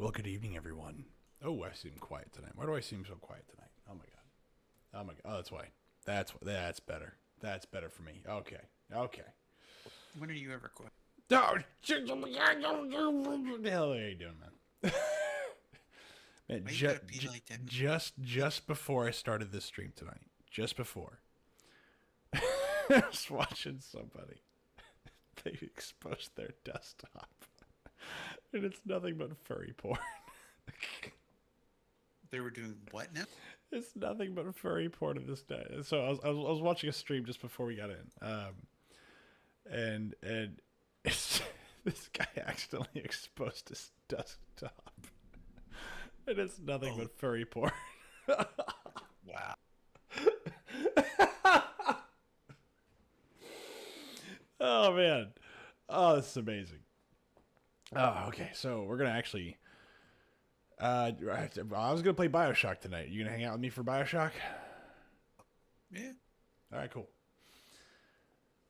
Well, good evening, everyone. Oh, I seem quiet tonight. Why do I seem so quiet tonight? Oh my god. Oh my god. Oh, that's why. That's better. That's better for me. Okay. Okay. When are you ever quiet? Oh, what the hell are you doing, man? Man, Why you gotta be like that? just before I started this stream tonight, just before, I was watching somebody. They exposed their desktop, and it's nothing but furry porn. They were doing what now? It's nothing but furry porn of this day. So I was watching a stream just before we got in, and it's, this guy accidentally exposed his desktop, and it's nothing but furry porn. Wow. Oh man, oh this is amazing. Oh, okay, so we're gonna actually. I was gonna play Bioshock tonight. You gonna hang out with me for Bioshock? Yeah. All right, cool.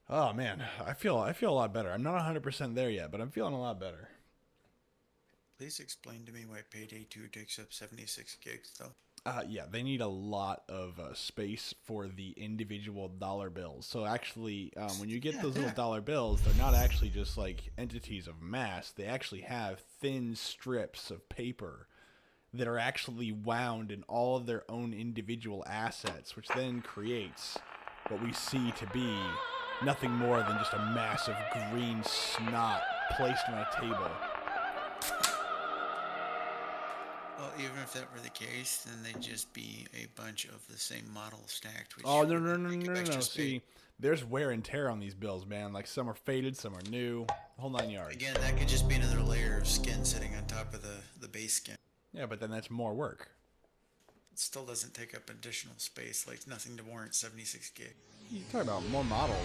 Oh man, I feel a lot better. I'm not 100% there yet, but I'm feeling a lot better. Please explain to me why Payday 2 takes up 76 gigs, though. Yeah, they need a lot of space for the individual dollar bills. So actually, when you get those little dollar bills, they're not actually just like entities of mass. They actually have thin strips of paper that are actually wound in all of their own individual assets, which then creates what we see to be nothing more than just a massive green snot placed on a table. Well, even if that were the case, then they'd just be a bunch of the same model stacked, which Oh, no, would no, no, make no, it no, no. extra space. See, there's wear and tear on these bills, man. Like, some are faded, some are new. Whole 9 yards. Again, that could just be another layer of skin sitting on top of the base skin. Yeah, but then that's more work. It still doesn't take up additional space, like nothing to warrant 76 gig. You talk about more models.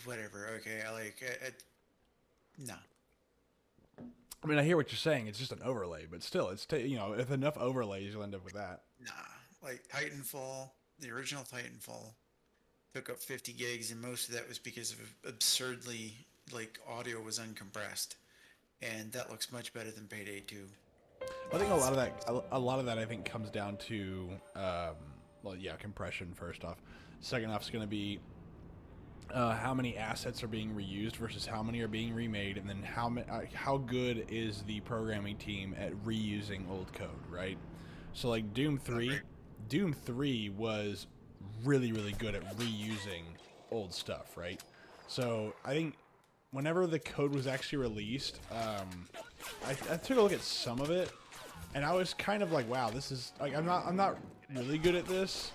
Whatever, okay, no. I mean, I hear what you're saying. It's just an overlay, but still, it's if enough overlays, you'll end up with that. Nah. Like Titanfall, the original Titanfall, took up 50 gigs, and most of that was because of absurdly, like, audio was uncompressed. And that looks much better than Payday 2. I think a lot of that, I think, comes down to, well, yeah, compression first off. Second off is going to be how many assets are being reused versus how many are being remade, and then how good is the programming team at reusing old code, right? So like Doom 3 was really, really good at reusing old stuff, right? So I think whenever the code was actually released, I took a look at some of it, and I was kind of like, wow, this is like I'm not really good at this,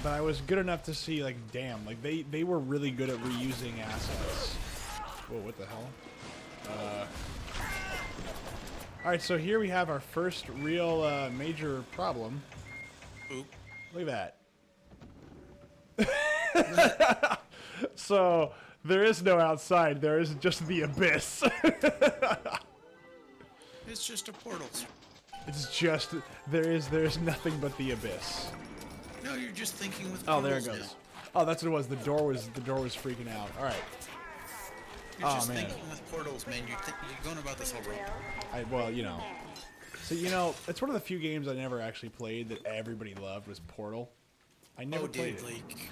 but I was good enough to see like, damn, like they were really good at reusing assets. Whoa, what the hell? All right, so here we have our first real major problem. Oop. Look at that. So there is no outside. There is just the abyss. It's just a portal. It's just there's nothing but the abyss. No, you're just thinking with Oh, there it portals goes. now. Oh, that's what it was. The door was freaking out. All right. You're just man. thinking with portals, man. You're going about this whole road. Well, So it's one of the few games I never actually played that everybody loved was Portal. I never played Dude, it. like,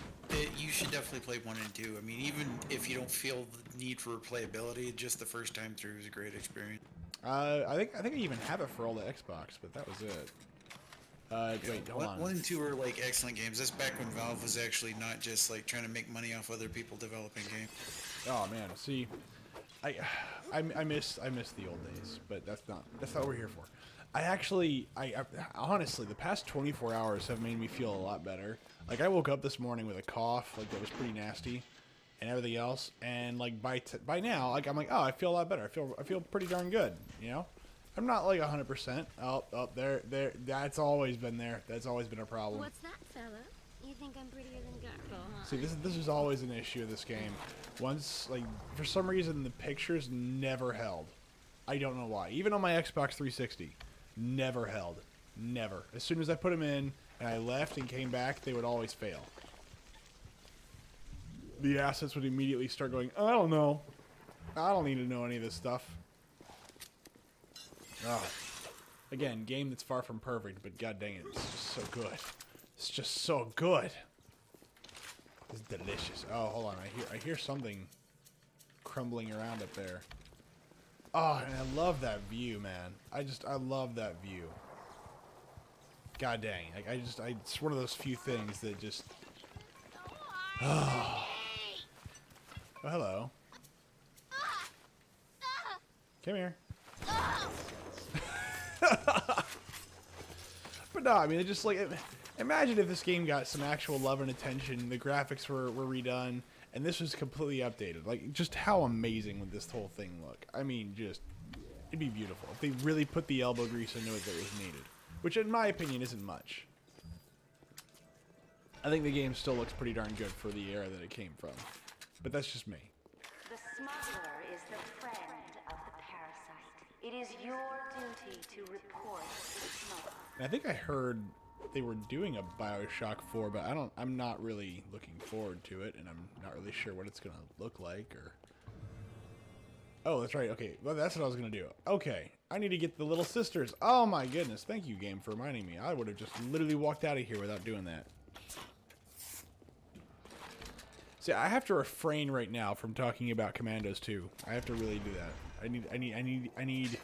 you should definitely play 1 and 2. I mean, even if you don't feel the need for replayability, just the first time through is a great experience. I think I even have it for all the Xbox, but that was it. Wait, hold on. 1 and 2 are like excellent games. That's back when Valve was actually not just like trying to make money off other people developing games. Oh man, see, I miss the old days, but that's not what we're here for. I honestly, the past 24 hours have made me feel a lot better. Like I woke up this morning with a cough, like that was pretty nasty, and everything else, and like by now, like I'm like, oh, I feel a lot better. I feel pretty darn good, you know. I'm not like 100%. Oh, there. That's always been there. That's always been a problem. What's that, fella? You think I'm prettier than Garbo, huh? See, this is always an issue of this game. Once, like, for some reason, the pictures never held. I don't know why. Even on my Xbox 360, never held. Never. As soon as I put them in and I left and came back, they would always fail. The assets would immediately start going, I don't know. I don't need to know any of this stuff. Oh. Again, game that's far from perfect, but god dang it, it's just so good. It's just so good. It's delicious. Oh, hold on. I hear something crumbling around up there. Oh, and I love that view, man. I love that view. God dang. Like, it's one of those few things that just... Oh, hello. Come here. But no, I mean, it just like... Imagine if this game got some actual love and attention, the graphics were redone, and this was completely updated. Like, just how amazing would this whole thing look? I mean, just... It'd be beautiful. If they really put the elbow grease into it that was needed. Which, in my opinion, isn't much. I think the game still looks pretty darn good for the era that it came from. But that's just me. The smuggler is the friend of the parasite. It is your duty to report the smuggler. And I think I heard they were doing a Bioshock 4, but I'm not really looking forward to it, and I'm not really sure what it's gonna look like, or... Oh, that's right, okay. Well, that's what I was gonna do. Okay, I need to get the little sisters. Oh my goodness, thank you, game, for reminding me. I would have just literally walked out of here without doing that. See, I have to refrain right now from talking about Commandos 2. I have to really do that. I need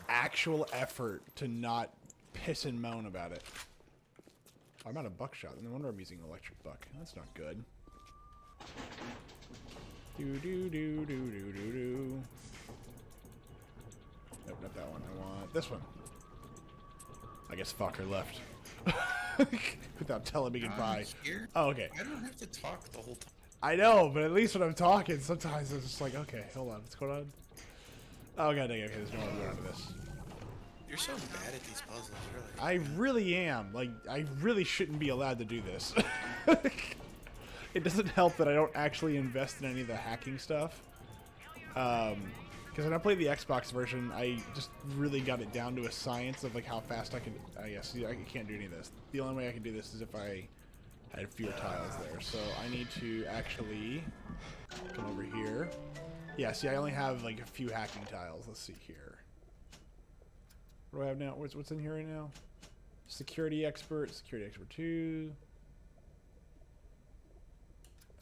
actual effort to not piss and moan about it. Oh, I'm out of buckshot. No wonder I'm using electric buck. That's not good. Do. Nope, not that one. I want this one. I guess Fokker left. Without telling me goodbye. Here? Oh, okay. I don't have to talk the whole time. I know, but at least when I'm talking, sometimes it's just like, okay, hold on, what's going on? Oh, god dang it, okay, there's no way to go into this. You're so bad at these puzzles, really. I really am. Like, I really shouldn't be allowed to do this. It doesn't help that I don't actually invest in any of the hacking stuff. Because when I played the Xbox version, I just really got it down to a science of like how fast I can... I guess I can't do any of this. The only way I can do this is if I had fewer tiles there. So I need to actually come over here. Yeah, see, I only have like a few hacking tiles. Let's see here. What do I have now? What's in here right now? Security Expert 2.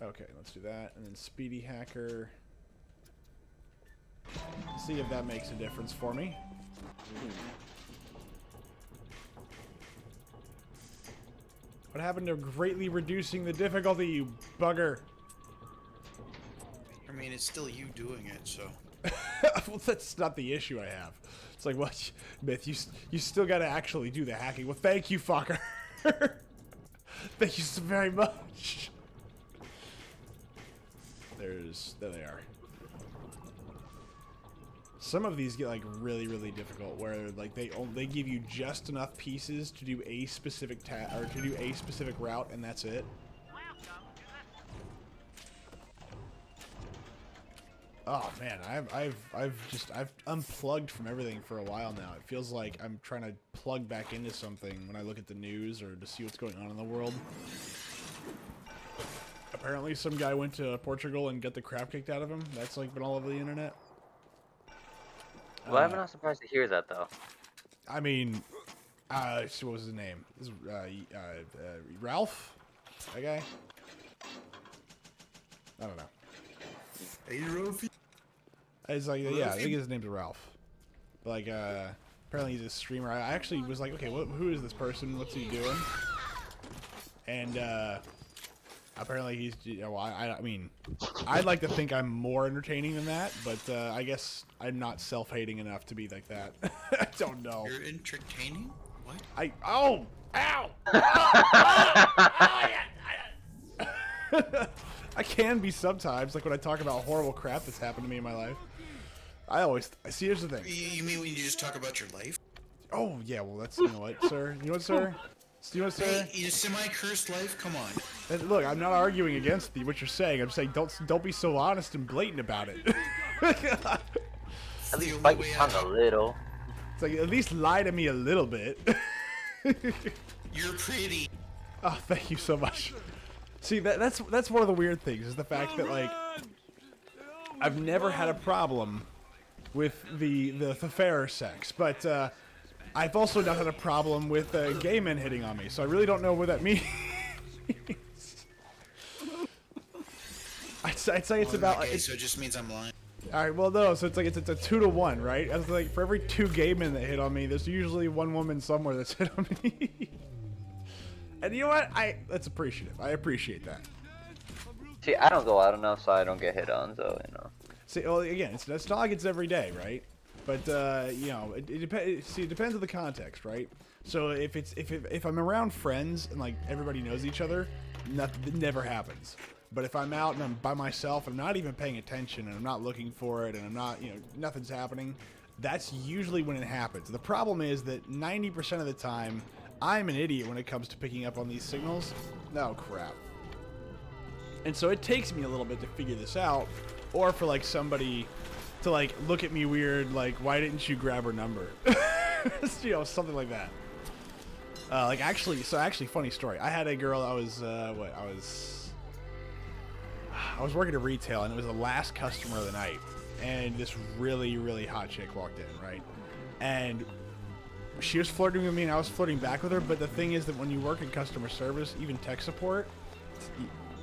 Okay, let's do that. And then Speedy Hacker. Let's see if that makes a difference for me. What happened to greatly reducing the difficulty, you bugger? I mean, it's still you doing it, so... Well, that's not the issue I have. It's like, what, Myth, you still gotta actually do the hacking. Well, thank you, fucker. Thank you so very much. There they are. Some of these get like really, really difficult, where like they give you just enough pieces to do a specific or to do a specific route, and that's it. Oh man, I've unplugged from everything for a while now. It feels like I'm trying to plug back into something when I look at the news or to see what's going on in the world. Apparently, some guy went to Portugal and got the crap kicked out of him. That's like been all over the internet. Well, I'm not surprised to hear that, though. I mean, what was his name? This is, Ralph? That guy? I don't know. Hey, Rofi. It's like, yeah, I think his name's Ralph. But like, apparently he's a streamer. I actually was like, okay, who is this person? What's he doing? And, apparently he's, you know, I mean, I'd like to think I'm more entertaining than that, but I guess I'm not self-hating enough to be like that. I don't know. You're entertaining? What? Ow! Ow! I can be sometimes, like when I talk about horrible crap that's happened to me in my life. See, here's the thing. You mean when you just talk about your life? Oh, yeah, well, that's, you know what, sir? You know what, sir? You know what, sir? Hey, you semi-cursed life? Come on. And look, I'm not arguing against what you're saying. I'm saying don't be so honest and blatant about it. At least bite your tongue a little. It's like, at least lie to me a little bit. You're pretty. Oh, thank you so much. See, that's one of the weird things, is the fact that, like, I've never had a problem with the fairer sex, but I've also not had a problem with gay men hitting on me, so I really don't know what that means. I'd say it's about. Okay, so it just means I'm lying. All right, well, no, so it's like it's a 2-to-1, right? It's like for every 2 gay men that hit on me, there's usually 1 woman somewhere that's hit on me. And you know what? That's appreciative. I appreciate that. See, I don't go out enough, so I don't get hit on. So you know. See, well, again, it's not like it's every day, right? But you know, it depends. See, it depends on the context, right? So if I'm around friends and like everybody knows each other, it never happens. But if I'm out and I'm by myself and I'm not even paying attention and I'm not looking for it and I'm not, you know, nothing's happening, that's usually when it happens. The problem is that 90% of the time, I'm an idiot when it comes to picking up on these signals. Oh, crap. And so it takes me a little bit to figure this out, or for like somebody to like look at me weird, like, why didn't you grab her number? You know, something like that. Like actually, funny story. I had a girl I was working at retail, and it was the last customer of the night, and this really, really hot chick walked in, right? And she was flirting with me, and I was flirting back with her, but the thing is that when you work in customer service, even tech support,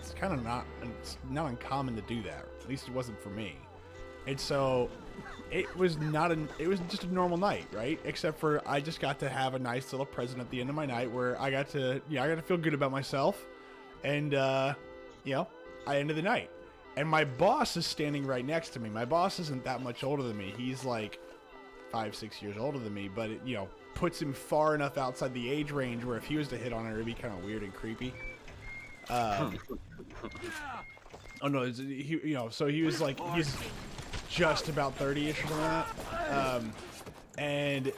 it's kind of it's not uncommon to do that. At least it wasn't for me. And so it was just a normal night, right? Except for I just got to have a nice little present at the end of my night where I got to feel good about myself, and you know, I ended the night. And my boss is standing right next to me. My boss isn't that much older than me. He's like 5-6 years older than me, but it, you know, puts him far enough outside the age range where if he was to hit on her, it'd be kind of weird and creepy. Oh no, he, you know, so he was like, he's just about 30-ish or something like that. And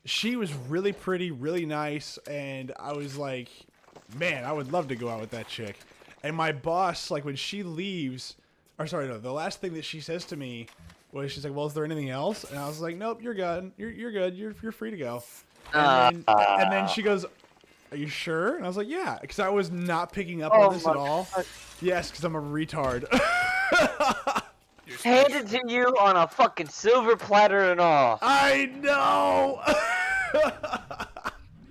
she was really pretty, really nice, and I was like, man, I would love to go out with that chick. And my boss, like, when she leaves, or sorry, no, the last thing that she says to me was, she's like, well, is there anything else? And I was like, nope, you're good. You're good. You're free to go. And then she goes, are you sure? And I was like, yeah, because I was not picking up on this at all. Yes, because I'm a retard. Handed to you on a fucking silver platter and all. I know.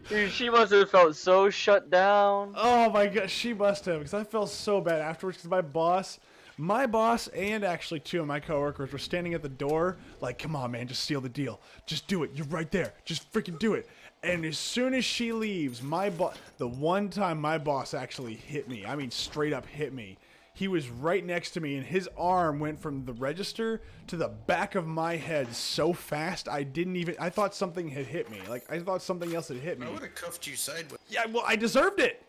Dude, she must have felt so shut down. Oh my god, she must have, because I felt so bad afterwards, because my boss and actually 2 of my coworkers were standing at the door like, come on man, just seal the deal. Just do it. You're right there. Just freaking do it. And as soon as she leaves, the one time my boss actually hit me, I mean straight up hit me, he was right next to me and his arm went from the register to the back of my head so fast I thought something had hit me. Like, I thought something else had hit me. I would have cuffed you sideways. Yeah, well, I deserved it.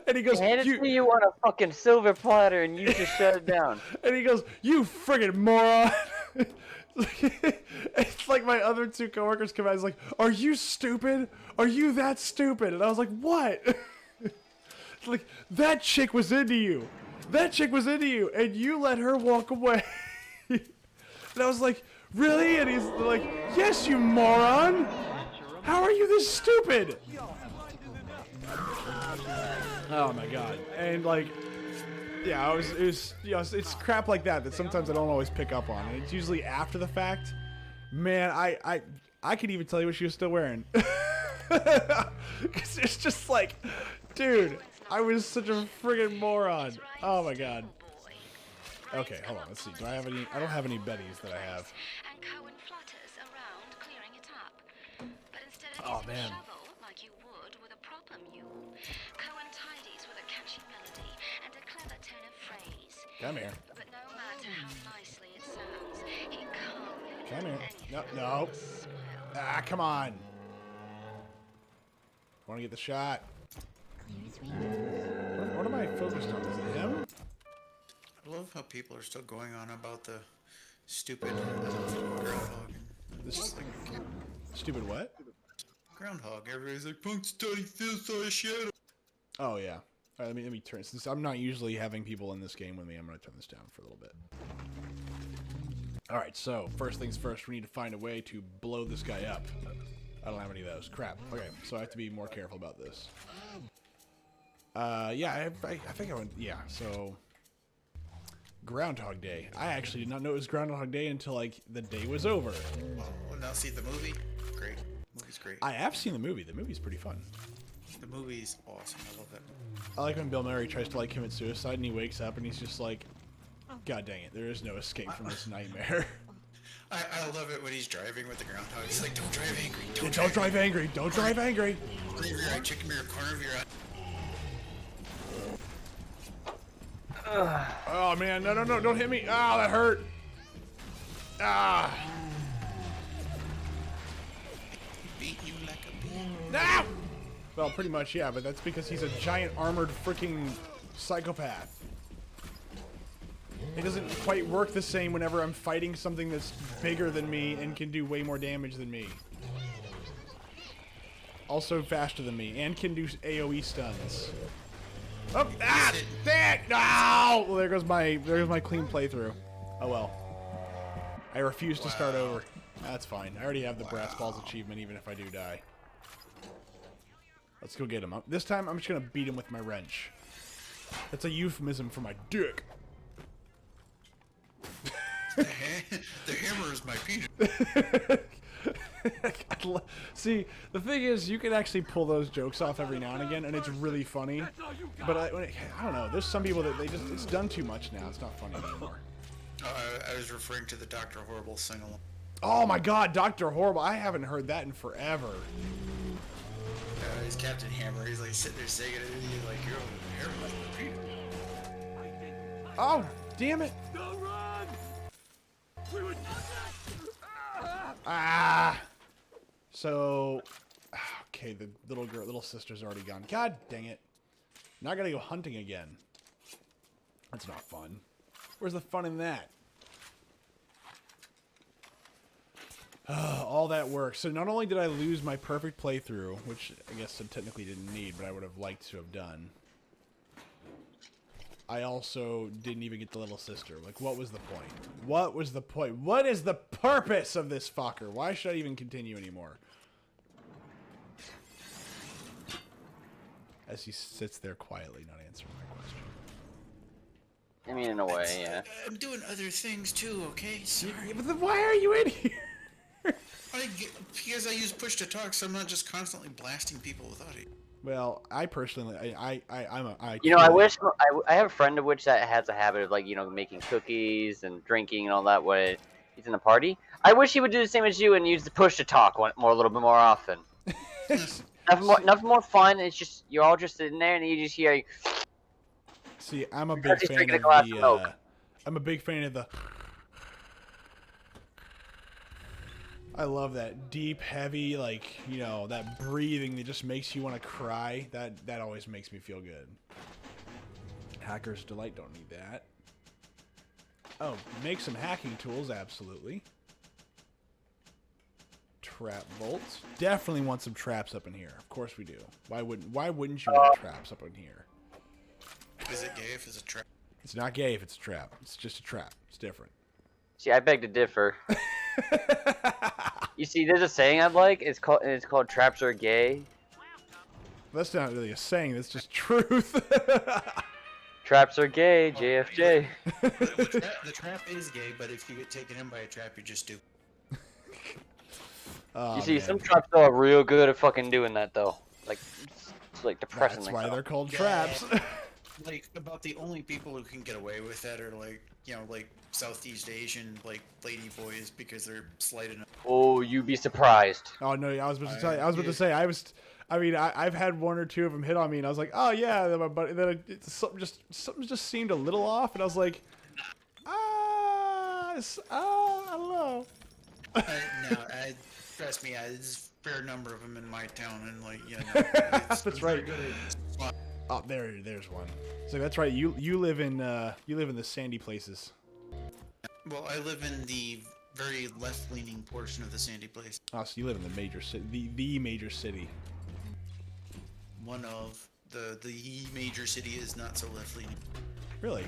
And he goes, Handed to you on a fucking silver platter and you just shut it down. And he goes, you friggin' moron. It's like my other 2 coworkers come out. He's like, are you stupid? Are you that stupid? And I was like, what? It's like, that chick was into you. That chick was into you. And you let her walk away. And I was like, really? And he's like, yes, you moron. How are you this stupid? Oh my god. And like, yeah, it was you know, it's crap like that sometimes I don't always pick up on. And it's usually after the fact. Man, I could even tell you what she was still wearing. Cause it's just like, dude, I was such a friggin' moron. Oh my god. Okay, hold on, let's see. Do I have any? I don't have any Bettys that I have. And Cohen flutters around clearing it up. But instead of Oh, using man. a shovel like you would with a proper mule, Cohen tidies with a catchy melody and a clever turn of phrase. Come here. But no matter how nicely it sounds, he can't Come here. anything No. but squirrel. Ah, come on. Want to get the shot? What am I focused on? Is it him? I love how people are still going on about the stupid groundhog. Stupid what? Groundhog. Everybody's like, Punk's study feels so shit. Oh yeah. All right, let me turn. Since I'm not usually having people in this game with me, I'm gonna turn this down for a little bit. All right. So first things first, we need to find a way to blow this guy up. I don't have any of those. Crap. Okay, so I have to be more careful about this. Yeah, I think I went. Yeah. So Groundhog Day. I actually did not know it was Groundhog Day until like the day was over. Well, now see the movie. Great. Movie's great. I have seen the movie. The movie's pretty fun. The movie's awesome. I love that movie. I like when Bill Murray tries to like commit suicide and he wakes up and he's just like, God dang it, there is no escape from this nightmare. I love it when he's driving with the groundhog. He's like, don't drive angry. Don't drive angry. Don't drive angry. Corner of your eye, chicken mirror, corner of your eye. Oh man, no, don't hit me. Ah, that hurt. Ah. Beat you like a bee. No! Well, pretty much, yeah, but that's because he's a giant armored freaking psychopath. It doesn't quite work the same whenever I'm fighting something that's bigger than me and can do way more damage than me. Also faster than me and can do AoE stuns. Oh, ah, dang! No! Well, there goes my clean playthrough. Oh well. I refuse to start over. That's fine. I already have the Brass Balls achievement, even if I do die. Let's go get him. This time, I'm just gonna beat him with my wrench. That's a euphemism for my dick. The hammer is my penis. See, the thing is, you can actually pull those jokes off every now and again, and it's really funny. But I don't know. There's some people that it's done too much now. It's not funny anymore. I was referring to the Dr. Horrible sing-along. Oh my God, Dr. Horrible! I haven't heard that in forever. He's Captain Hammer. He's like sitting there singing it, and he's like, "You're the hammer is my penis." Oh, damn it! Don't run! We would. Ah. So, okay, the little sister's already gone. God dang it! Now I gotta go hunting again. That's not fun. Where's the fun in that? All that work. So not only did I lose my perfect playthrough, which I guess I technically didn't need, but I would have liked to have done. I also didn't even get the little sister. Like, what was the point? What was the point? What is the purpose of this fucker? Why should I even continue anymore? As he sits there quietly, not answering my question. I mean, in a way, yeah. I'm doing other things too, okay? Sorry. Yeah, but then why are you in here? Because I use push to talk, so I'm not just constantly blasting people with audio. Well, I personally, I You know, I wish I have a friend of which that has a habit of like, you know, making cookies and drinking and all that when he's in a party. I wish he would do the same as you and use the push to talk a little bit more often. Nothing more fun. It's just you're all just sitting there and you just hear. See, I'm a big fan of the. I'm a big fan of the. I love that deep, heavy, like, you know, that breathing that just makes you want to cry. That always makes me feel good. Hacker's Delight, don't need that. Oh, make some hacking tools, absolutely. Trap bolts. Definitely want some traps up in here. Of course we do. Why wouldn't you want traps up in here? Is it gay if it's a trap? It's not gay if it's a trap. It's just a trap. It's different. See, I beg to differ. You see, there's a saying I like. It's called "Traps are gay." That's not really a saying. That's just truth. Traps are gay, JFJ. The trap is gay, but if you get taken in by a trap, you're just stupid. Oh, You see, man. some traps are real good at fucking doing that though. Like, it's like depressingly. That's why so. they're called Yeah. traps. Like, about the only people who can get away with that are, like, you know, like, Southeast Asian, like, lady boys, because they're slight enough. Oh, you'd be surprised. Oh no, I was about to tell you. I was about to say. I've had one or two of them hit on me, and I was like, oh yeah, but then something just seemed a little off, and I was like, I don't know. Trust me, there's a fair number of them in my town, and, like, you know, That's right. Oh, there's one. So that's right. You live in the sandy places. Well, I live in the very left-leaning portion of the sandy place. Oh, so you live in the major city, the major city. One of the major city is not so left-leaning. Really?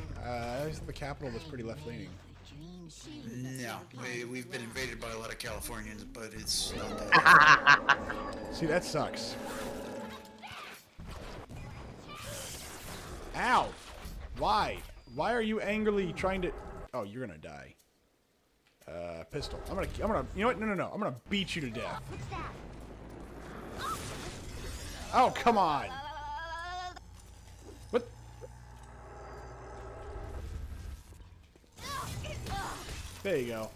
The capital was pretty left-leaning. No, we've been invaded by a lot of Californians, but it's not that. See, that sucks. Ow! Why? Why are you angrily trying to... Oh, you're gonna die. Pistol. I'm gonna... You know what? No. I'm gonna beat you to death. Oh, come on. What? There you go.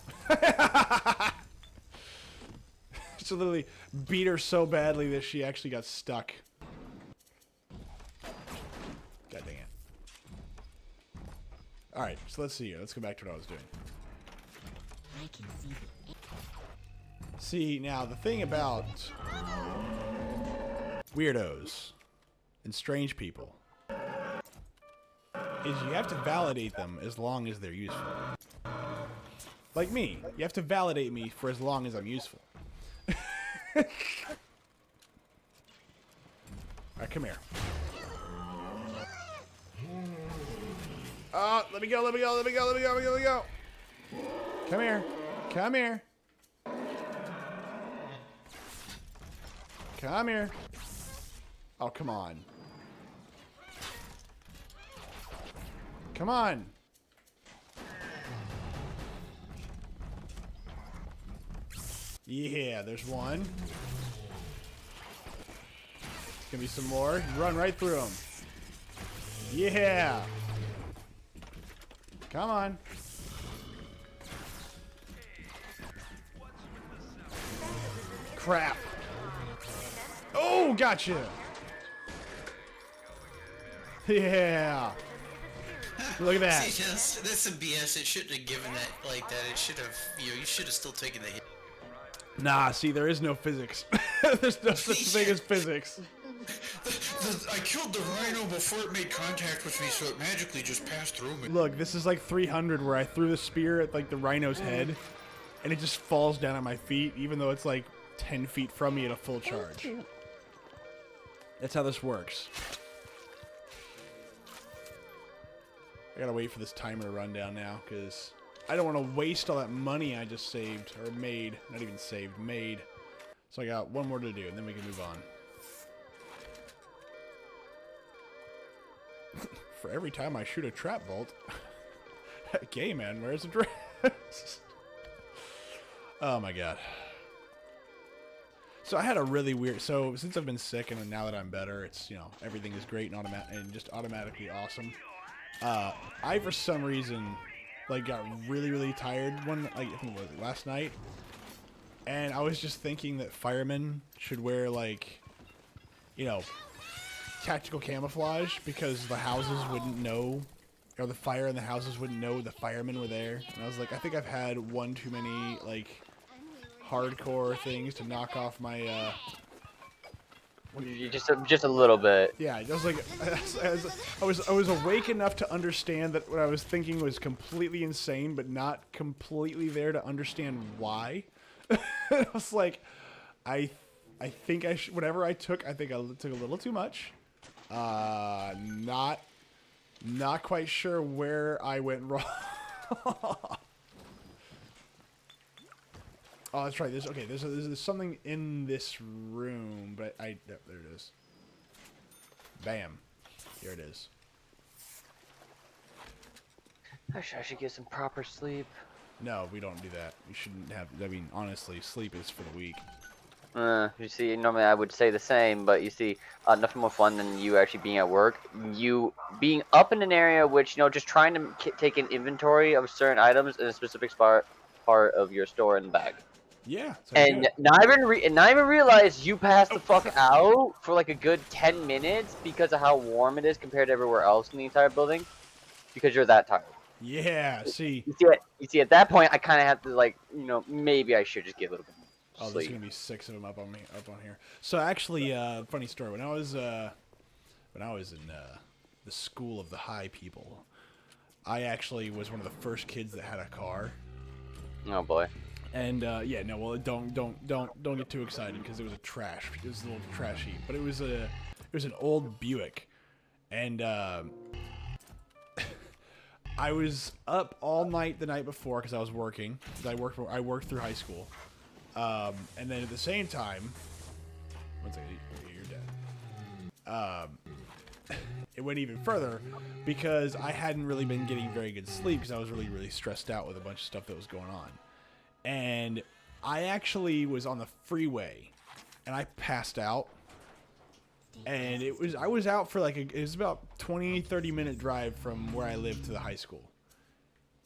So literally beat her so badly that she actually got stuck. God dang it. Alright, so let's see here. Let's go back to what I was doing. I can see the See, now the thing about weirdos and strange people is you have to validate them as long as they're useful. Like me, you have to validate me for as long as I'm useful. Alright, come here. Let me go. Come here. Come here. Come here. Oh, come on. Come on. Yeah, there's one. Gonna be some more. Run right through them. Yeah. Come on. Crap. Oh, gotcha. Yeah. Look at that. See, that's some BS. It shouldn't have given that like that. It should have, you should have still taken the hit. Nah, see, there is no physics. There's no such thing as physics. I killed the rhino before it made contact with me, so it magically just passed through me. Look, this is like 300 where I threw the spear at like the rhino's head, and it just falls down at my feet, even though it's like 10 feet from me at a full charge. That's how this works. I gotta wait for this timer to run down now, because I don't want to waste all that money I just saved, or made. Not even saved, made. So I got one more to do, and then we can move on. For every time I shoot a trap bolt. Gay man, where's the dress? Oh my god. So I had a really weird... So since I've been sick and now that I'm better, it's, you know, everything is great and just automatically awesome. I, for some reason, like, got really tired I think it was last night. And I was just thinking that firemen should wear, like, you know, tactical camouflage, because the houses wouldn't know, or the fire in the houses wouldn't know the firemen were there. And I was like, I think I've had one too many, like, hardcore things to knock off my, Just a little bit. yeah, I was like, I was awake enough to understand that what I was thinking was completely insane, but not completely there to understand why. I was like, I think I should, whatever I took, I think I took a little too much. Not quite sure where I went wrong. Oh, that's right. There's something in this room, but there it is. Bam. Here it is. I should get some proper sleep. No, we don't do that. You shouldn't have. I mean, honestly, sleep is for the weak. You see, normally I would say the same, but you see, nothing more fun than you actually being at work. You being up in an area which, you know, just trying to take an inventory of certain items in a specific part of your store in the bag. Yeah. And not even realize you passed the fuck out for like a good 10 minutes because of how warm it is compared to everywhere else in the entire building, because you're that tired. Yeah. See. You see, at that point, I kind of have to, like, you know, maybe I should just get a little bit more Oh, sleep. there's gonna be 6 of them up on here. So actually, funny story. When I was in the school of the high people, I actually was one of the first kids that had a car. Oh boy. And yeah, no, well, don't get too excited, because it was it was a little trash heap, but it was an old Buick, and I was up all night the night before because I was working. I worked through high school, and then at the same time, one second, you're dead. it went even further because I hadn't really been getting very good sleep because I was really, really stressed out with a bunch of stuff that was going on. And I actually was on the freeway and I passed out. And I was out for like, it was about 20-30 minute drive from where I lived to the high school.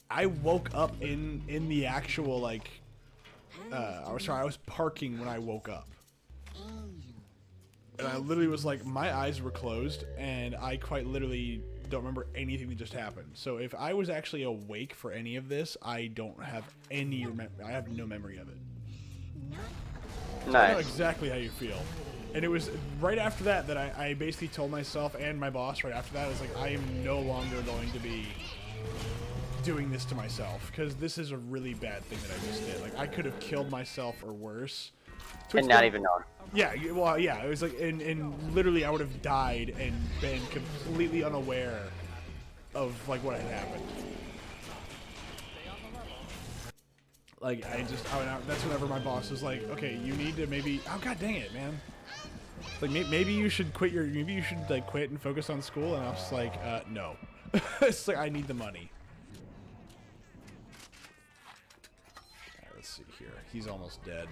I woke up in the actual, like, I was parking when I woke up. And I literally was like, my eyes were closed, and I quite literally don't remember anything that just happened. So if I was actually awake for any of this, I don't have I have no memory of it. Nice. I know exactly how you feel. And it was right after that I basically told myself and my boss right after that, I was like, I am no longer going to be doing this to myself, because this is a really bad thing that I just did. Like, I could have killed myself or worse. And not even known. Yeah, well, yeah, it was like, and literally I would have died and been completely unaware of, like, what had happened. Like, that's whenever my boss was like, okay, you need to maybe, oh, god dang it, man. Like, maybe you should quit like, quit and focus on school, and I was like, no. It's like, I need the money. Alright, let's see here. He's almost dead.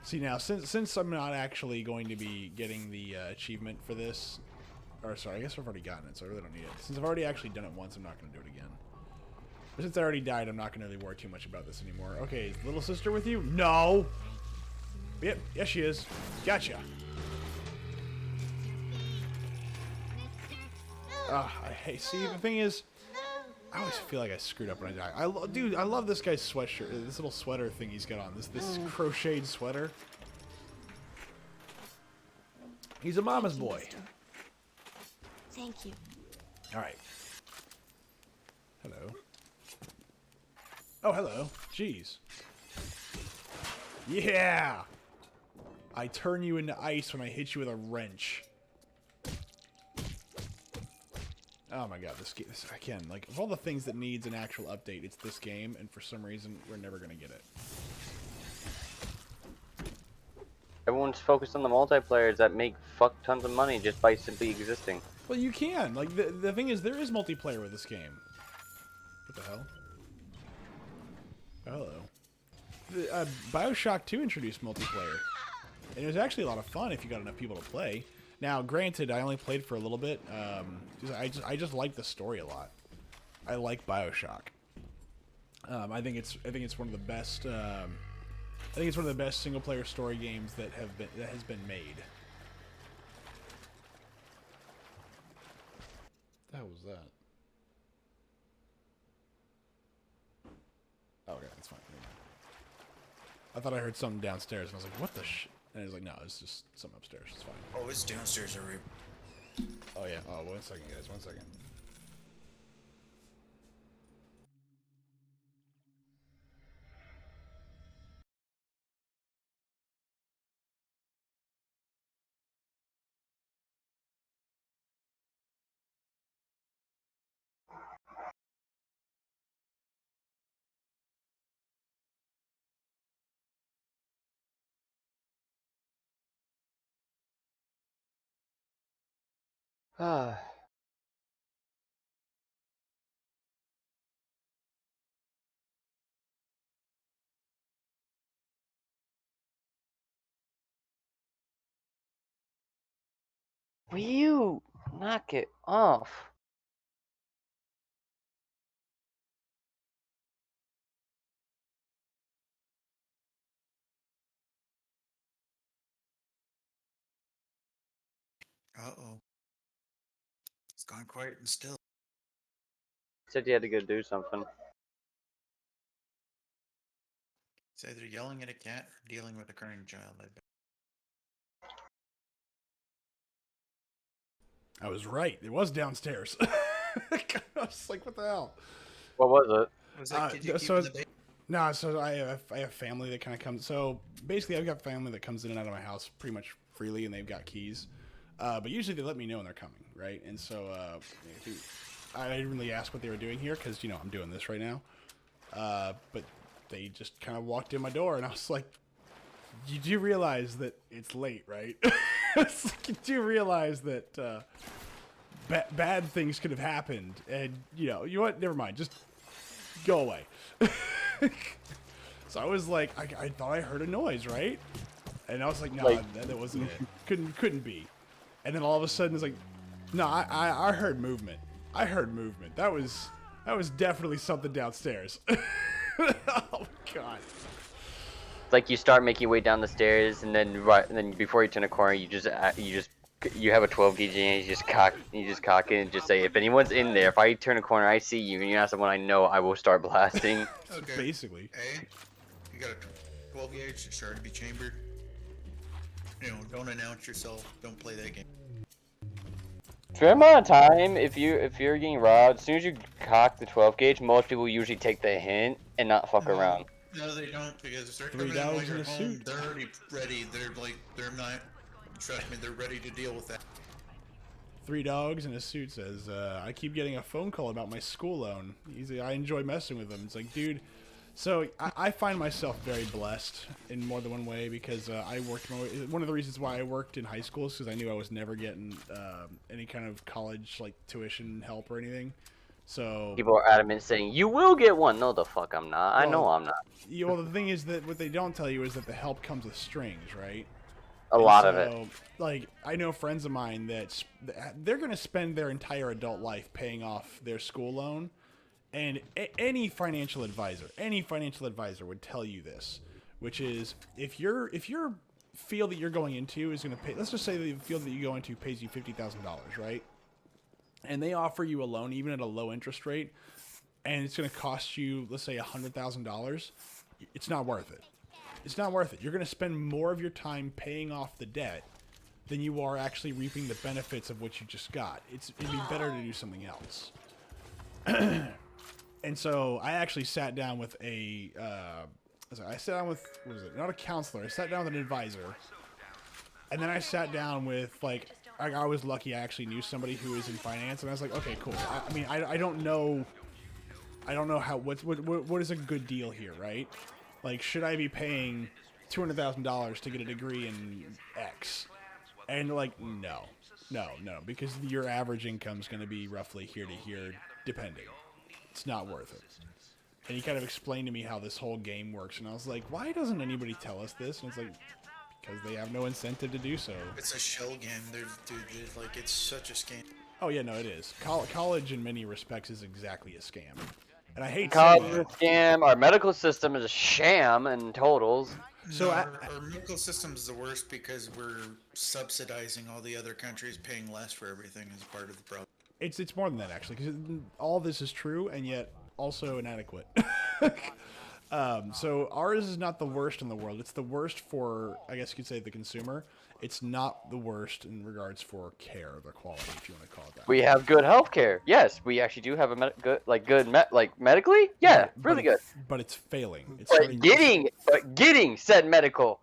See, now, since I'm not actually going to be getting the achievement for this, or sorry, I guess I've already gotten it, so I really don't need it. Since I've already actually done it once, I'm not going to do it again. But since I already died, I'm not going to really worry too much about this anymore. Okay, is little sister with you? No! Yep, yes she is. Gotcha. See, the thing is, I always feel like I screwed up when I die. Dude, I love this guy's sweatshirt, this little sweater thing he's got on. This crocheted sweater. He's a mama's boy. Thank you. All right. Hello. Oh, hello. Jeez. Yeah. I turn you into ice when I hit you with a wrench. Oh my god, this again, like, of all the things that needs an actual update, it's this game, and for some reason, we're never gonna get it. Everyone's focused on the multiplayers that make fuck tons of money just by simply existing. Well, you can. Like, the thing is, there is multiplayer with this game. What the hell? Oh, hello. Bioshock 2 introduced multiplayer. And it was actually a lot of fun if you got enough people to play. Now, granted, I only played for a little bit. I just like the story a lot. I like Bioshock. I think it's one of the best. I think it's one of the best single-player story games that has been made. What the hell was that? Oh, okay, that's fine. I thought I heard something downstairs, and I was like, "What the sh?" And I was like, "No, it's just something upstairs. It's fine." Oh, it's downstairs already. Oh yeah. Oh, 1 second, guys. 1 second. Ah. Will you knock it off? Uh-oh. It's gone quiet and still. Said you had to go do something. It's either yelling at a cat or dealing with a crying child, I bet. I was right. It was downstairs. I was like, "What the hell?" What was it? Was that kid you keep so in the No, so I have family that kind of comes. So basically, I've got family that comes in and out of my house pretty much freely, and they've got keys. But usually they let me know when they're coming, right? And so I didn't really ask what they were doing here because, you know, I'm doing this right now. But they just kind of walked in my door, and I was like, "You do realize that it's late, right?" It's like, you do realize that bad things could have happened, and you know what? Never mind. Just go away. So I was like, I thought I heard a noise, right? And I was like, no, that wasn't it. Couldn't be. And then all of a sudden it's like, no, I heard movement. I heard movement. That was definitely something downstairs. Oh god. It's like you start making your way down the stairs, and then before you turn a corner, you have a 12 gauge and you just cock it and just say, if anyone's in there, if I turn a corner, I see you, and you're not someone I know, I will start blasting. Okay. Basically. A, you got a 12 gauge. It's already to be chambered. You know, don't announce yourself. Don't play that game. For a amount of time, if you're getting robbed, as soon as you cock the 12 gauge, most people usually take the hint and not fuck around. No, they don't, because they're $3 coming in while in you're a home. suit. They're already ready. They're not. Trust me, they're ready to deal with that. 3 dogs in a suit says, I keep getting a phone call about my school loan. I enjoy messing with them. It's like, dude. So I find myself very blessed in more than one way because I worked one of the reasons why I worked in high school is because I knew I was never getting any kind of college like tuition help or anything. So People are adamant saying, you will get one. No, the fuck I'm not. I know I'm not. Well, the thing is that what they don't tell you is that the help comes with strings, right? A lot of it. Like, I know friends of mine that they're going to spend their entire adult life paying off their school loan. And any financial advisor would tell you this, which is if your field that you're going into is going to pay, let's just say the field that you go into pays you $50,000, right? And they offer you a loan even at a low interest rate, and it's going to cost you, let's say, $100,000. It's not worth it. It's not worth it. You're going to spend more of your time paying off the debt than you are actually reaping the benefits of what you just got. It'd be better to do something else. And so I actually sat down with what was it? Not a counselor. I sat down with an advisor. And then I sat down with, like, I was lucky I actually knew somebody who was in finance. And I was like, okay, cool. I mean, I don't know how, what is a good deal here, right? Like, should I be paying $200,000 to get a degree in X? And like, no, because your average income is going to be roughly here to here, depending. It's not worth it. And he kind of explained to me how this whole game works, and I was like, why doesn't anybody tell us this? And it's like, because they have no incentive to do so. It's a shell game. They're like, it's such a scam. Oh yeah, no, it is. College in many respects is exactly a scam. And I hate College saying is a that. scam. Our medical system is a sham in totals. So No, our medical system is the worst because we're subsidizing all the other countries paying less for everything as part of the problem. It's more than that, actually, because all this is true and yet also inadequate. So ours is not the worst in the world. It's the worst for, I guess you could say, the consumer. It's not the worst in regards for care, the quality, if you want to call it that. We have good healthcare. Yes, we actually do have a medically. Yeah, really good. But it's failing. It's But getting said medical,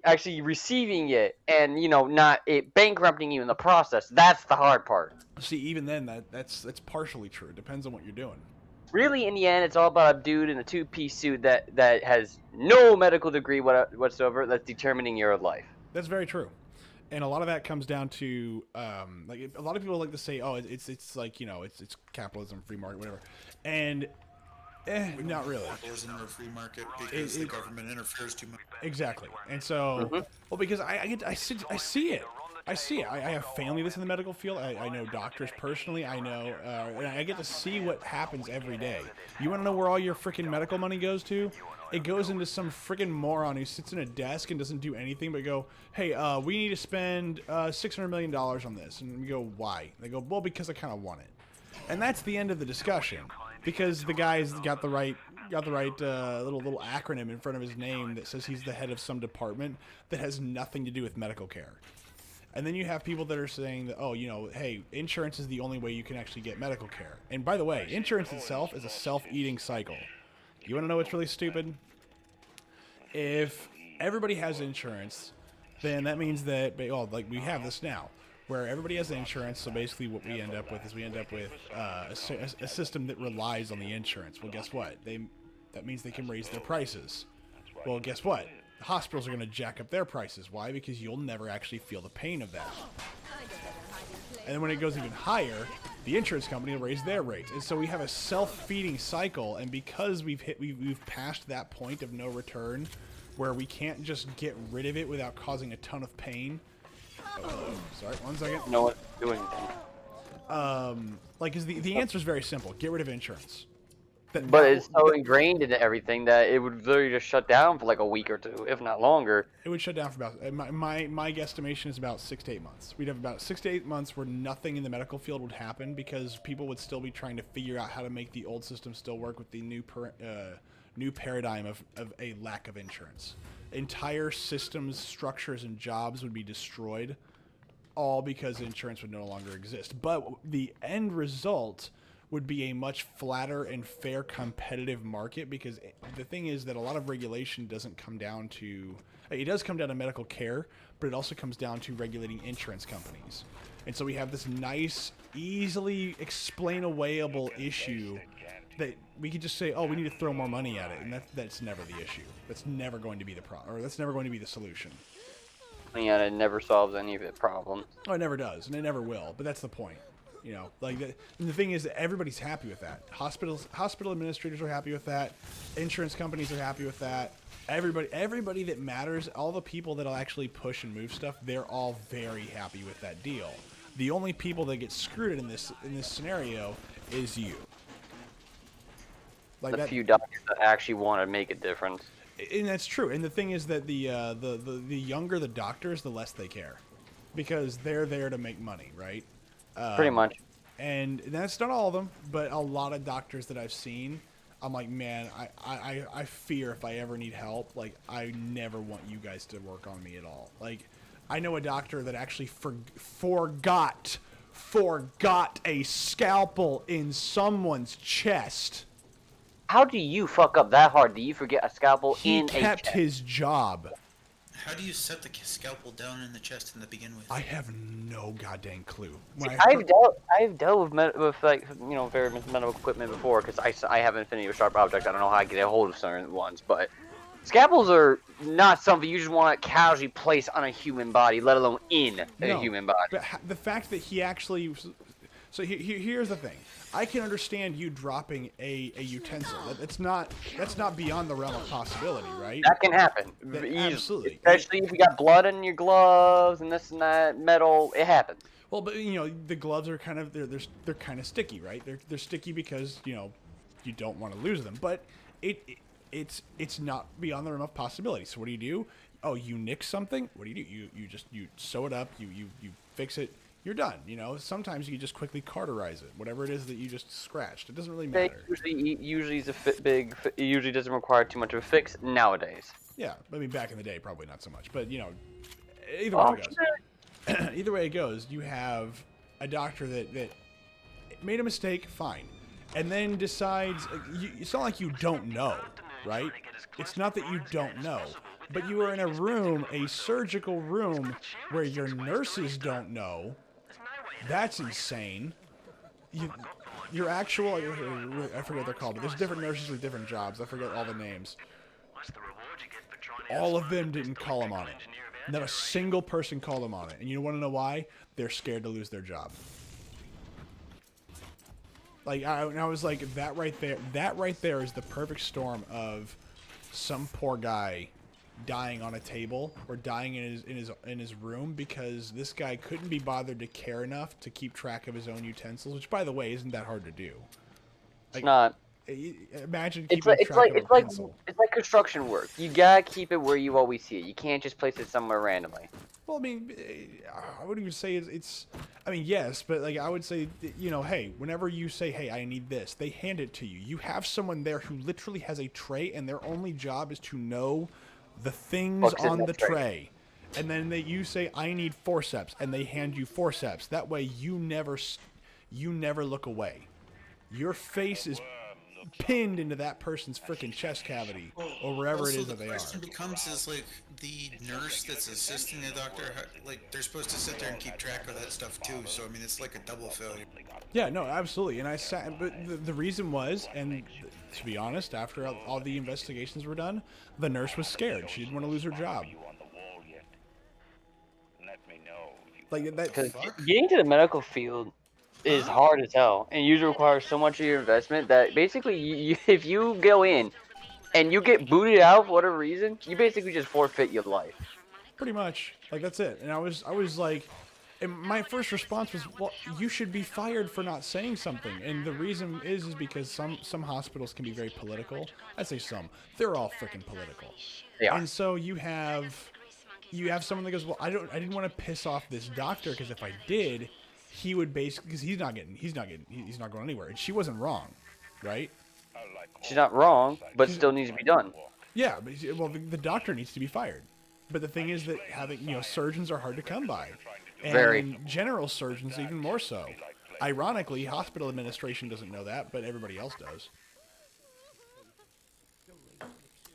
actually receiving it and not it bankrupting you in the process. That's the hard part. See, even then, that's partially true. It depends on what you're doing. Really, in the end, it's all about a dude in a two-piece suit that has no medical degree whatsoever that's determining your life. That's very true. And a lot of that comes down to, like, a lot of people like to say, oh, it's like, it's capitalism, free market, whatever. And, not really. Capitalism or free market because the government interferes too much. Exactly. And so, well, because I see it. I see it. I have family that's in the medical field. I know doctors personally. I know, and I get to see what happens every day. You want to know where all your freaking medical money goes to? It goes into some freaking moron who sits in a desk and doesn't do anything but go, hey, we need to spend $600 million on this. And we go, why? They go, well, because I kind of want it. And that's the end of the discussion. Because the guy's got the right little acronym in front of his name that says he's the head of some department that has nothing to do with medical care. And then you have people that are saying that, oh, hey, insurance is the only way you can actually get medical care. And by the way, insurance itself is a self-eating cycle. You want to know what's really stupid? If everybody has insurance, then that means that, like we have this now, where everybody has insurance. So basically what we end up with is a system that relies on the insurance. Well, guess what? That means they can raise their prices. Well, guess what? The hospitals are going to jack up their prices. Why? Because you'll never actually feel the pain of that. And then when it goes even higher, the insurance company will raise their rates. And so we have a self-feeding cycle. And because we've passed that point of no return, where we can't just get rid of it without causing a ton of pain. Oh, sorry, 1 second. No one's doing anything. Like, is the answer is very simple: get rid of insurance. But it's so ingrained into everything that it would literally just shut down for like a week or two, if not longer. It would shut down for about my guesstimation is about 6 to 8 months. We'd have about 6 to 8 months where nothing in the medical field would happen because people would still be trying to figure out how to make the old system still work with the new paradigm of a lack of insurance. Entire systems, structures, and jobs would be destroyed, all because insurance would no longer exist. But the end result would be a much flatter and fair competitive market, because the thing is that a lot of regulation doesn't come down to, it does come down to medical care, but it also comes down to regulating insurance companies. And so we have this nice, easily explain-awayable issue that we could just say, oh, we need to throw more money at it, and that's never the issue. That's never going to be the problem, or that's never going to be the solution. Yeah, it never solves any of the problems. Oh, it never does, and it never will, but that's the point. You know, like, and the thing is that everybody's happy with that. Hospital administrators are happy with that. Insurance companies are happy with that. Everybody that matters, all the people that'll actually push and move stuff, they're all very happy with that deal. The only people that get screwed in this scenario is you. Like the few doctors that actually want to make a difference. And that's true. And the thing is that the younger the doctors, the less they care, because they're there to make money, right? Pretty much. And that's not all of them, but a lot of doctors that I've seen, I'm like, man, I fear if I ever need help, like, I never want you guys to work on me at all. Like, I know a doctor that actually forgot a scalpel in someone's chest. How do you fuck up that hard? Do you forget a scalpel in a chest? He kept his job. How do you set the scalpel down in the chest to begin with? I have no goddamn clue. I've dealt with like, you know, various medical equipment before, because I have an affinity with sharp objects. I don't know how I get a hold of certain ones, but scalpels are not something you just want to casually place on a human body, let alone in a human body. But the fact that he actually... So here's the thing. I can understand you dropping a utensil. That's not beyond the realm of possibility, right? That can happen. Absolutely. Especially if you got blood on your gloves and this and that, metal, it happens. Well, but you know, the gloves are kind of they're kind of sticky, right? They're sticky because, you know, you don't want to lose them. But it's not beyond the realm of possibility. So what do? Oh, you nick something? What do? You sew it up, you fix it. You're done. You know, sometimes you can just quickly cauterize it, whatever it is that you just scratched. It doesn't really matter. Usually is it usually doesn't require too much of a fix nowadays. Yeah, I mean, back in the day, probably not so much. But, you know, either way it goes. Either way it goes, you have a doctor that made a mistake, fine, and then decides, it's not like you don't know, right? It's not that you don't know. But you are in a room, a surgical room, where your nurses don't know. That's insane. Your actual... I forget what they're called, but there's different nurses with different jobs. I forget all the names. All of them didn't call them on it. Not a single person called them on it. And you want to know why? They're scared to lose their job. Like, I was like, that right there is the perfect storm of some poor guy dying on a table or dying in his room because this guy couldn't be bothered to care enough to keep track of his own utensils, which, by the way, isn't that hard to do. Like, it's not. Imagine keeping track of a pencil. It's like construction work. You gotta keep it where you always see it. You can't just place it somewhere randomly. Well, I mean, I wouldn't even say it's. I mean, yes, but like I would say, you know, hey, whenever you say, hey, I need this, they hand it to you. You have someone there who literally has a tray, and their only job is to know the things on the tray. And then you say, I need forceps, and they hand you forceps. That way you never look away. Your face is pinned into that person's freaking chest cavity or wherever it is that they are. The question becomes is, like, the nurse that's assisting the doctor, like, they're supposed to sit there and keep track of that stuff too. So I mean, it's like a double failure. Yeah, no, absolutely. And but the reason was, and to be honest, after all the investigations were done, the nurse was scared. She didn't want to lose her job. Let me know if you Like that. Because getting to the medical field is hard as hell, and usually requires so much of your investment that basically, if you go in and you get booted out for whatever reason, you basically just forfeit your life. Pretty much, like that's it. And I was like, and my first response was, well, you should be fired for not saying something. And the reason is because some hospitals can be very political. I say some, they're all freaking political. They are. And so you have someone that goes, well, I didn't want to piss off this doctor because if I did, he would basically, because he's not going anywhere. And she wasn't wrong, right? She's not wrong, but still needs to be done. Yeah, but well, the doctor needs to be fired. But the thing is that having, surgeons are hard to come by. And Very. general surgeons even more so. Ironically, hospital administration doesn't know that, but everybody else does.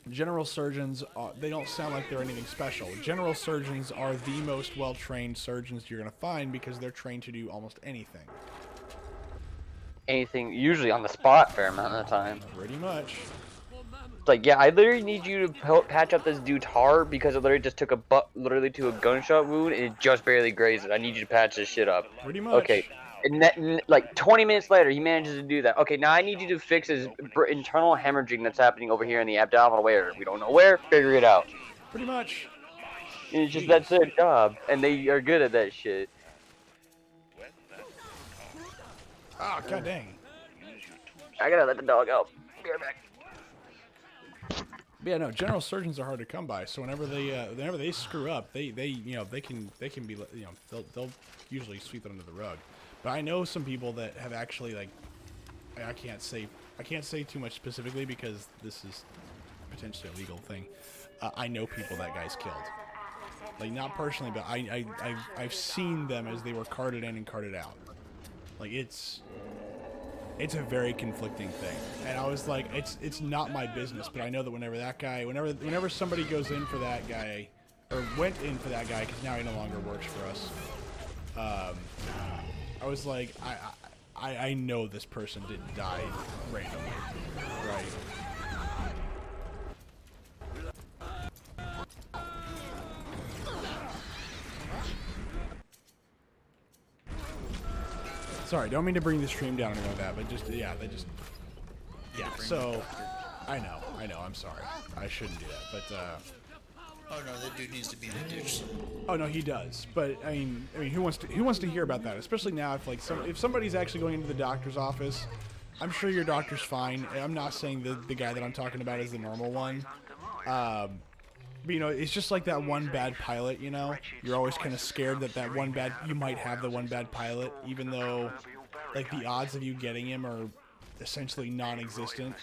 General surgeons, they don't sound like they're anything special. General surgeons are the most well-trained surgeons you're going to find because they're trained to do almost anything. Anything, usually on the spot, fair amount of the time. Pretty much. Like, yeah, I literally need you to patch up this dude's heart because it literally just took literally to a gunshot wound and it just barely grazed it. I need you to patch this shit up. Pretty much. Okay. And like 20 minutes later, he manages to do that. Okay, now I need you to fix his internal hemorrhaging that's happening over here in the abdominal area. We don't know where. Figure it out. Pretty much. And it's just that's their job, and they are good at that shit. Ah, god dang. I gotta let the dog out. Be right back. But yeah, no, general surgeons are hard to come by. So whenever they screw up, they can be, they'll usually sweep it under the rug. But I know some people that have actually, like, I can't say too much specifically because this is potentially a legal thing. I know people that guy's killed. Like, not personally, but I've seen them as they were carted in and carted out. Like, it's a very conflicting thing. And I was like, it's not my business, but I know that whenever somebody goes in for that guy, or went in for that guy, because now he no longer works for us, I was like, I know this person didn't die randomly, right? Sorry, don't mean to bring the stream down or anything like that, but just, yeah, so, I know, I'm sorry. I shouldn't do that, but, Oh no, that dude needs to be in a ditch. oh no, he does. But I mean, who wants to hear about that? Especially now, if somebody's actually going into the doctor's office, I'm sure your doctor's fine. I'm not saying the guy that I'm talking about is the normal one. But it's just like that one bad pilot. You're always kind of scared that you might have the one bad pilot, even though like the odds of you getting him are essentially non-existent.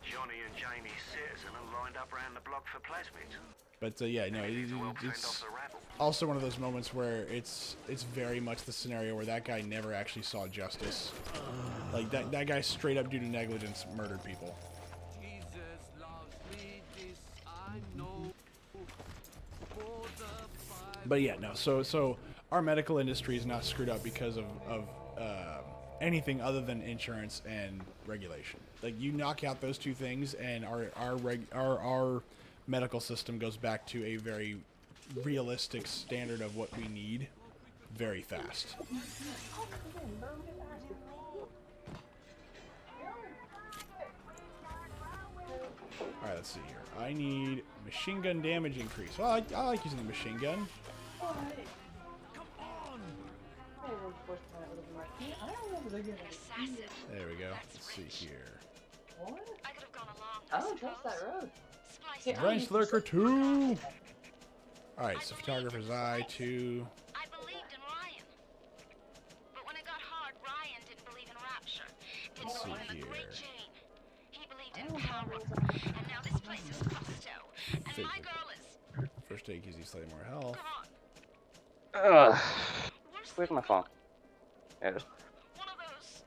Johnny and Jamie Citizen are lined up around the block for plasmids. But yeah, no, it's also one of those moments where it's very much the scenario where that guy never actually saw justice. Like that guy straight up due to negligence murdered people. But yeah, no. So our medical industry is not screwed up because of anything other than insurance and regulation. Like you knock out those two things, and our medical system goes back to a very realistic standard of what we need, very fast. All right, let's see here. I need machine gun damage increase. Well, I like using the machine gun. There we go. Let's see here. I could have gone along. I don't trust that road. Branch Lurker 2! Alright, so Photographer's Eye 2. I believed in Ryan. But when it got hard, Ryan didn't believe in Rapture. Didn't Let's believe see in the Great here. Chain. He believed in power. And now this place is Costo. And my girl is... First aid gives you slightly more health. Come on. Ugh. Where's my phone? There it is. One of those...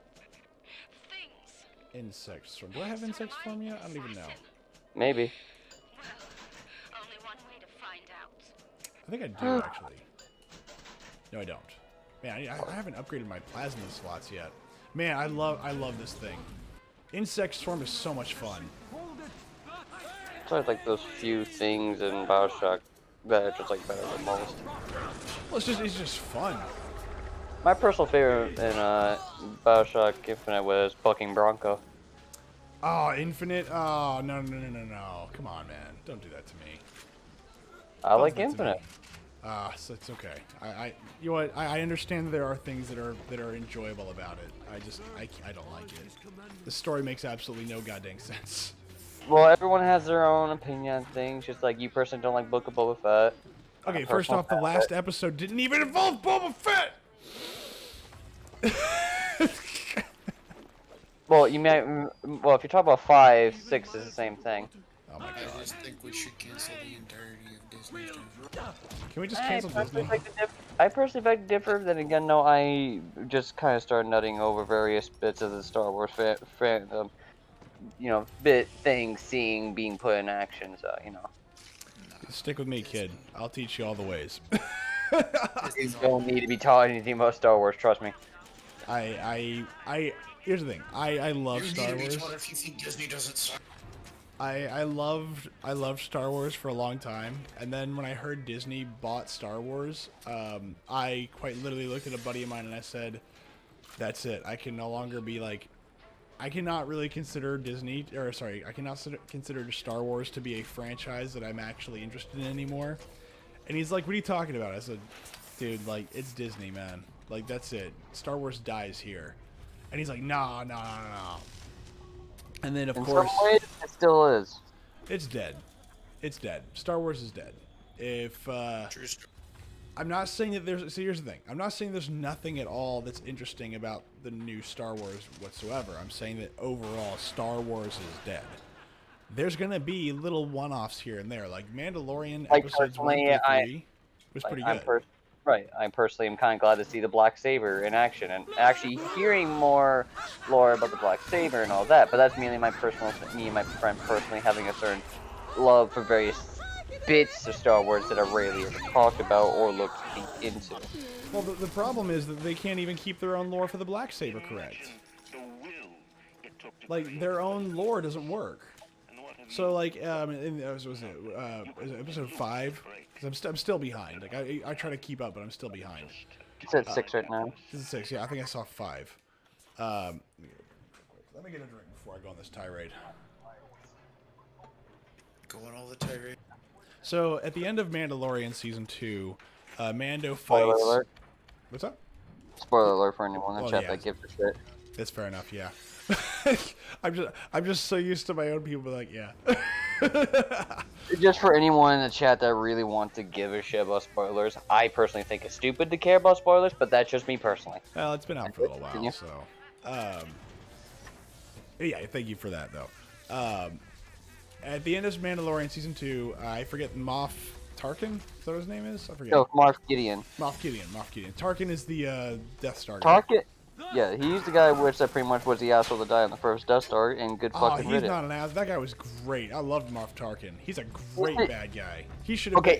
things. Insect Swarm. Do I have Insect Swarm yet? I don't even know. Maybe. Well, only one way to find out. I think I do, actually. No, I don't. Man, I haven't upgraded my plasma slots yet. Man, I love this thing. Insect Swarm is so much fun. It's always like those few things in Bioshock that are just like better than most. Well, it's just fun. My personal favorite in Bioshock Infinite was fucking Bronco. Oh, Infinite. Oh, no. Come on, man. Don't do that to me. I Don't like do that to Infinite. me. So it's okay. You know what? I understand that there are things that are enjoyable about it. I don't like it. The story makes absolutely no goddamn sense. Well, everyone has their own opinion on things, just like you personally don't like Book of Boba Fett. Okay, first off, the last episode didn't even involve Boba Fett. Well, you may. Well, if you talk about 5, 6 is the same thing. Oh my I god. just think we should cancel the entirety of Disney stuff. Can we just cancel Disney? I personally beg to differ. Then again, no, I just kind of started nutting over various bits of the Star Wars fandom. You know, seeing being put in action. So you know, Stick with me, kid. I'll teach you all the ways. you don't need to be taught anything about Star Wars. Trust me. Here's the thing. I love You Star need to be Wars. taught if you think Disney doesn't suck. I loved Star Wars for a long time, and then when I heard Disney bought Star Wars, I quite literally looked at a buddy of mine and I said, "That's it. I can no longer be like, I cannot really consider I cannot consider Star Wars to be a franchise that I'm actually interested in anymore." And he's like, "What are you talking about?" I said, "Dude, like it's Disney, man. Like that's it. Star Wars dies here." And he's like, "No." And then, of course, In some ways, it still is. it's dead. It's dead. Star Wars is dead. If I'm not saying that there's. See, here's the thing. I'm not saying there's nothing at all that's interesting about the new Star Wars whatsoever. I'm saying that overall, Star Wars is dead. There's gonna be little one-offs here and there, like Mandalorian Like, episodes 1 personally, through 3 was Like, pretty good. I personally am kind of glad to see the Black Saber in action and actually hearing more lore about the Black Saber and all that. But that's mainly me and my friend personally having a certain love for various bits of Star Wars that are rarely ever talked about or looked deep into. Well, the problem is that they can't even keep their own lore for the Black Saber correct. Like their own lore doesn't work. So like was it episode 5? 'Cause I'm still behind. Like I try to keep up, but I'm still behind. It's at 6 right now. This is 6. Yeah, I think I saw 5. Let me get a drink before I go on this tirade. Go on all the tirade. So at the end of Mandalorian season 2, Mando Spoiler fights. alert. What's up? Spoiler alert for anyone in the Oh, chat yeah. that gives a shit. That's fair enough. Yeah. I'm just so used to my own people. Like, yeah. Just for anyone in the chat that really wants to give a shit about spoilers, I personally think it's stupid to care about spoilers, but that's just me personally. Well, it's been out for a little while, Continue. so. Yeah, thank you for that, though. At the end of Mandalorian season 2, I forget Moff Tarkin. Is that what his name is? I forget. No, Mark Gideon. Moff Gideon. Tarkin is the Death Star. Tarkin? Yeah, he's the guy which that pretty much was the asshole that died on the first Death Star, and good Oh, fucking he's riddance. not an ass. That guy was great. I loved Moff Tarkin. He's a great bad guy. He should have. Okay,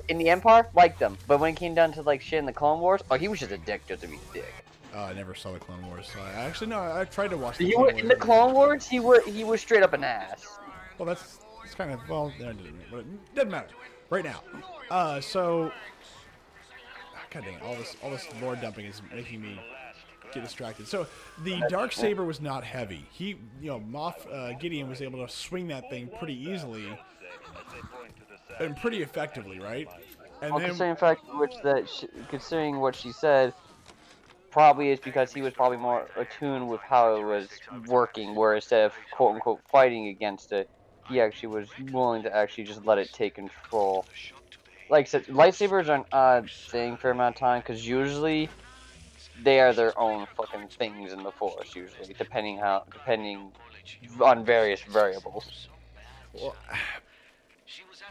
in the Empire, liked him, but when it came down to like shit in the Clone Wars, oh, he was just a dick just to be a dick. I never saw the Clone Wars. So I actually no. I tried to watch the He Clone was, Wars. in the Clone Wars, he was straight up an ass. Well, that's kind of but it doesn't matter right now. So, God dang it, all this lore dumping is making me get distracted. So the dark saber was not heavy. He, Moff Gideon was able to swing that thing pretty easily and pretty effectively, right? And Well, then considering what she said, probably is because he was probably more attuned with how it was working, where instead of quote unquote fighting against it, he actually was willing to actually just let it take control. Like I said, lightsabers are an odd thing for a amount of time because usually they are their own fucking things in the Force. Usually, depending on various variables. well,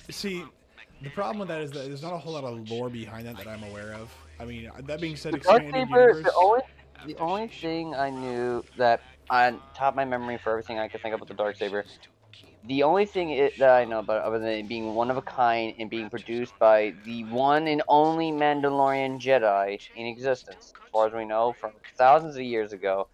see, the problem with that is that there's not a whole lot of lore behind that I'm aware of. I mean, that being said, Dark expanded Saber, universe. the only thing I knew that on top of my memory for everything I could think about the Dark Saber, the only thing that I know about it, other than it being one of a kind and being produced by the one and only Mandalorian Jedi in existence, as far as we know, from thousands of years ago,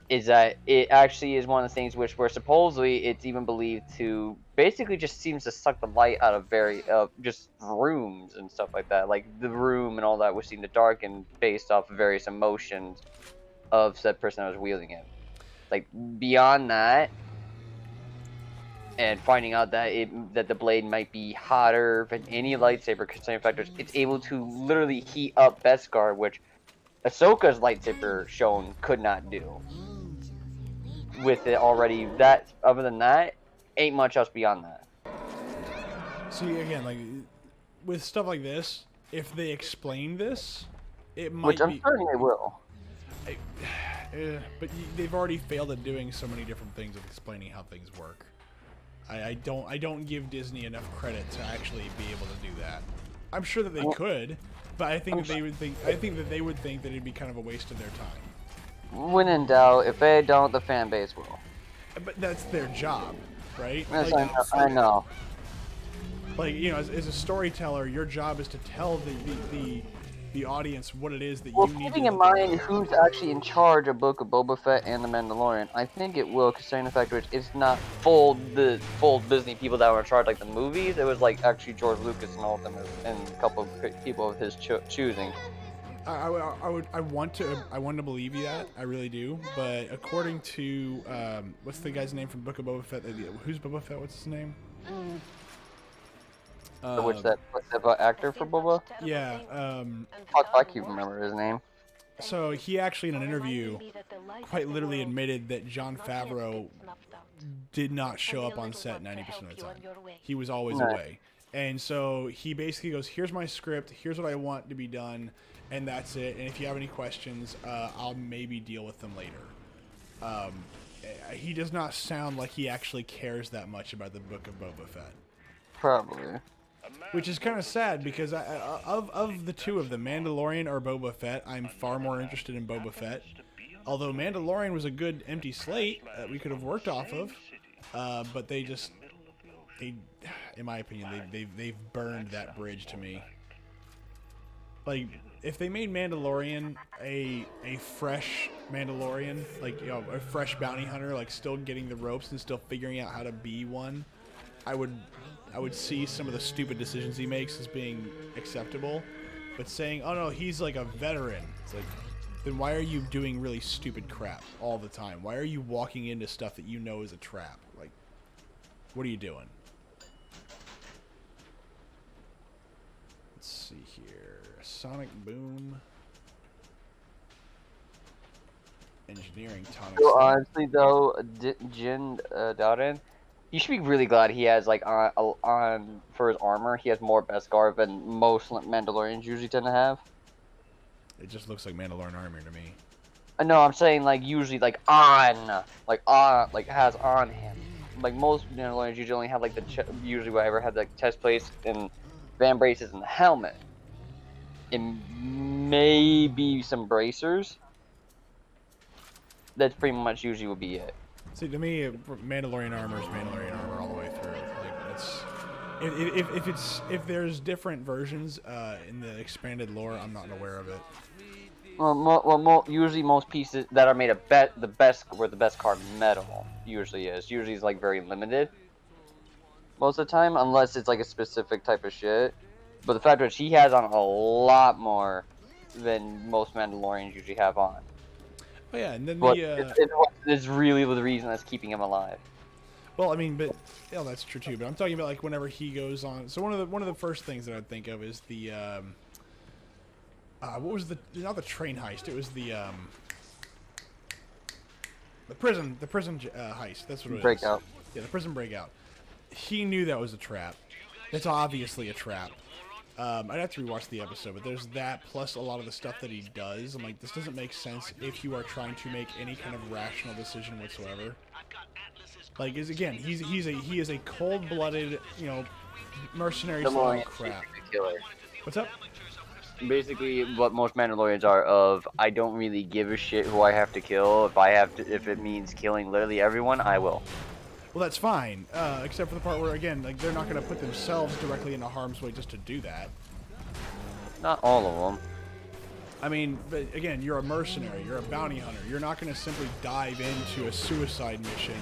is that it actually is one of the things which were supposedly it's even believed to basically just seems to suck the light out of just rooms and stuff like that. Like the room and all that was seen to darken based off of various emotions of said person that was wielding it. Like beyond that, and finding out that that the blade might be hotter than any lightsaber concerning factors, it's able to literally heat up Beskar, which Ahsoka's lightsaber shown could not do. With it already, that other than that, ain't much else beyond that. See, again, like with stuff like this, if they explain this, it might Which I'm be. certain they will. But they've already failed at doing so many different things of explaining how things work. I don't give Disney enough credit to actually be able to do that. I'm sure that they could, but I think that they would think that it'd be kind of a waste of their time. When in doubt, if they don't, the fan base will. But that's their job, right? Yes, Like, I know. Like, you know, as a storyteller, your job is to tell the audience what it is that Well, you need. keeping in mind who's actually in charge of Book of Boba Fett and The Mandalorian, I think it will, considering the fact that it's not full Disney people that were in charge like the movies. It was like actually George Lucas and all of them, and a couple of people of his choosing. I want to believe you that, I really do, but according to what's the guy's name from Book of Boba Fett? Who's Boba Fett? What's his name? Which that actor for Boba? Yeah. Fuck, I can't remember his name. So he actually in an interview quite literally admitted that Jon Favreau did not show up on set 90% of the time. He was always away. And so he basically goes, here's my script, here's what I want to be done, and that's it. And if you have any questions, I'll maybe deal with them later. He does not sound like he actually cares that much about the Book of Boba Fett. Probably. Which is kind of sad because of the two of them, Mandalorian or Boba Fett, I'm far more interested in Boba Fett. Although Mandalorian was a good empty slate that we could have worked off of, but they, in my opinion, they've burned that bridge to me. Like, if they made Mandalorian a fresh Mandalorian, like, you know, a fresh bounty hunter, like still getting the ropes and still figuring out how to be one, I would see some of the stupid decisions he makes as being acceptable. But saying, oh no, he's like a veteran, it's like, then why are you doing really stupid crap all the time? Why are you walking into stuff that you know is a trap? Like, what are you doing? Let's see here. Sonic Boom. Engineering tonic. So honestly though, Jin Dowden, you should be really glad he has like on for his armor. He has more Beskar than most Mandalorians usually tend to have. It just looks like Mandalorian armor to me. No, I'm saying like usually like has on him. Like most Mandalorians usually only have like usually whatever had like chest plates and van braces and the helmet, and maybe some bracers. That's pretty much usually would be it. See, to me, Mandalorian armor is Mandalorian armor all the way through. Like, if there's different versions in the expanded lore, I'm not aware of it. Well, usually most pieces that are made of the Beskar metal usually is. Usually it's like very limited most of the time, unless it's like a specific type of shit. But the fact that he has on a lot more than most Mandalorians usually have on. Oh yeah, and then it's really the reason that's keeping him alive. Well, I mean, but yeah, that's true too. But I'm talking about like whenever he goes on. So one of the first things that I'd think of is the what was not the train heist? It was the prison heist. That's what it Breakout. is. Yeah, the prison breakout. He knew that was a trap. That's obviously a trap. I'd have to rewatch the episode, but there's that plus a lot of the stuff that he does. I'm like, this doesn't make sense if you are trying to make any kind of rational decision whatsoever. Like, he is a cold-blooded, you know, mercenary style crap. What's up? Basically, what most Mandalorians are of, I don't really give a shit who I have to kill. If it means killing literally everyone, I will. Well, that's fine, except for the part where, again, like, they're not going to put themselves directly into harm's way just to do that. Not all of them. I mean, but again, you're a mercenary, you're a bounty hunter. You're not going to simply dive into a suicide mission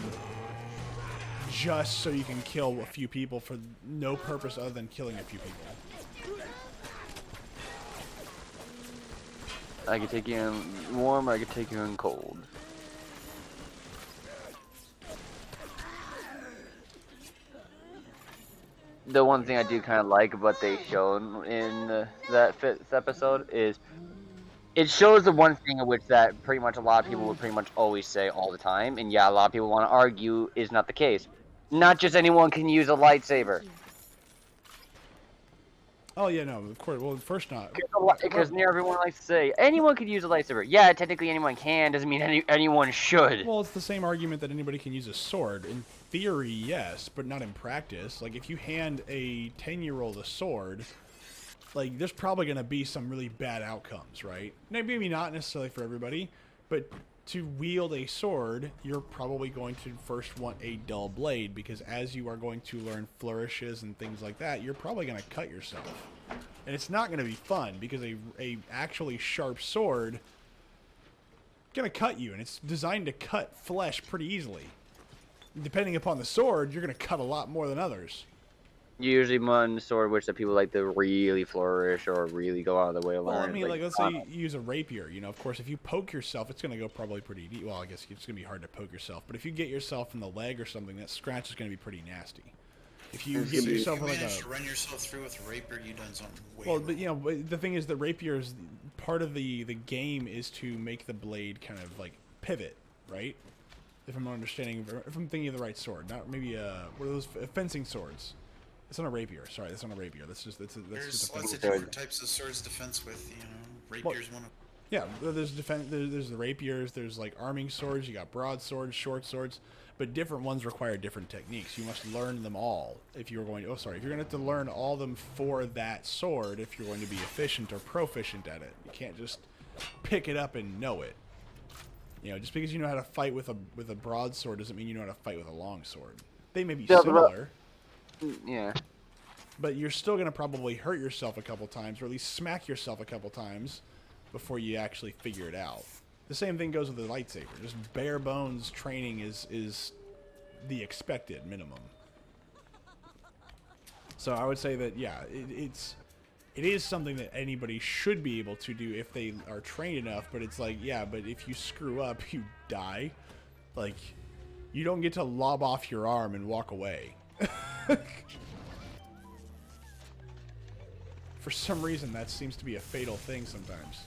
just so you can kill a few people for no purpose other than killing a few people. I could take you in warm, or I could take you in cold. The one thing I do kind of like about they shown in that fifth episode is it shows the one thing in which that pretty much a lot of people would pretty much always say all the time, and yeah, a lot of people want to argue is not the case. Not just anyone can use a lightsaber. Oh yeah, no, of course. Well, first not. Because near everyone likes to say anyone could use a lightsaber. Yeah, technically anyone can. Doesn't mean anyone should. Well, it's the same argument that anybody can use a sword. In theory, yes, but not in practice. Like, if you hand a 10-year-old a sword, like, there's probably going to be some really bad outcomes, right? Maybe not necessarily for everybody, but to wield a sword, you're probably going to first want a dull blade, because as you are going to learn flourishes and things like that, you're probably going to cut yourself. And it's not going to be fun, because a actually sharp sword going to cut you, and it's designed to cut flesh pretty easily. Depending upon the sword, you're going to cut a lot more than others. Usually one sword which that people like to really flourish or really go out of the way to learn. Well, I mean, like, let's say you use a rapier. You know, of course, if you poke yourself, it's going to go probably pretty deep. Well, I guess it's going to be hard to poke yourself. But if you get yourself in the leg or something, that scratch is going to be pretty nasty. If you get yourself like to run yourself through with a rapier, you've done something way well, wrong. but you know, the thing is that rapiers, part of the game is to make the blade kind of like pivot, right? If I'm understanding, if I'm thinking of the right sword, not maybe what are those fencing swords? It's not a rapier. Sorry, that's not a rapier. That's just There's just a lots of fencing different types of swords defense with, you know, rapiers one of. Yeah, there's there's the rapiers, there's like arming swords, you got broadswords, short swords, but different ones require different techniques. You must learn them all if you're going to, if you're going to have to learn all of them for that sword if you're going to be efficient or proficient at it. You can't just pick it up and know it. You know, just because you know how to fight with a broadsword doesn't mean you know how to fight with a long sword. They may be similar. Yeah. But you're still going to probably hurt yourself a couple times, or at least smack yourself a couple times before you actually figure it out. The same thing goes with the lightsaber. Just bare bones training is the expected minimum. So I would say that, yeah, it is something that anybody should be able to do if they are trained enough, but it's like, yeah, but if you screw up, you die. Like, you don't get to lob off your arm and walk away. For some reason, that seems to be a fatal thing sometimes.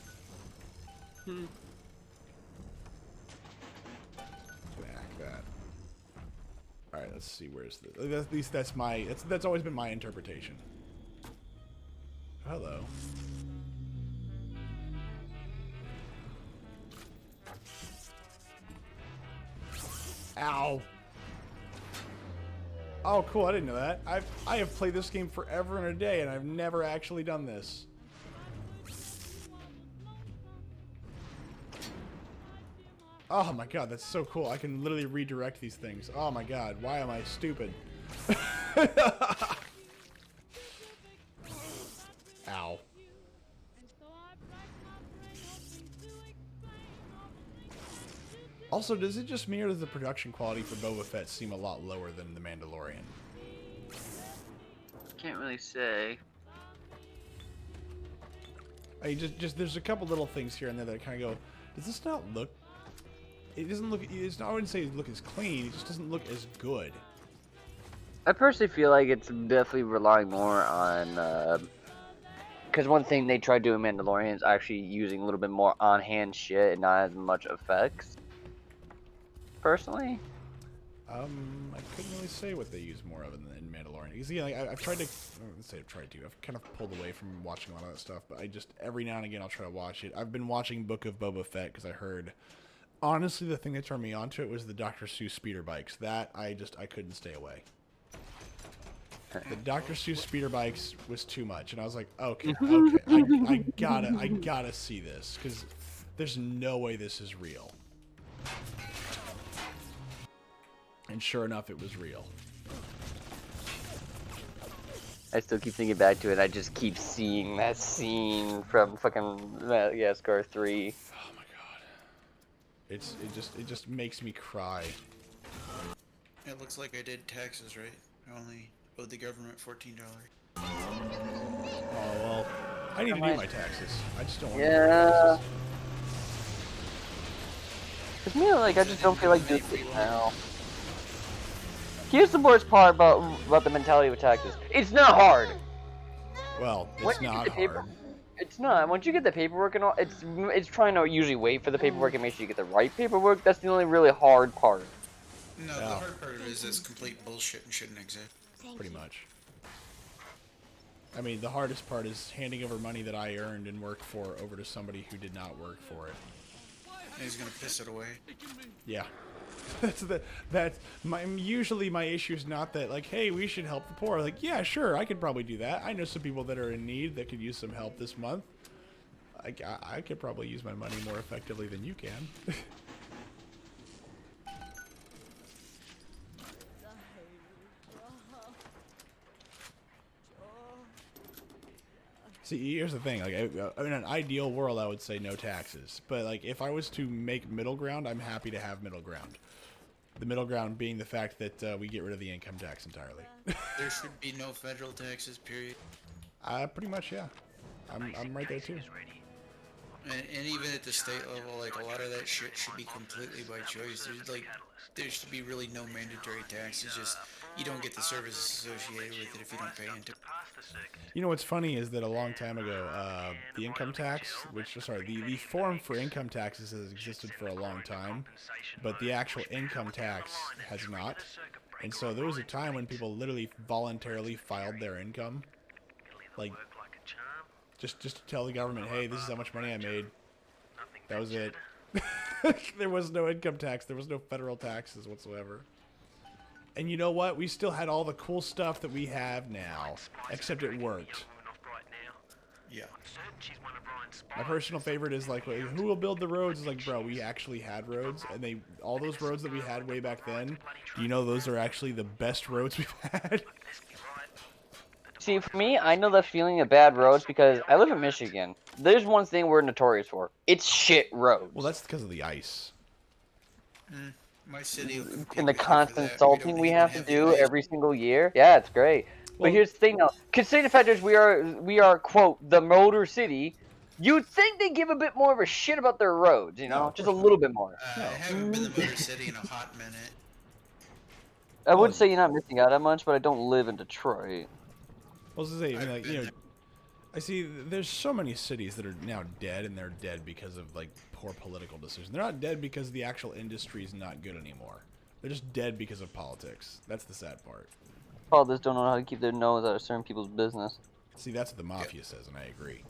Back that. All right, let's see. Where's the? At least that's my. That's always been my interpretation. Hello. Ow. Oh, cool! I didn't know that. I have played this game forever and a day, and I've never actually done this. Oh my god, that's so cool! I can literally redirect these things. Oh my god, why am I stupid? Ow. Also, does it just me, or does the production quality for Boba Fett seem a lot lower than The Mandalorian? Can't really say. I just there's a couple little things here and there that kind of go, does this not look? It doesn't look. It's not, I wouldn't say it look as clean. It just doesn't look as good. I personally feel like it's definitely relying more on, because one thing they tried doing Mandalorian is actually using a little bit more on-hand shit and not as much effects. Personally, I couldn't really say what they use more of in Mandalorian. Because yeah, like, I've tried to. Let's say I've tried to. I've kind of pulled away from watching a lot of that stuff, but I just every now and again I'll try to watch it. I've been watching Book of Boba Fett because I heard. Honestly, the thing that turned me onto it was the Dr. Seuss speeder bikes. That I couldn't stay away. The Dr. Seuss speeder bikes was too much, and I was like, okay, I gotta see this because there's no way this is real. And sure enough, it was real. I still keep thinking back to it. I just keep seeing that scene from fucking Madagascar 3. Oh my god. It just makes me cry. It looks like I did taxes right. I only owed the government $14. Oh well, I need to do my taxes. I just don't want to do my Yeah. taxes. Cause me, like, I I just don't didn't feel do like them doing April it 1. now. Here's the worst part about the mentality with taxes. It's not hard. Well, Once it's you get not the paper, hard. it's not. Once you get the paperwork and all, it's trying to usually wait for the paperwork and make sure you get the right paperwork. That's the only really hard part. No, the Well, hard part of it is it's complete bullshit and shouldn't exist. Thank pretty you. much. I mean, the hardest part is handing over money that I earned and worked for over to somebody who did not work for it. And he's gonna piss it away. Yeah. Usually my issue is not that, like, hey, we should help the poor. Like, yeah, sure, I could probably do that. I know some people that are in need that could use some help this month. I could probably use my money more effectively than you can. See, here's the thing. Like, in an ideal world, I would say no taxes. But like, if I was to make middle ground, I'm happy to have middle ground. The middle ground being the fact that we get rid of the income tax entirely. There should be no federal taxes, period. Pretty much, yeah. I'm right there too. And even at the state level, like a lot of that shit should be completely by choice. There should be really no mandatory taxes. Just you don't get the services associated with it if you don't pay into it. You know what's funny is that a long time ago, the income tax, the form for income taxes has existed for a long time, but the actual income tax has not. And so there was a time when people literally voluntarily filed their income, like just to tell the government, hey, this is how much money I made. That was it. There was no income tax. There was no federal taxes whatsoever. And you know what? We still had all the cool stuff that we have now, except it worked. Yeah. My personal favorite is like, who will build the roads? It's like, bro, we actually had roads, and all those roads that we had way back then, do you know those are actually the best roads we've had? See, for me, I know the feeling of bad roads because I live in Michigan. There's one thing we're notorious for. It's shit roads. Well, that's because of the ice. My city will compete And the with you for constant that. salting we have to do every single year. Yeah, it's great. Well, but here's the thing, though. Considering the fact that we are quote the Motor City, you'd think they give a bit more of a shit about their roads. You know, of just a course little bit more. I haven't been to Motor City in a hot minute. I would say you're not missing out that much, but I don't live in Detroit. I was gonna say, I mean, like, you know, I see there's so many cities that are now dead, and they're dead because of like poor political decisions. They're not dead because the actual industry is not good anymore. They're just dead because of politics. That's the sad part. Politics don't know how to keep their nose out of certain people's business. See, that's what the mafia says, and I agree.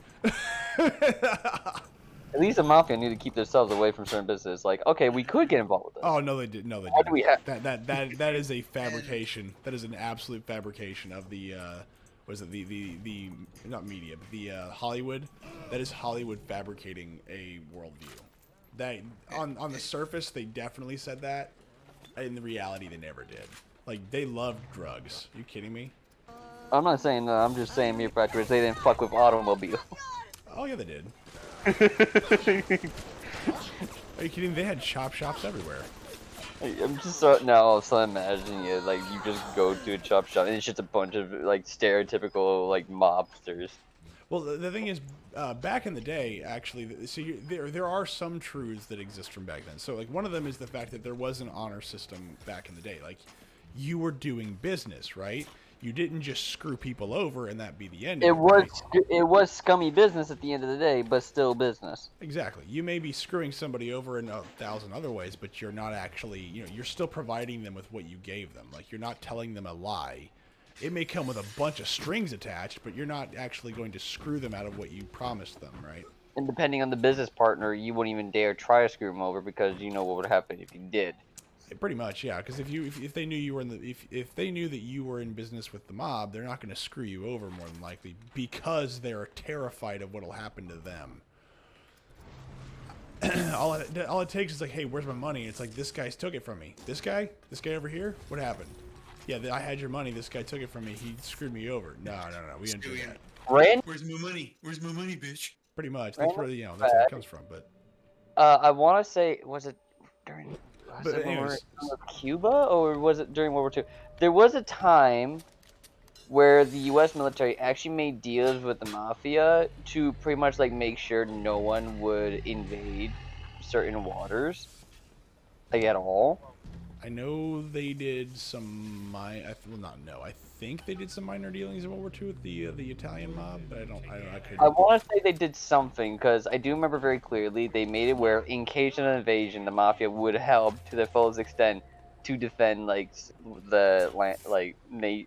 At least the mafia need to keep themselves away from certain businesses. Like, okay, we could get involved with this. Oh no, they did. No, they Why do we have- didn't. That is a fabrication. That is an absolute fabrication of the. What is it? The not media, but the Hollywood. That is Hollywood fabricating a worldview. That on the surface they definitely said that. In the reality, they never did. Like, they loved drugs. Are you kidding me? I'm not saying that. I'm just saying mere fact is they didn't fuck with automobiles. Oh yeah, they did. Are you kidding? They had chop shops everywhere. I'm just so now imagining it like you just go to a chop shop and it's just a bunch of like stereotypical like mobsters. Well, the thing is, back in the day, actually, so there are some truths that exist from back then. So, like, one of them is the fact that there was an honor system back in the day. Like, you were doing business, right? You didn't just screw people over and that be the end. It was scummy business at the end of the day, but still business. Exactly. You may be screwing somebody over in 1,000 other ways, but you're not actually, you know, you're still providing them with what you gave them. Like, you're not telling them a lie. It may come with a bunch of strings attached, but you're not actually going to screw them out of what you promised them, right? And depending on the business partner, you wouldn't even dare try to screw them over because you know what would happen if you did. Pretty much, yeah. Because if they knew you were if they knew that you were in business with the mob, they're not going to screw you over more than likely because they're terrified of what'll happen to them. all it takes is like, hey, where's my money? It's like, this guy's took it from me. This guy over here. What happened? Yeah, I had your money. This guy took it from me. He screwed me over. No. We didn't do that. Where's my money? Where's my money, bitch? Pretty much. That's where that's where it comes from. But I want to say, was it during? Was But it when we were anyways, in Cuba, or was it during World War II? There was a time where the U.S. military actually made deals with the mafia to pretty much like make sure no one would invade certain waters, like at all. I know they did some well, not know. I think they did some minor dealings in World War II with the Italian mob, but I I couldn't. want to say they did something because I do remember very clearly they made it where in case of an invasion, the mafia would help to their fullest extent to defend like the land,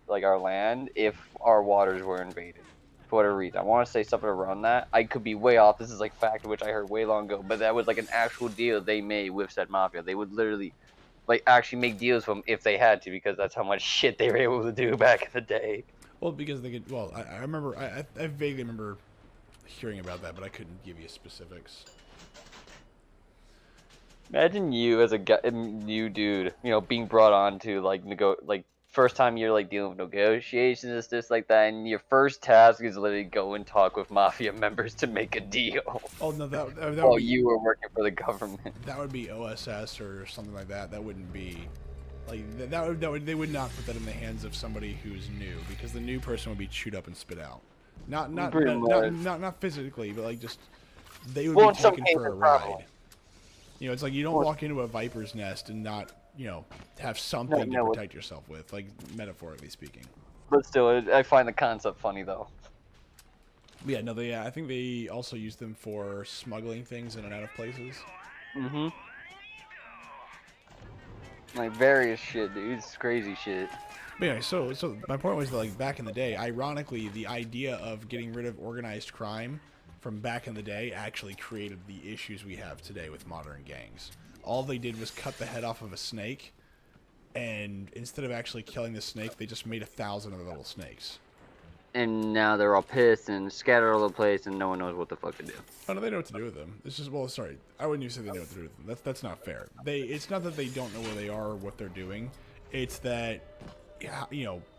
like our land if our waters were invaded for whatever reason. I want to say something around that. I could be way off. This is like fact which I heard way long ago, but that was like an actual deal they made with said mafia. They would literally like actually make deals with them if they had to because that's how much shit they were able to do back in the day. Well, because they could. Well, I remember. I vaguely remember hearing about that, but I couldn't give you specifics. Imagine you as a new dude, being brought on to like first time you're like dealing with negotiations, this like that, and your first task is literally go and talk with mafia members to make a deal. Oh no, that would While be, you were working for the government. that would be OSS or something like that. That wouldn't be like they would not put that in the hands of somebody who's new, because the new person would be chewed up and spit out. Not physically, but like just they would be taken for a ride. It's like you don't walk into a viper's nest and not, have something to protect yourself with, like metaphorically speaking. But still, I find the concept funny though. Yeah, no, I think they also use them for smuggling things in and out of places. Mm-hmm. Like various shit, dude. It's crazy shit. But anyway, so my point was that, like, back in the day, ironically, the idea of getting rid of organized crime from back in the day actually created the issues we have today with modern gangs. All they did was cut the head off of a snake, and instead of actually killing the snake, they just made 1,000 of the little snakes. And now they're all pissed and scattered all over the place, and no one knows what the fuck to do. Oh no, they know what to do with them. It's just, well, sorry, I wouldn't even say they know what to do with them. That's not fair. It's not that they don't know where they are or what they're doing. It's that,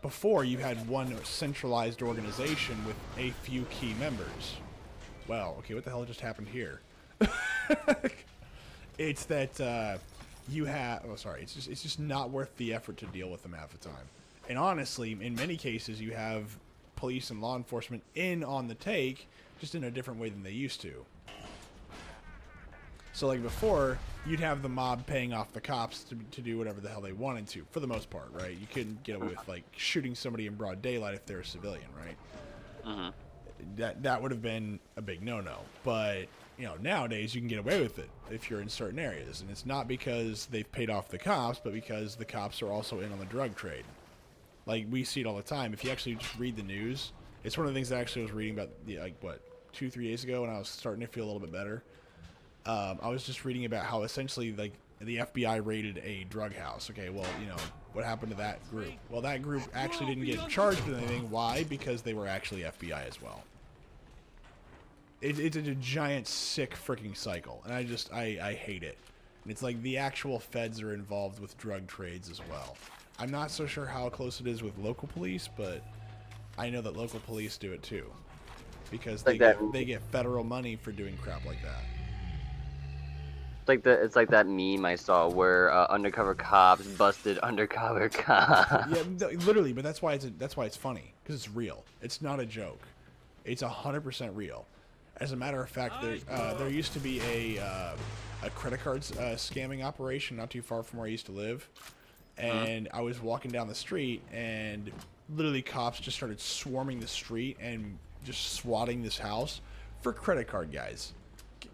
before you had one centralized organization with a few key members. Well, okay, what the hell just happened here? It's that you have. Oh, sorry. It's just not worth the effort to deal with them half the time. And honestly, in many cases, you have police and law enforcement in on the take, just in a different way than they used to. So, like before, you'd have the mob paying off the cops to do whatever the hell they wanted to, for the most part, right? You couldn't get away with like shooting somebody in broad daylight if they're a civilian, right? Mm-hmm. That would have been a big no-no. But, nowadays you can get away with it if you're in certain areas. And it's not because they've paid off the cops, but because the cops are also in on the drug trade. Like, we see it all the time. If you actually just read the news, it's one of the things I actually was reading about, 2-3 days ago when I was starting to feel a little bit better. I was just reading about how essentially, like, the FBI raided a drug house. Okay, well, what happened to that group? Well, that group actually didn't get charged with anything. Why? Because they were actually FBI as well. It's a giant, sick freaking cycle, and I hate it. And it's like the actual feds are involved with drug trades as well. I'm not so sure how close it is with local police, but I know that local police do it too, because they get federal money for doing crap like that. It's like that meme I saw where undercover cops busted undercover cops. Yeah, literally, but that's why it's funny, because it's real. It's not a joke. It's 100% real. As a matter of fact, there used to be a credit card scamming operation not too far from where I used to live, and I was walking down the street, and literally cops just started swarming the street and just swatting this house for credit card guys.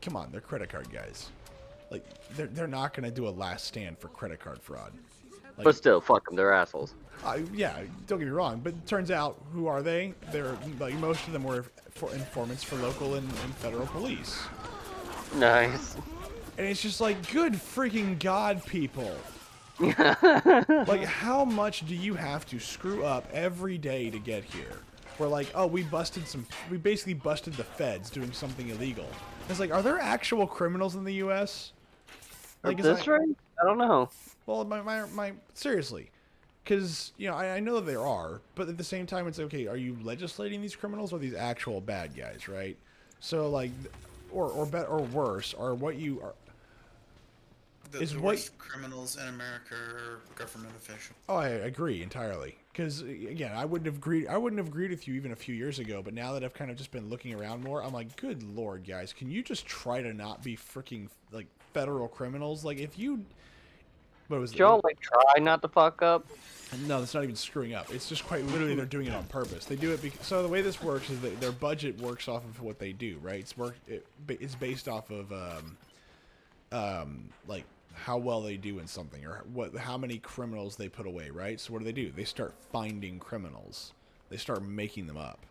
Come on, they're credit card guys. Like, they're not going to do a last stand for credit card fraud. Like, But still, fuck them, they're assholes. yeah, don't get me wrong, but it turns out, who are they? They're, like, most of them were informants for local and federal police. Nice. And it's just like, good freaking God, people. Like, how much do you have to screw up every day to get here? We're like, oh, we basically busted the feds doing something illegal. It's like, are there actual criminals in the U.S.? Like, Is this right? I don't know. Well, seriously, because I know that there are, but at the same time, it's okay. Are you legislating these criminals or these actual bad guys, right? So like, or worse, or what you are. The worst criminals in America are government officials. Oh, I agree entirely. Because again, I wouldn't have agreed with you even a few years ago. But now that I've kind of just been looking around more, I'm like, good lord, guys, can you just try to not be freaking like federal criminals? Like if you, what was it? Y'all like try not to fuck up. No, that's not even screwing up. It's just quite literally they're doing it on purpose. They do it because, so the way this works is that their budget works off of what they do, right? It's based off of like how well they do in something or how many criminals they put away, right? So what do? They start finding criminals. They start making them up.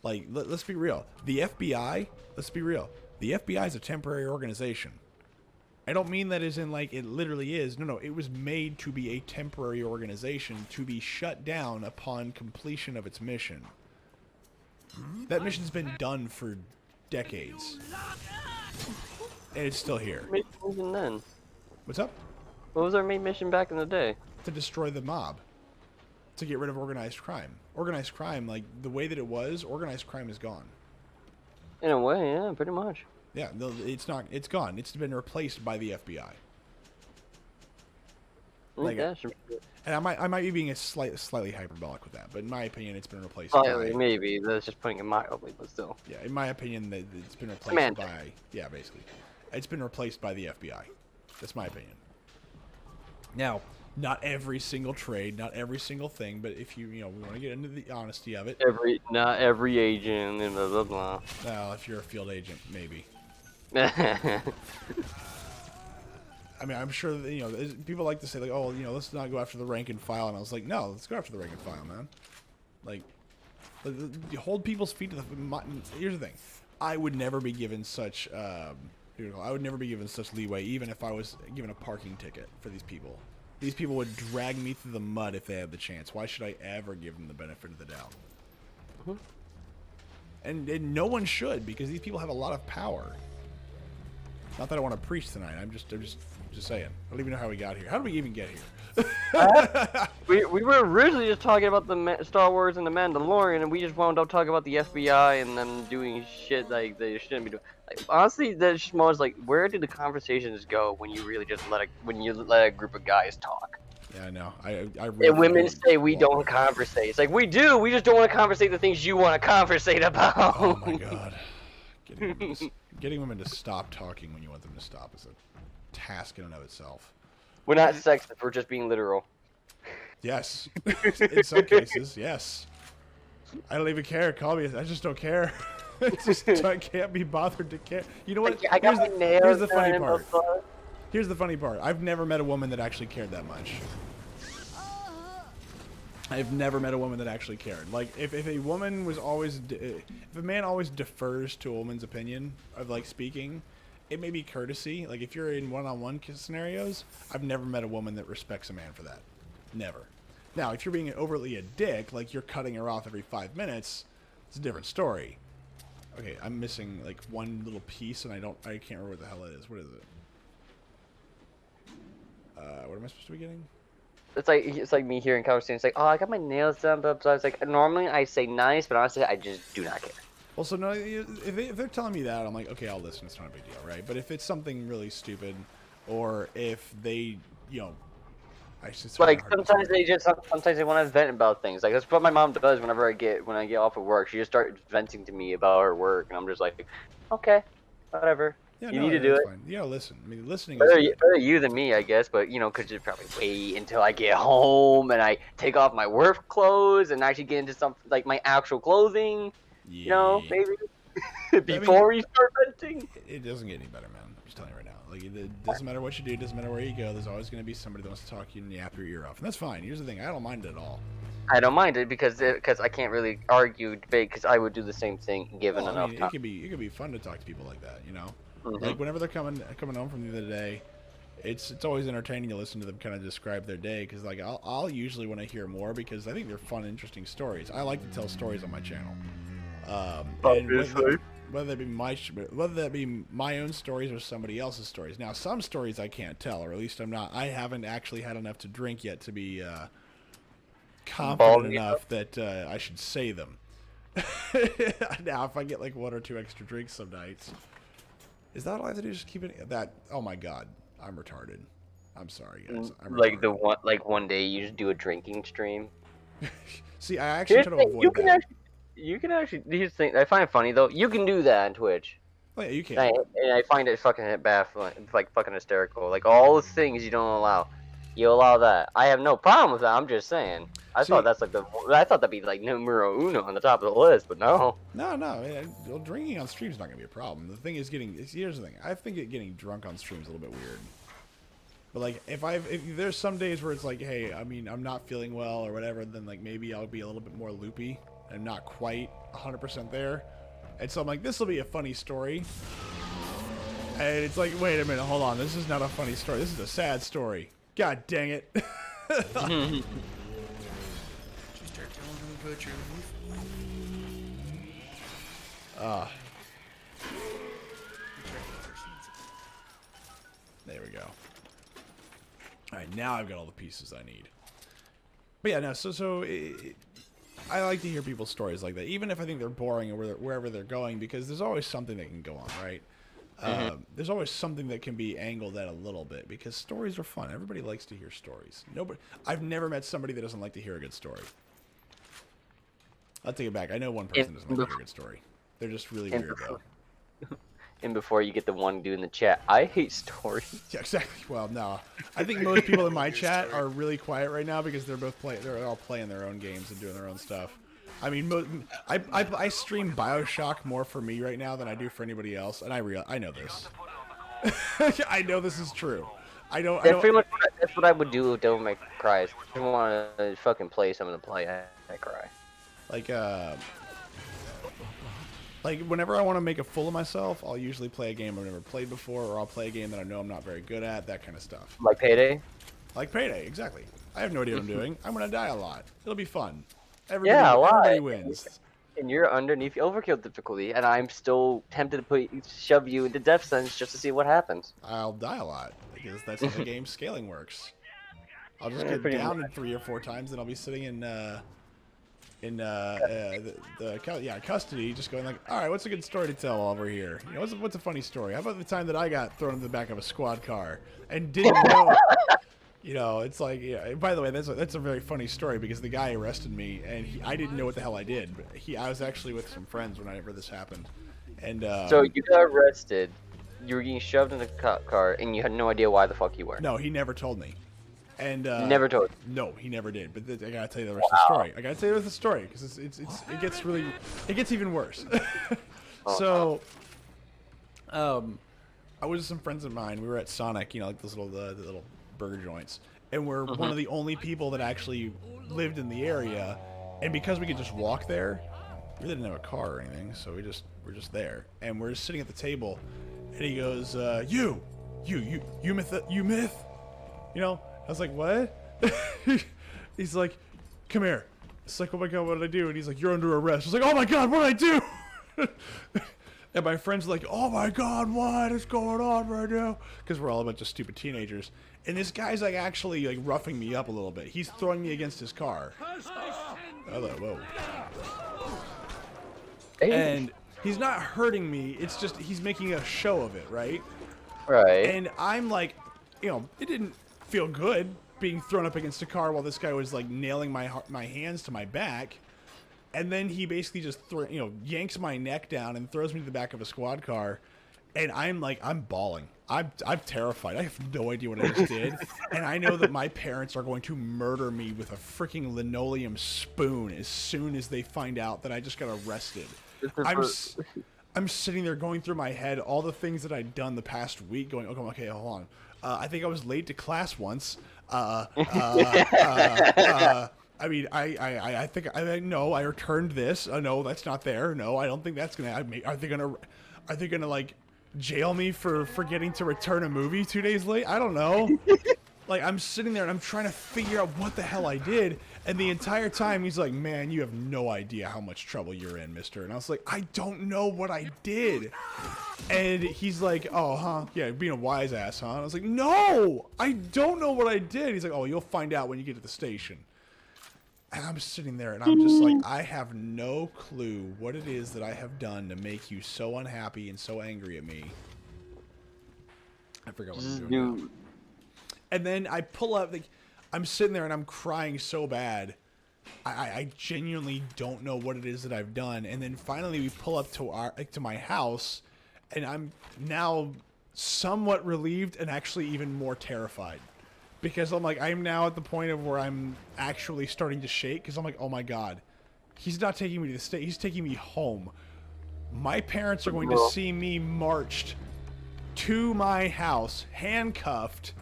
Like let's be real. The FBI, let's be real. The FBI is a temporary organization. I don't mean that as in like it literally is. No, it was made to be a temporary organization to be shut down upon completion of its mission. That mission's been done for decades. And it's still here. Mission then. What's up? What was our main mission back in the day? To destroy the mob. To get rid of organized crime. Organized crime, like the way that it was, organized crime is gone. In a way, yeah, pretty much. Yeah, no, it's not. It's gone. It's been replaced by the FBI. Like, yeah, sure. And I might be being slightly hyperbolic with that, but in my opinion, it's been replaced. Slightly, maybe. That's just putting it mildly, but still. Yeah, in my opinion, that it's been replaced by. Yeah, basically, it's been replaced by the FBI. That's my opinion. Now, not every single trade, not every single thing, but if we want to get into the honesty of it. Not every agent and blah blah blah. Well, if you're a field agent, maybe. I mean, I'm sure that, people like to say like, oh, let's not go after the rank and file, and I was like, no, let's go after the rank and file, man. Like, you hold people's feet to the. Here's the thing, I would never be given such. I would never be given such leeway, even if I was given a parking ticket for these people. These people would drag me through the mud if they had the chance. Why should I ever give them the benefit of the doubt? Mm-hmm. And no one should, because these people have a lot of power. Not that I want to preach tonight. I'm just saying. I don't even know how we got here. How did we even get here? we were originally just talking about the Star Wars and the Mandalorian, and we just wound up talking about the FBI and them doing shit like they shouldn't be doing. Like, honestly, that's just more like, where did the conversations go when you really just let a group of guys talk? Yeah, I know. I really and women say we don't conversate. It's like we do. We just don't want to conversate the things you want to conversate about. Oh my god. Getting women to stop talking when you want them to stop is a task in and of itself. We're not sexist. We're just being literal. Yes. In some cases, yes. I don't even care. Call me. I just don't care. I can't be bothered to care. You know what? Here's the funny part. Here's the funny part. I've never met a woman that actually cared that much. I've never met a woman that actually cared. Like, if a woman was always, if a man always defers to a woman's opinion of, like, speaking, it may be courtesy. Like, if you're in one-on-one scenarios, I've never met a woman that respects a man for that. Never. Now, if you're being overly a dick, like you're cutting her off every 5 minutes, it's a different story. Okay, I'm missing, like, one little piece, and I can't remember what the hell it is. What is it? What am I supposed to be getting? It's like me hearing conversations. It's like, oh, I got my nails done, but I was like, normally I say nice, but honestly, I just do not care. Well, so no, if they're telling me that, I'm like, okay, I'll listen. It's not a big deal, right? But if it's something really stupid, or if they, like sometimes they want to vent about things. Like that's what my mom does whenever I get off of work. She just starts venting to me about her work, and I'm just like, okay, whatever. Yeah, you need to do it. Fine. Yeah, listen. I mean, listening. Better you than me, I guess. But could you probably wait until I get home and I take off my work clothes and actually get into something like my actual clothing? Yeah. Maybe before you start venting. It doesn't get any better, man. I'm just telling you right now. Like, it doesn't matter what you do. It doesn't matter where you go. There's always going to be somebody that wants to talk to you and yap your ear off, and that's fine. Here's the thing. I don't mind it at all. I don't mind it because I can't really argue, debate, because I would do the same thing given enough time. It could be fun to talk to people like that, Mm-hmm. Like whenever they're coming home from the other day, it's always entertaining to listen to them kind of describe their day, because like I'll usually want to hear more because I think they're fun, interesting stories. I like to tell stories on my channel. Obviously. Whether that be my own stories or somebody else's stories. Now, some stories I can't tell, or at least I haven't actually had enough to drink yet to be confident enough that I should say them. Now, if I get like 1 or 2 extra drinks some nights, is that all I have to do? Just keep it that? Oh my god, I'm retarded. I'm sorry, guys. I'm Like retarded. one day you just do a drinking stream. See, I actually Here's try the to thing, avoid that. you can actually. Here's the thing. I find it funny though. You can do that on Twitch. Oh, yeah, you And can. I find it fucking baffling. It's like fucking hysterical. Like all the things you don't allow, you allow that. I have no problem with that. I'm just saying. I thought See, that's like I thought that'd be like numero uno on the top of the list, but no. no, well, drinking on stream is not gonna be a problem. The thing is here's the thing. I think getting drunk on stream is a little bit weird. But like, if there's some days where it's like, hey, I mean, I'm not feeling well or whatever, then like maybe I'll be a little bit more loopy. I'm not quite 100% there, and so I'm like, this will be a funny story. And it's like, wait a minute, hold on, this is not a funny story. This is a sad story. God dang it. Just start telling them about your There we go. Alright, now I've got all the pieces I need. But yeah, no, I like to hear people's stories like that, even if I think they're boring or wherever they're going, because there's always something that can go on, right? There's always something that can be angled at a little bit, because stories are fun. Everybody likes to hear stories. I've never met somebody that doesn't like to hear a good story. I'll take it back. I know one person doesn't like to hear a good story. They're just really weird, though. And before you get the one dude in the chat, I hate stories. Yeah, exactly. Well, no. I think most people in my chat are really quiet right now because they're all playing their own games and doing their own stuff. I mean, I stream Bioshock more for me right now than I do for anybody else, and I know this. I know this is true. That's pretty much that's what I would do with Devil May Cry. If I want to fucking play something to play, I cry. Like whenever I want to make a fool of myself, I'll usually play a game I've never played before, or I'll play a game that I know I'm not very good at, that kind of stuff. Like Payday? Like Payday, exactly. I have no idea what I'm doing. I'm going to die a lot. It'll be fun. Yeah, everybody wins. And you're underneath overkill difficulty, and I'm still tempted to shove you into death sentence just to see what happens. I'll die a lot, because that's how the game's scaling works. I'll just get pretty down 3 or 4 times, and I'll be sitting in custody, just going like, all right, what's a good story to tell while we're here? You know, what's a funny story? How about the time that I got thrown in the back of a squad car and didn't know? You know, it's like, yeah. By the way, that's a very funny story because the guy arrested me and I didn't know what the hell I did. But I was actually with some friends whenever this happened, and so you got arrested, you were getting shoved in the car, and you had no idea why the fuck you were. No, he never told me. And never told. No, he never did. But I gotta tell you the rest of the story. I gotta tell you the story because it gets even worse. So, I was with some friends of mine. We were at Sonic, you know, like those the little burger joints, and we're one of the only people that actually lived in the area. And because we could just walk there, we didn't have a car or anything, so we're just there, and we're just sitting at the table. And he goes, you myth, you know. I was like, what? He's like, come here. It's like, oh my god, what did I do? And he's like, you're under arrest. I was like, oh my god, what did I do? And my friends are like, oh my god, what is going on right now? Because we're all a bunch of stupid teenagers. And this guy's like actually like roughing me up a little bit. He's throwing me against his car. Whoa. And he's not hurting me. It's just he's making a show of it, right? Right. And I'm like, you know, it didn't feel good being thrown up against a car while this guy was like nailing my hands to my back. And then he basically just yanks my neck down and throws me to the back of a squad car. And I'm bawling. I'm terrified. I have no idea what I just did. And I know that my parents are going to murder me with a freaking linoleum spoon as soon as they find out that I just got arrested. I'm sitting there going through my head all the things that I'd done the past week, going, okay, hold on. I think I was late to class once. I mean, I think no, I returned this. No, that's not there. No, I don't think that's gonna. Are they gonna like jail me for forgetting to return a movie 2 days late? I don't know. Like, I'm sitting there and I'm trying to figure out what the hell I did. And the entire time he's like, man, you have no idea how much trouble you're in, mister. And I was like, I don't know what I did. And he's like, oh, huh? Yeah, being a wise ass, huh? And I was like, no, I don't know what I did. He's like, oh, you'll find out when you get to the station. And I'm sitting there and I'm just like, I have no clue what it is that I have done to make you so unhappy and so angry at me. I forgot what I'm Just doing. Now. do. And then I pull up, like, I'm sitting there and I'm crying so bad. I genuinely don't know what it is that I've done. And then finally we pull up to my house, and I'm now somewhat relieved and actually even more terrified. Because I'm like, I'm now at the point of where I'm actually starting to shake, because I'm like, oh my god, he's not taking me to the state, he's taking me home. My parents are going to see me marched to my house, handcuffed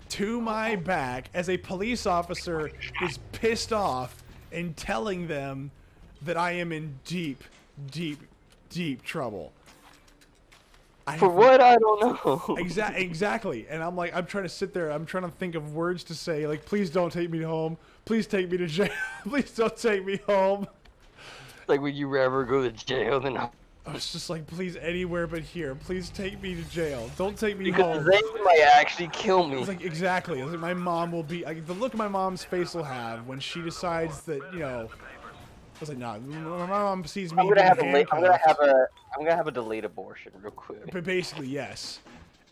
to my back, as a police officer is pissed off and telling them that I am in deep, deep, deep trouble. For what? I don't know. Exactly. And I'm like, I'm trying to sit there. I'm trying to think of words to say. Like, please don't take me home. Please take me to jail. Please don't take me home. Like, would you rather go to jail than... I was just like, please, anywhere but here. Please take me to jail. Don't take me Because home. they might actually kill me. It's like, exactly. It's like my mom will be... Like, the look my mom's face will have when she decides that, you know... I was like, nah. When my mom sees me I'm gonna have a delayed abortion real quick. But basically, yes.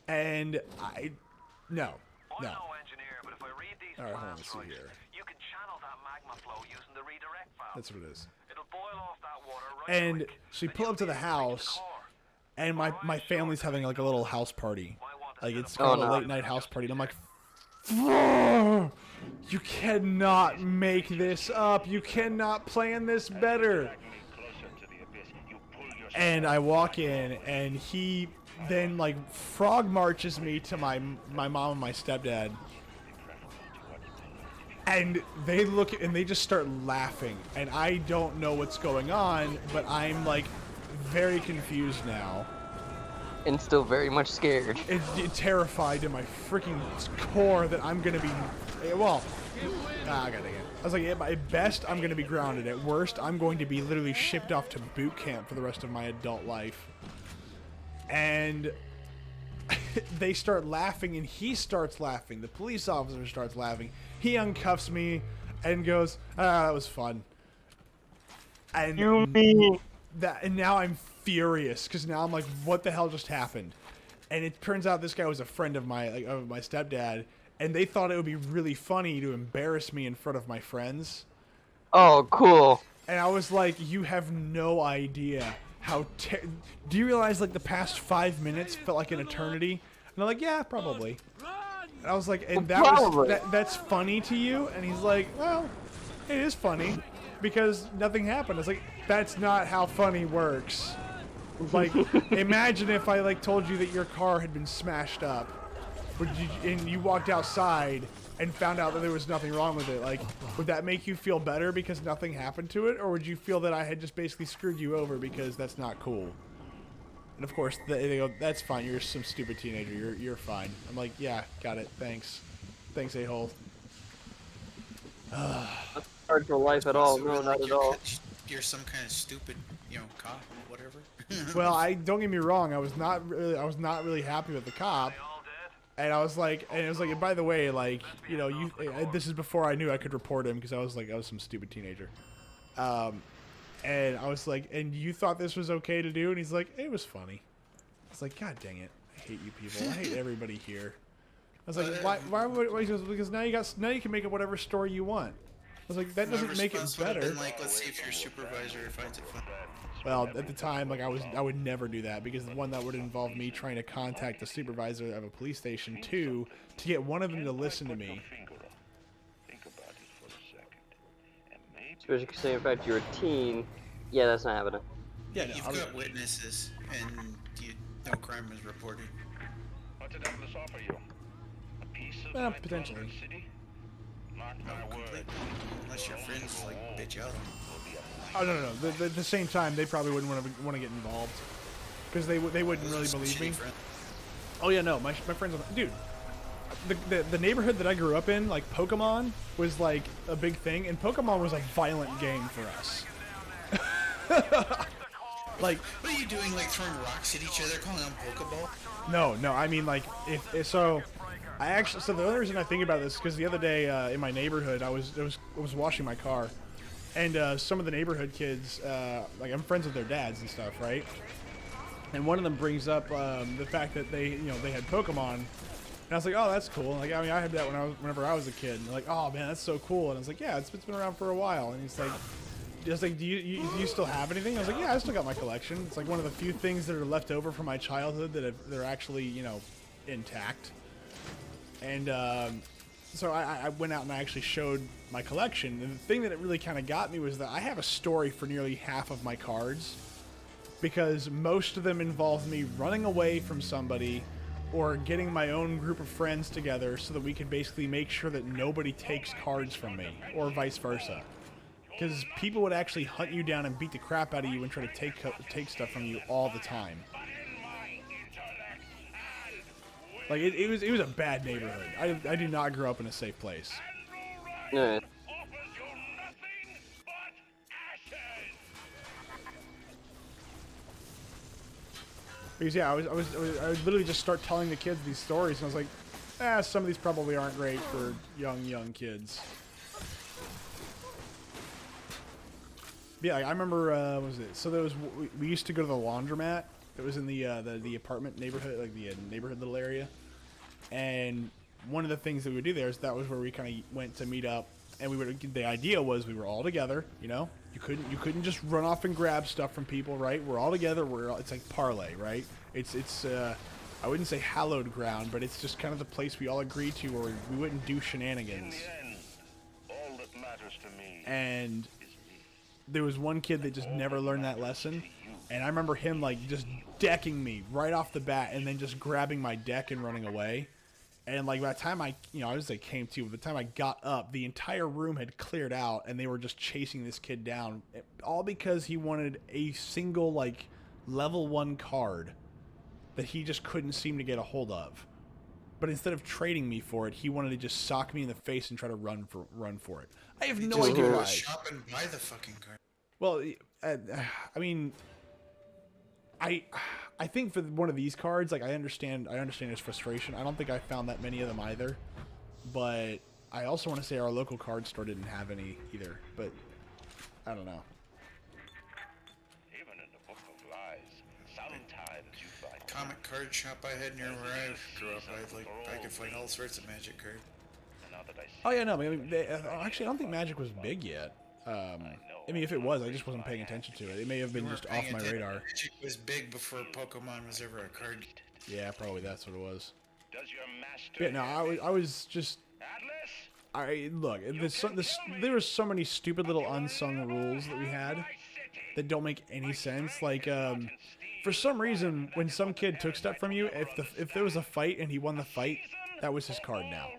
And I... No. I'm No. no engineer, but if I read these Alright, hold on, plans let's see right, here. you can channel that magma flow using the redirect valve. That's what it is. It'll boil off that water right And quick. so you Then pull you'll up to the be able to reach house, core. and my family's having like a little house party. Like it's Oh, called a no. late night house party. And I'm like, "Fuck! You cannot make this up. You cannot plan this better. And I walk in, and he then like frog marches me to my mom and my stepdad. And they look and they just start laughing, and I don't know what's going on, but I'm like very confused now. And still very much scared. It's terrified to my freaking core that I'm gonna be, well, God dang it. I was like, at best, I'm gonna be grounded. At worst, I'm going to be literally shipped off to boot camp for the rest of my adult life. And they start laughing, and he starts laughing. The police officer starts laughing. He uncuffs me and goes, that was fun. And You mean? and now I'm furious, because now I'm like, what the hell just happened? And it turns out this guy was a friend of my stepdad, and they thought it would be really funny to embarrass me in front of my friends. Oh, cool. And I was like, you have no idea how... Do you realize, like, the past 5 minutes felt like an eternity? And they're like, yeah, probably. And I was like, and that's funny to you? And he's like, well, it is funny, because nothing happened. I was like, that's not how funny works. Like, imagine if I, like, told you that your car had been smashed up, and you walked outside and found out that there was nothing wrong with it. Like, would that make you feel better because nothing happened to it? Or would you feel that I had just basically screwed you over because that's not cool? And of course, they go, that's fine. You're some stupid teenager. You're fine. I'm like, yeah, got it. Thanks. Thanks, a-hole. Hard for life at all. No, not at all. You're some kind of stupid, cop, whatever. Well, don't get me wrong. I was not really happy with the cop. And I was like, and by the way, like, this is before I knew I could report him, because I was some stupid teenager. And I was like, and you thought this was okay to do? And he's like, it was funny. I was like, God dang it. I hate you people. I hate everybody here. I was like, why he goes, because now you can make up whatever story you want. I was like, that doesn't make it better. Been like, let's see if your supervisor finds it fun. Well, at the time, like, I would never do that, because the one, that would involve me trying to contact the supervisor of a police station, to get one of them to listen to me. Especially because, say, in fact, you're a teen. Yeah, that's not happening. Yeah, no, You've got witnesses, and no crime was reported. What's it have to offer you? A piece of Well, potentially. Mark No, my word. completely. Unless your friends bitch out. Oh no. At the same time, they probably wouldn't want to get involved, because they wouldn't really believe me. Oh yeah, no, my friends, dude. The neighborhood that I grew up in, like, Pokemon was like a big thing, and Pokemon was a violent game for us. Like, what are you doing? Like throwing rocks at each other, calling them Pokeball? no, I mean, like, so the only reason I think about this is because the other day in my neighborhood, I was washing my car, and some of the neighborhood kids, like, I'm friends with their dads and stuff, right? and one of them brings up the fact that they had Pokemon, and I was like, oh, that's cool. Like, I mean, I had that whenever I was a kid. And they're like, oh man, that's so cool. And I was like, yeah, it's been around for a while. And he's like, just like, do you still have anything? I was like, yeah, I still got my collection. It's like one of the few things that are left over from my childhood that are actually intact. And so I went out and I actually showed my collection. And the thing that it really kind of got me was that I have a story for nearly half of my cards, because most of them involve me running away from somebody or getting my own group of friends together so that we can basically make sure that nobody takes cards from me, or vice versa. Because people would actually hunt you down and beat the crap out of you and try to take stuff from you all the time. Like, it was a bad neighborhood. I do not grow up in a safe place. Yeah. Because yeah, I would literally just start telling the kids these stories, and I was like, some of these probably aren't great for young kids. But yeah, I remember, what was it? So there was, we used to go to the laundromat. It was in the apartment neighborhood, like the neighborhood little area. And one of the things that we would do there is that was where we kind of went to meet up, and the idea was we were all together, You couldn't just run off and grab stuff from people, right? We're all together. It's like parlay, right? It's I wouldn't say hallowed ground, but it's just kind of the place we all agreed to, where we wouldn't do shenanigans. In the end, all that matters to me And is me. there was one kid that just never learned that lesson, and I remember him like just decking me right off the bat, and then just grabbing my deck and running away. And like by the time I was like by the time I got up, the entire room had cleared out, and they were just chasing this kid down, all because he wanted a single like level 1 card that he just couldn't seem to get a hold of. But instead of trading me for it, he wanted to just sock me in the face and try to run for it. I have no idea Go why. shop and buy the fucking card. Well, I mean, I think for one of these cards, like I understand his frustration. I don't think I found that many of them either, but I also want to say our local card store didn't have any either. But I don't know. Even in the book of lies, sometimes you find Comic card shop I had near where I grew up, I could find all sorts of Magic cards. And now that I see Oh yeah, no, I mean, actually, I don't think Magic was big yet. I mean, if it was, I just wasn't paying attention to it. It may have been just off my radar. Magic was big before Pokemon was ever a card. Yeah, probably that's what it was. does your master Yeah, no, I was just. Atlas? Look. There were so many stupid little unsung rules that we had that don't make any sense. Like, for some reason, when some kid took stuff from you, if there was a fight and he won the fight, that was his card now.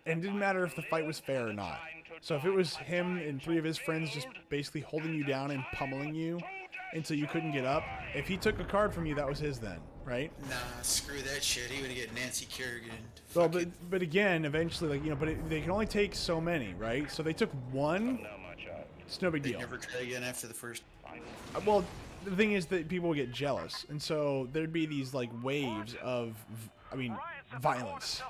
And it didn't matter if the fight was fair or not. So if it was him and 3 of his friends just basically holding you down and pummeling you until you couldn't get up, if he took a card from you, that was his then, right? Nah, screw that shit. He would get Nancy Kerrigan. Well, but again, eventually, like, they can only take so many, right? So they took one. It's no big They deal. never try again after the first. Well, the thing is that people would get jealous, and so there'd be these like waves of, violence.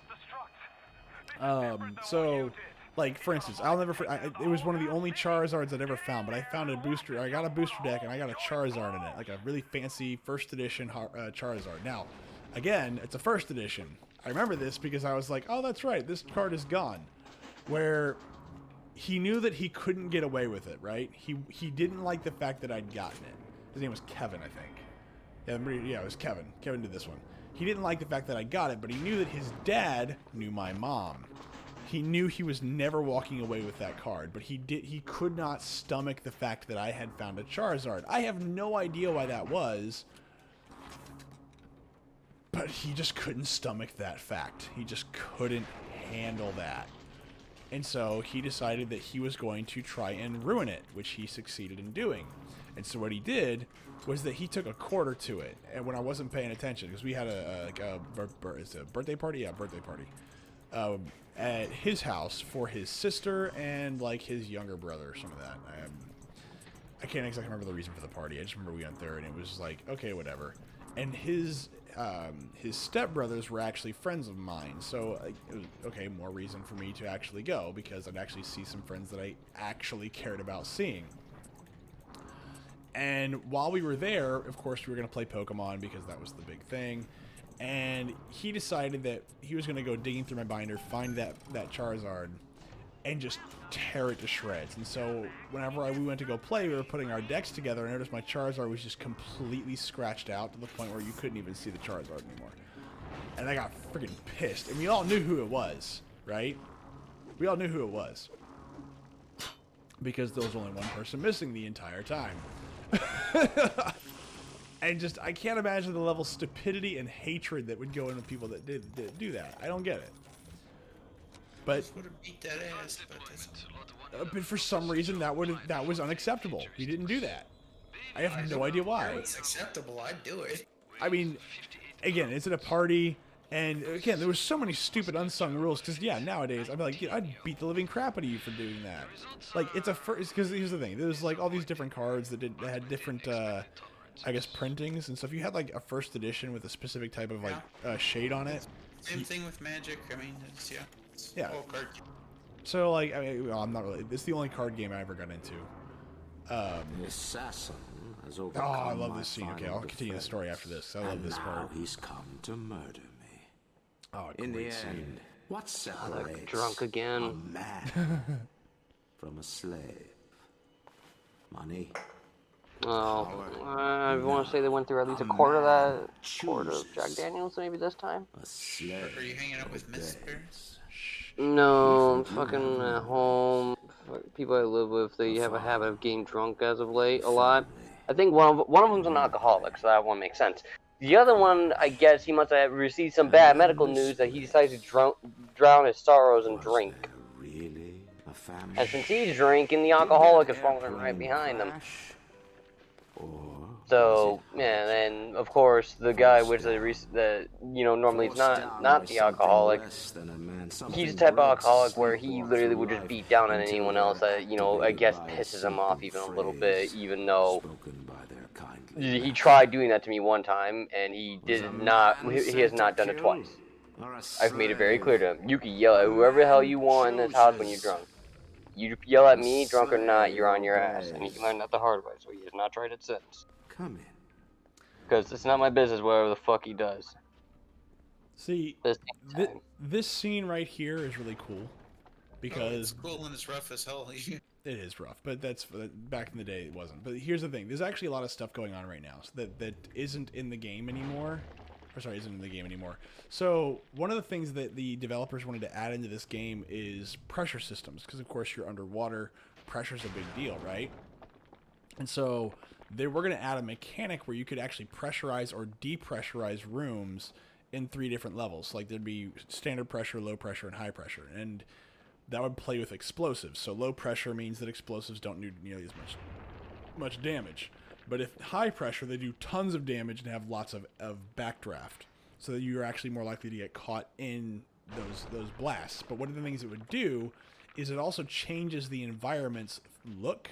So, like, for instance, I'll never. It was one of the only Charizards I'd ever found, but I found a booster. I got a booster deck, and I got a Charizard in it, like a really fancy first edition Charizard. Now, again, it's a first edition. I remember this because I was like, oh, that's right, this card is gone. Where he knew that he couldn't get away with it, right? He didn't like the fact that I'd gotten it. His name was Kevin, I think. Yeah, it was Kevin. Kevin did this one. He didn't like the fact that I got it, but he knew that his dad knew my mom. He knew he was never walking away with that card, but he could not stomach the fact that I had found a Charizard. I have no idea why that was, but he just couldn't stomach that fact. He just couldn't handle that. And so he decided that he was going to try and ruin it, which he succeeded in doing. And so what he did was that he took a quarter to it, and when I wasn't paying attention, because we had a birthday party? Yeah, birthday party. At his house for his sister and like his younger brother or some of that. I can't exactly remember the reason for the party. I just remember we went there and it was like, okay, whatever. And his stepbrothers were actually friends of mine, so it was okay, more reason for me to actually go, because I'd actually see some friends that I actually cared about seeing. And while we were there, of course, we were going to play Pokemon because that was the big thing. And he decided that he was going to go digging through my binder, find that Charizard, and just tear it to shreds. And so whenever we went to go play, we were putting our decks together, and I noticed my Charizard was just completely scratched out to the point where you couldn't even see the Charizard anymore. And I got freaking pissed. And we all knew who it was, right? We all knew who it was. Because there was only one person missing the entire time. And just, I can't imagine the level of stupidity and hatred that would go into people that did do that. I don't get it. But Would have beat that ass, but for some reason that was unacceptable. He didn't do that. I have no idea why. it's acceptable. I'd do it. I mean, again, it's at a party, and again, there was so many stupid unsung rules. Because yeah, nowadays I'd be like, I'd beat the living crap out of you for doing that. Like it's a first. Because here's the thing: there's like all these different cards that had different, I guess, printings, and so if you had like a first edition with a specific type of like shade on it. Same thing with Magic. I mean, it's Yeah. all card. So like, I mean, well, I'm not really. It's the only card game I ever got into. The assassin has Oh, overcome I love my this scene. Okay, final I'll continue the defense, story after this. I love and this now part. he's come to murder me. Oh, In the great scene. end, what separates drunk again. a man from a slave? Money. Oh, I want to say they went through at least a quarter of that, quart of Jack Daniels maybe this time. A slave. Are you hanging out with for Miss days. No, I'm fucking at home. People I live with, they have a habit of getting drunk as of late a lot. I think one of them's an alcoholic, so that one makes sense. The other one, I guess he must have received some bad medical news that he decided to drown his sorrows and drink. Was there really a family? And since he's drinking, the alcoholic is following right behind him. So, yeah, and of course, the guy which the normally is not the alcoholic. He's the type of alcoholic where he literally would just beat down on anyone else that, I guess pisses him off even a little bit, even though he tried doing that to me one time, and he has not done it twice. I've made it very clear to him. You can yell at whoever the hell you want in this house when you're drunk. You yell at me, drunk or not, you're on your ass. And he learned that the hard way, so he has not tried it since. Come in. Because it's not my business whatever the fuck he does. See, this scene right here is really cool. Because it's cool and it's rough as hell. it is rough, but back in the day it wasn't. But here's the thing: there's actually a lot of stuff going on right now that isn't in the game anymore. Isn't in the game anymore. So one of the things that the developers wanted to add into this game is pressure systems, because of course you're underwater. Pressure's a big deal, right? And so they were going to add a mechanic where you could actually pressurize or depressurize rooms in 3 different levels. Like there'd be standard pressure, low pressure, and high pressure, and that would play with explosives. So low pressure means that explosives don't do nearly as much damage. But if high pressure, they do tons of damage and have lots of backdraft, so that you're actually more likely to get caught in those blasts. But one of the things it would do is it also changes the environment's look,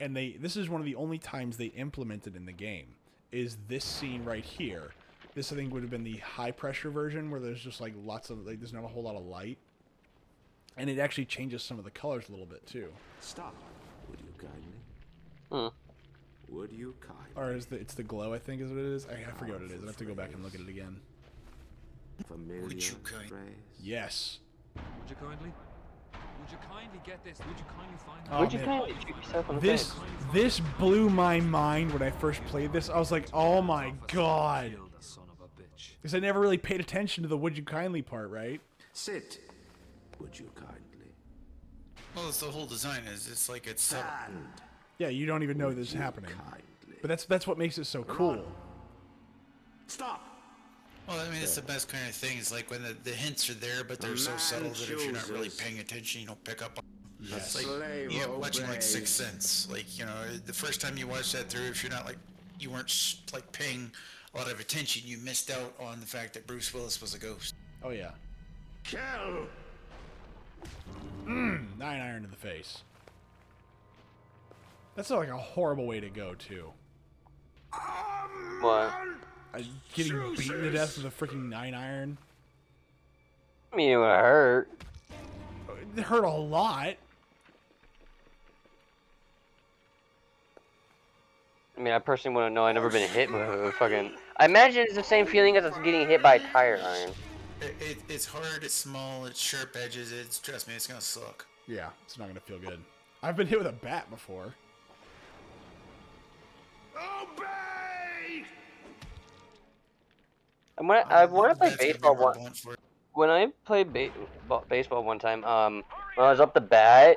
and this is one of the only times they implemented in the game, is this scene right here. This, I think, would have been the high pressure version, where there's just like lots of, like, there's not a whole lot of light, and it actually changes some of the colors a little bit too. Stop, would you kindly? Hmm. Would you kindly? Or it's the glow, I think is what it is. I forget what it is. I have to go back and look at it again. Familiar Would you kindly? phrase? Yes. Would you kindly? Would you kindly get this? Would you kindly find Oh, Would you man. kindly shoot yourself in the This face? this blew my mind when I first played this. I was like, oh my god. Kill the son of a bitch. Because I never really paid attention to the would you kindly part, right? Sit. Would you kindly? Well, it's the whole design it's like it's subtle. Stand. Yeah, you don't even know this is happening. Kindly. But that's what makes it so cool. Stop. Well, I mean, it's the best kind of thing. It's like when the hints are there, but they're so man subtle that if you're not really chooses. paying attention, you don't pick up on them. Yes. It's like, Slave watching like obeys. Sixth Sense. Like, the first time you watch that through, if you're not like, you weren't like paying a lot of attention, you missed out on the fact that Bruce Willis was a ghost. Oh yeah. Kill. 9 iron to the face. That's like a horrible way to go too. What? Getting beaten to death with a freaking 9 iron. I mean, it would hurt. It hurt a lot. I mean, I personally want to know. I've never been hit with a fucking. I imagine it's the same feeling as getting hit by a tire iron. It's hard, it's small, it's sharp edges. Trust me, it's gonna suck. Yeah, it's not gonna feel good. I've been hit with a bat before. Obey! And when I play That's gonna be baseball more one, blunt for it. when I played baseball one time, when I was up the bat,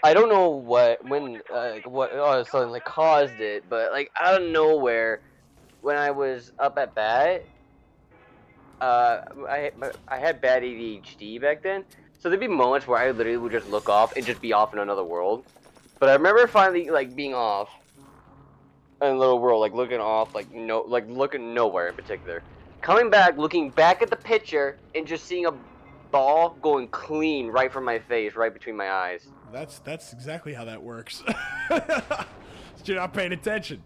I don't know what something like caused it, but like out of nowhere, when I was up at bat, I had bad ADHD back then, so there'd be moments where I literally would just look off and just be off in another world. But I remember finally like being off in a little world, like looking off, like looking nowhere in particular. Coming back, looking back at the picture, and just seeing a ball going clean right from my face, right between my eyes. That's exactly how that works. You're not paying attention.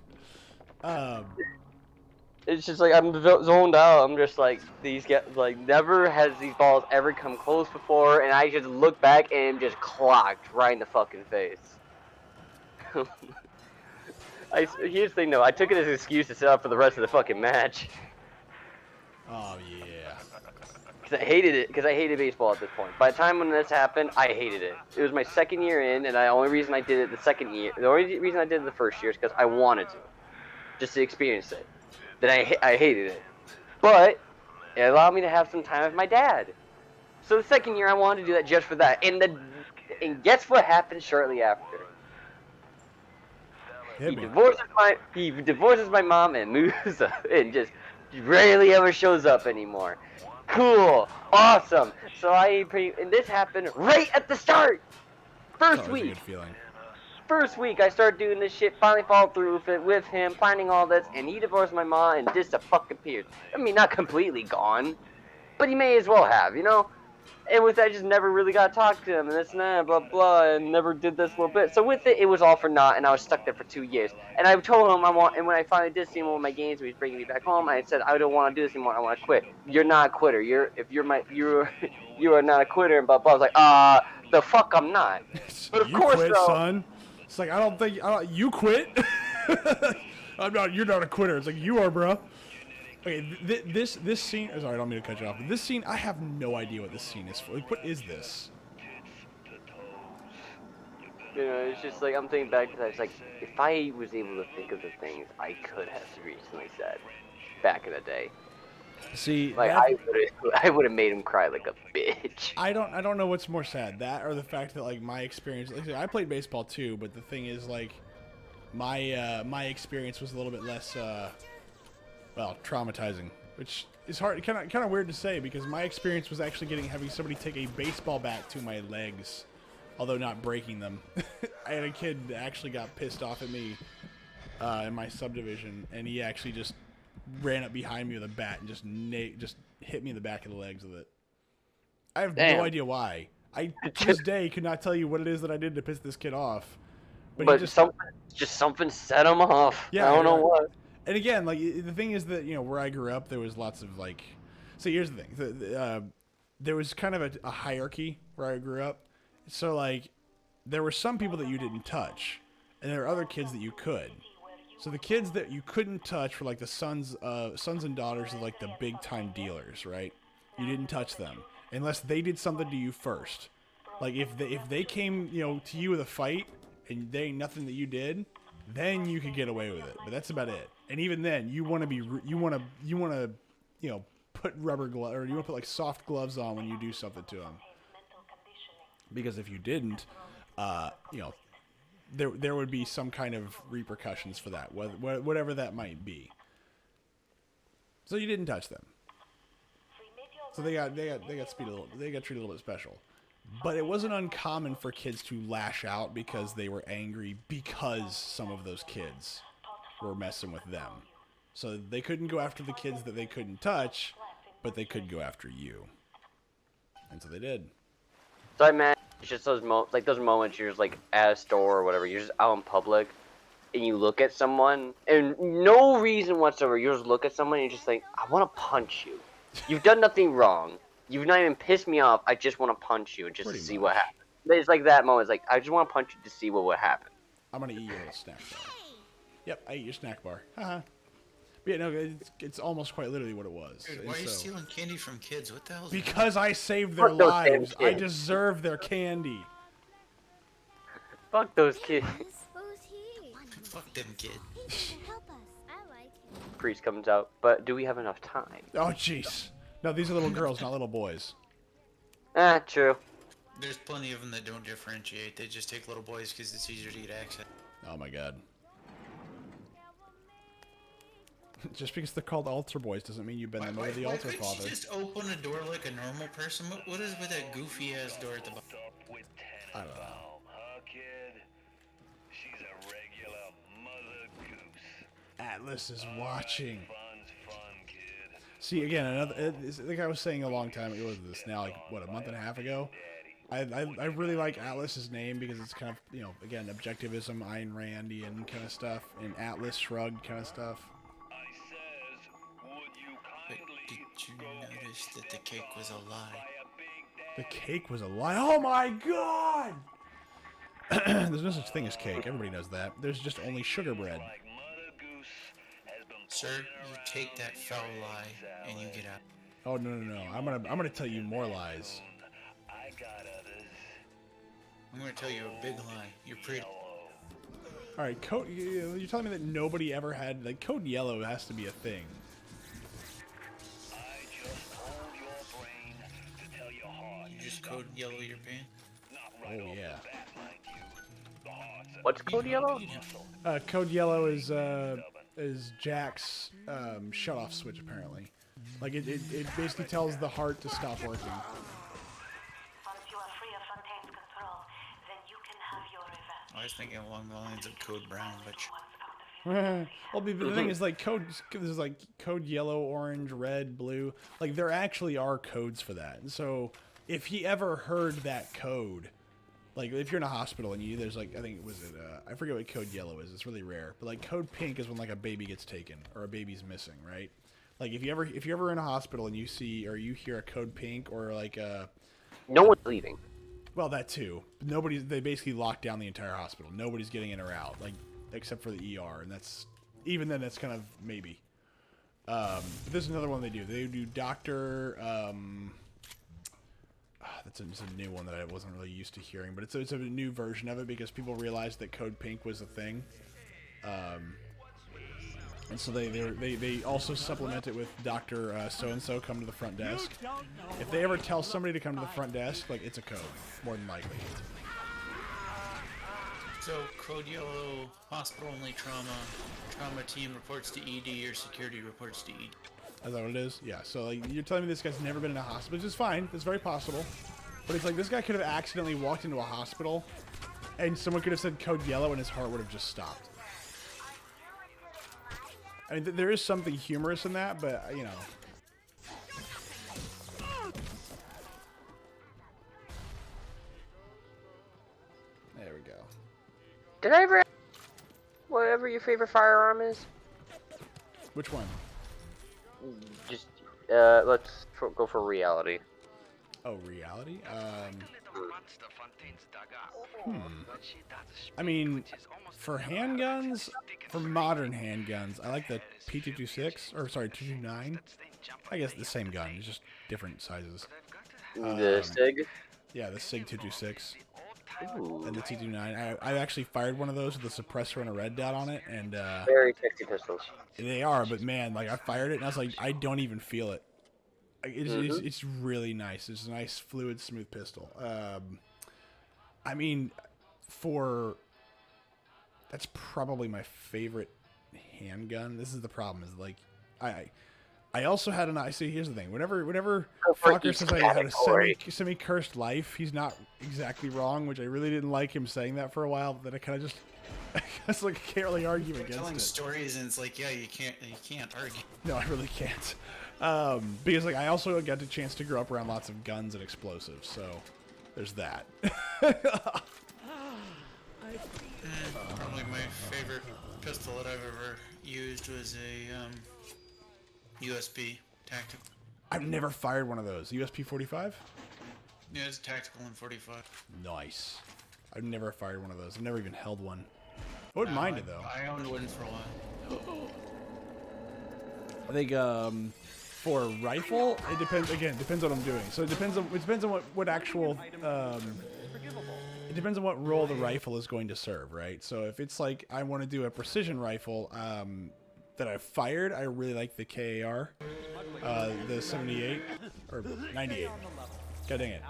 It's just like I'm zoned out. I'm just like never has these balls ever come close before, and I just look back and just clocked right in the fucking face. Here's the thing though, I took it as an excuse to sit out for the rest of the fucking match. Oh yeah. Cause I hated it. Cause I hated baseball at this point. By the time when this happened, I hated it. It was my second year in, and the only reason I did it the second year, the only reason I did it the first year is because I wanted to, just to experience it. Then I hated it, but it allowed me to have some time with my dad. So the second year I wanted to do that just for that. And guess what happened shortly after? He divorces my mom and moves up and just rarely ever shows up anymore. Cool, awesome. So and this happened right at the start. First week. Good feeling. First week I started doing this shit, finally followed through with him, planning all this, and he divorced my mom and just appeared. I mean, not completely gone, but he may as well have, you know? And with that, I just never really got to talk to him, and this and that, blah, blah, and never did this little bit. So with it, it was all for naught, and I was stuck there for 2 years. And I told him and when I finally did see him on my games, when he was bringing me back home, I said, I don't want to do this anymore, I want to quit. You're not a quitter, you are not a quitter, and blah, blah. I was like, the fuck I'm not. But of you course, quit, though. Son. It's like, you quit? You're not a quitter. It's like, you are, bro. Okay, this scene, sorry, I don't mean to cut you off, but this scene, I have no idea what this scene is for. Like, what is this? You know, it's just like, I'm thinking back to that, it's like, if I was able to think of the things I could have recently said back in the day. See, like, I would have made him cry like a bitch. I don't know what's more sad, that or the fact that, like, my experience, like, I played baseball too, but the thing is, like, my experience was a little bit less, well, traumatizing, which is hard, kind of weird to say, because my experience was actually having somebody take a baseball bat to my legs, although not breaking them. I had a kid that actually got pissed off at me in my subdivision, and he actually just ran up behind me with a bat and just hit me in the back of the legs with it. I have no idea why. I to this day could not tell you what it is that I did to piss this kid off. But something set him off. Yeah, I don't know what. And again, like, the thing is that, you know, where I grew up, there was lots of, like... So here's the thing. There was kind of a hierarchy where I grew up. So, like, there were some people that you didn't touch, and there were other kids that you could. So the kids that you couldn't touch were, like, the sons and daughters of, like, the big-time dealers, right? You didn't touch them. Unless they did something to you first. Like, if they came, you know, to you with a fight, and there ain't nothing that you did, then you could get away with it. But that's about it. And even then, you want to, you know, put rubber gloves, or you want to put, like, soft gloves on when you do something to them. Because if you didn't, you know, there would be some kind of repercussions for that, whatever that might be. So you didn't touch them. So they got treated a little bit special. But it wasn't uncommon for kids to lash out because they were angry because some of those kids were messing with them. So they couldn't go after the kids that they couldn't touch, but they could go after you. And so they did. So I imagine it's just those moments you're just like at a store or whatever, you're just out in public, and you look at someone, and no reason whatsoever, you just look at someone and you're just like, I want to punch you. You've done nothing wrong. You've not even pissed me off. I just want to punch you just to see what happens. It's like that moment. It's like, I just want to punch you to see what would happen. I'm going to eat your little snack, though. Yep, I ate your snack bar. Haha. But yeah, no, it's almost quite literally what it was. Dude, And why are you so- stealing candy from kids? What the hell? Because I saved their Fuck those damn lives. I kids. deserve their candy. Fuck those kids. Who's he? Fuck them kids. He can help us. I like him. Priest comes out, but do we have enough time? Oh, jeez. No, these are little girls, not little boys. Ah, true. There's plenty of them that don't differentiate. They just take little boys because it's easier to get access. Oh my god. Just because they're called altar boys doesn't mean you bend them over the altar couldn't father. she just open a door like a normal person? What is with that goofy ass door at the bottom? I don't know. Huh, kid? She's a regular mother goose. Atlas is watching. Fun's fun, kid. See, again, another. Like I was saying a long time ago, what was this now, like, what, a month and a half ago? I really like Atlas's name because it's kind of, you know, again, objectivism, Ayn Randian kind of stuff, and Atlas Shrugged kind of stuff. I says, would you But kindly did you notice that the cake was a lie? buy a big The cake was a lie. Oh my god! There's no such thing as cake. Everybody knows that. There's just only sugar bread. like Mother Goose has been Sir, you take that foul lie and you get out. Oh no no no! I'm gonna tell you more lies. I got others. I'm gonna tell you a big lie. You're pretty. All right, code. You're telling me that nobody ever had like code yellow has to be a thing. I just hold your brain to tell your heart. You just code yellow your pants. Not right Oh off yeah. the bat, mind you. The heart's a What's code yellow? Code yellow is Jack's shut off switch apparently. Like it basically tells the heart to stop working. Once you are free of Fontaine's control, then you can have your revenge. I was thinking along the lines of Code Brown, but Well, but the thing is, like, there's like code yellow, orange, red, blue. Like, there actually are codes for that. And so, if he ever heard that code, like, if you're in a hospital and there's like, I think I forget what code yellow is. It's really rare. But like, code pink is when like a baby gets taken or a baby's missing, right? Like, if you're ever in a hospital and you see or you hear a code pink or like No one's leaving. well, that too. They basically lock down the entire hospital. Nobody's getting in or out, like except for the ER, and that's even then that's kind of maybe. But there's another one they do. They do Doctor. That's a new one that I wasn't really used to hearing, but it's a new version of it because people realized that Code Pink was a thing. And so they also supplement it with Dr. So-and-so come to the front desk. If they ever tell somebody to come to the front desk, like, it's a code, more than likely. so code yellow, hospital only trauma team reports to ED or security reports to ED. Is that what it is? Yeah, so like, you're telling me this guy's never been in a hospital, which is fine. It's very possible. But it's like this guy could have accidentally walked into a hospital and someone could have said code yellow and his heart would have just stopped. I mean, there is something humorous in that, but, you know. There we go. Did I ever ask whatever your favorite firearm is? Which one? Just, let's go for reality. Oh, reality? I mean, for handguns, for modern handguns, I like the P226, or sorry, 229. I guess the same gun, it's just different sizes. The SIG? Yeah, the SIG 226 Ooh. and the T29. I actually fired one of those with a suppressor and a red dot on it, and Very sexy pistols. they are, but man, like I fired it and I was like, I don't even feel it. Like, it's really nice. It's a nice, fluid, smooth pistol. I mean, that's probably my favorite handgun. This is the problem. Is like, I also had an. I see. Here's the thing. Whenever Fucker says I had a semi-cursed life, he's not exactly wrong. Which I really didn't like him saying that for a while. But then I kind of just, I like can't really argue against Telling it. stories and it's like, yeah, you can't argue. No, I really can't. Because like I also got the chance to grow up around lots of guns and explosives, so there's that. Probably my favorite pistol that I've ever used was a USB tactical. I've never fired one of those. USP 45? Yeah, it's tactical in 45. Nice. I've never fired one of those. I've never even held one. I wouldn't mind it though. I owned one for a while. I think for a rifle, it depends. Again, depends on what I'm doing. So it depends on what actual it depends on what role the rifle is going to serve, right? So if it's like I want to do a precision rifle that I've fired, I really like the KAR, the 78 or 98. God dang it!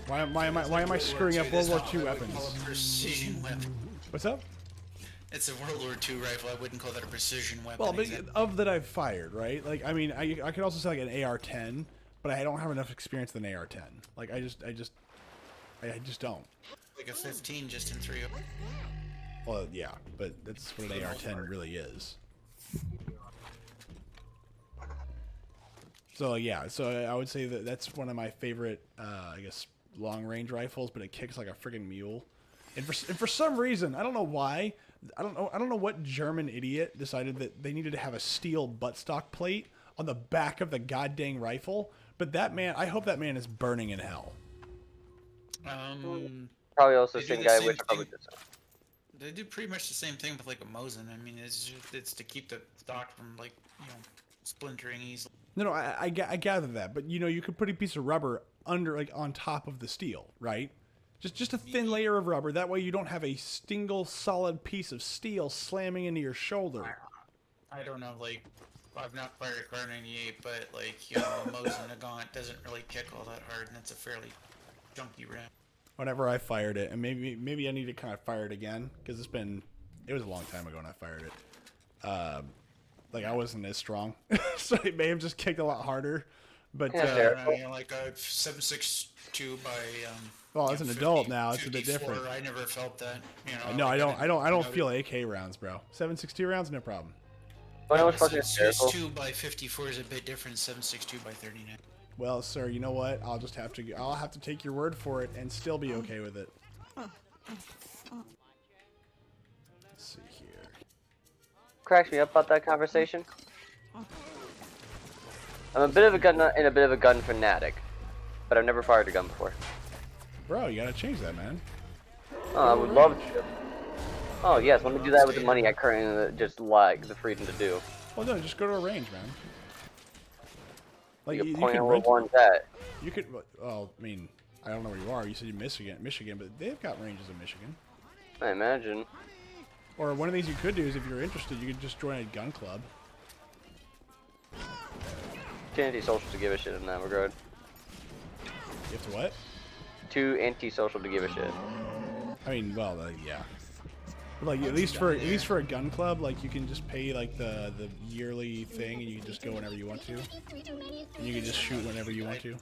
Why am I screwing up World War II weapons? Precision weapon. What's up? It's a World War II rifle. I wouldn't call that a precision weapon. Well, but of that I've fired, right? Like, I mean, I could also say like an AR-10, but I don't have enough experience with an AR-10. Like, I just don't. Like a 15 just in 3. Well, yeah, but that's what an AR-10 really is. So yeah, so I would say that that's one of my favorite, I guess, long-range rifles. But it kicks like a friggin' mule. And for some reason, I don't know why. I don't know what German idiot decided that they needed to have a steel buttstock plate on the back of the goddamn rifle. But that man, I hope that man is burning in hell. Probably also the same guy with probably this. They do pretty much the same thing with like a Mosin. I mean, it's to keep the stock from like splintering easily. No, I gather that, but you could put a piece of rubber under, like, on top of the steel, right? Just a thin layer of rubber. That way you don't have a single solid piece of steel slamming into your shoulder. I don't know, like, I've not fired a Car 98, but like, a Mosin, a Gaunt doesn't really kick all that hard, and it's a fairly junky round. Whenever I fired it, and maybe I need to kind of fire it again, because it was a long time ago when I fired it. Like, I wasn't as strong, so it may have just kicked a lot harder. But like a 7.62 by well, as an adult now, it's a bit different. I never felt that. No, I don't feel AK rounds, bro. 7.62 rounds, no problem. But it was fucking hysterical. 7.62 by 54 is a bit different. 7.62 by 39. Well, sir, you know what? I'll have to take your word for it and still be okay with it. Let's see here. Cracks me up about that conversation. I'm a bit of a gun nut and a bit of a gun fanatic, but I've never fired a gun before. Bro, you gotta change that, man. Oh, I would love to. Oh yes, let me do that with the money I currently just lack the freedom to do. Well, no, just go to a range, man. Like, you can rent. You could. Well, I mean, I don't know where you are. You said Michigan, but they've got ranges in Michigan. I imagine. Or one of these you could do is, if you're interested, you could just join a gun club. Too antisocial to give a shit in that regard. You have to what? Too antisocial to give a shit. I mean, well, yeah. But like, at least for a gun club, like, you can just pay like the yearly thing, and you can just go whenever you want to, and you can just shoot whenever you want to.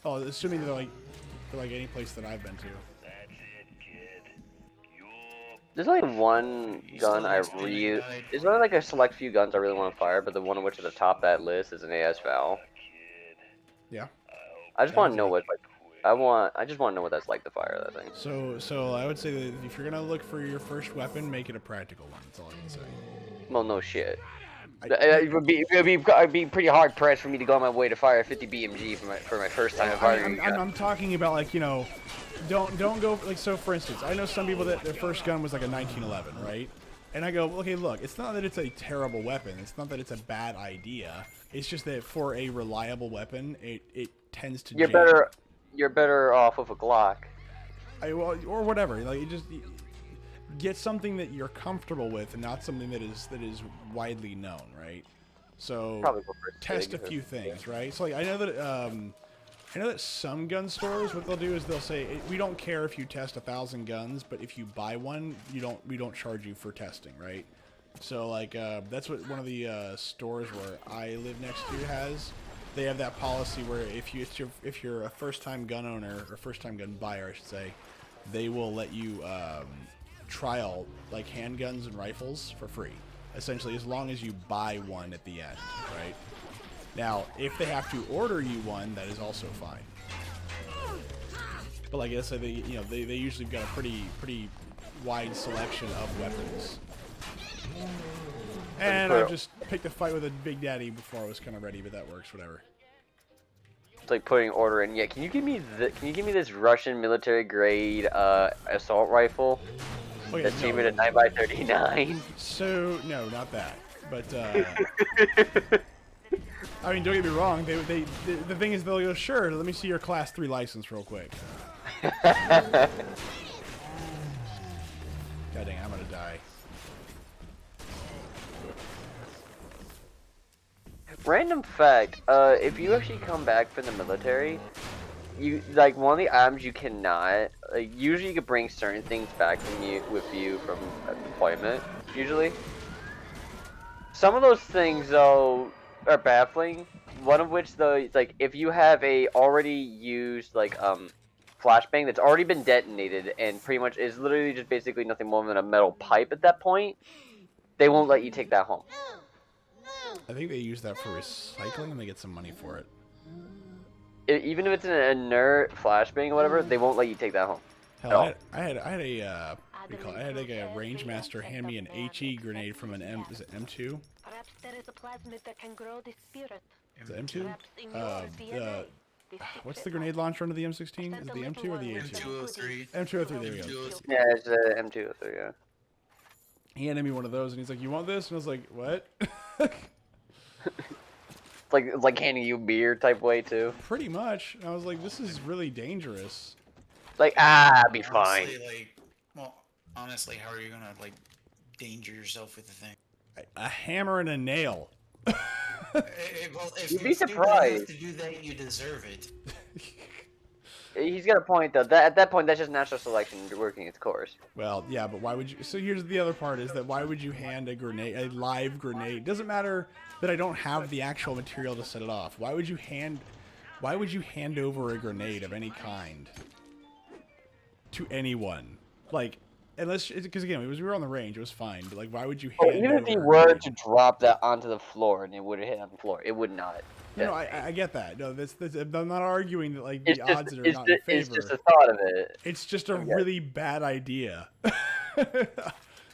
Oh, assuming they're like any place that I've been to. There's only one gun I really. There's only like a select few guns I really want to fire, but the one which is at the top of that list is an AS Val. Yeah. I just want to know what I just want to know what that's like to fire that thing. So I would say that if you're gonna look for your first weapon, make it a practical one. That's all I can say. Well, no shit. It would be pretty hard pressed for me to go on my way to fire a 50 BMG for my first time firing. I'm talking about, like, don't go, like, so for instance, I know some people that their first gun was like a 1911, right? And I go, okay, look, it's not that it's a terrible weapon. It's not that it's a bad idea. It's just that for a reliable weapon, it tends to. You're better off with a Glock. Or whatever. Like, get something that you're comfortable with, and not something that is widely known, right? So test a few things, right? So like, I know that some gun stores, what they'll do is they'll say, we don't care if you test 1,000 guns, but if you buy one, we don't charge you for testing, right? So like, that's what one of the stores where I live next to has. They have that policy where if you're a first-time gun owner, or first-time gun buyer, I should say, they will let you trial like handguns and rifles for free, essentially, as long as you buy one at the end, right? Now, if they have to order you one, that is also fine. But like I said, they usually got a pretty wide selection of weapons. And I just picked a fight with a Big Daddy before I was kind of ready, but that works, whatever. It's like putting order in. Yeah, can you give me this Russian military grade assault rifle? Oh, yeah, Achievement at 9x39. So no, not that. But I mean, don't get me wrong. The thing is, they'll go, sure. Let me see your Class 3 license real quick. God dang, I'm gonna die. Random fact, if you actually come back from the military, you like one of the items you cannot. Like, usually, you can bring certain things back with you from deployment. Usually, some of those things though are baffling. One of which though, is, like if you have a already used flashbang that's already been detonated and pretty much is literally just basically nothing more than a metal pipe at that point, they won't let you take that home. I think they use that for recycling and they get some money for it. Even if it's an inert flashbang or whatever, they won't let you take that home. Hell, I had a what do you call it? I had like a range master hand me an HE grenade from an is it M2? Perhaps there is a plasmid that can grow the spirit. Is it M2? What's the grenade launcher under the M16? Is it the M2 or the A2? M203. M203, there we go. Yeah, it's M203, yeah. He handed me one of those and he's like, you want this? And I was like, what? It's like handing you beer type way too. Pretty much. And I was like, this is really dangerous. Like, be fine. Honestly, how are you gonna danger yourself with the thing? A hammer and a nail. Well, if You'd be you surprised. have to do that, you deserve it. He's got a point though. At that point, that's just natural selection working its course. Well, yeah, but why would you? So here's the other part: is that why would you hand a grenade, a live grenade? Doesn't matter that I don't have the actual material to set it off. Why would you hand over a grenade of any kind to anyone? Like, unless because again, we were on the range, it was fine. But why would you hand? Even if he were to drop that onto the floor and it would have hit on the floor, it would not. No, I get that. No, I'm not arguing that the odds are not in favor. It's just a thought of it. It's just a really bad idea.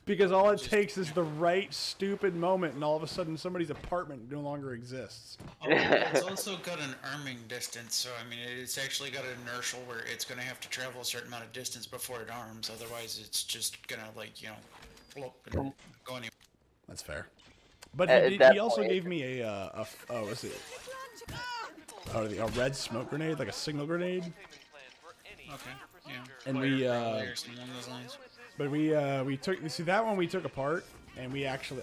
Because all it takes is the right stupid moment, and all of a sudden somebody's apartment no longer exists. It's also got an arming distance, so I mean, it's actually got an inertial where it's going to have to travel a certain amount of distance before it arms. Otherwise, it's just going to flop and go anywhere. That's fair. But he also gave me a red smoke grenade, like a signal grenade. Okay. Yeah. And we took that one we took apart, and we actually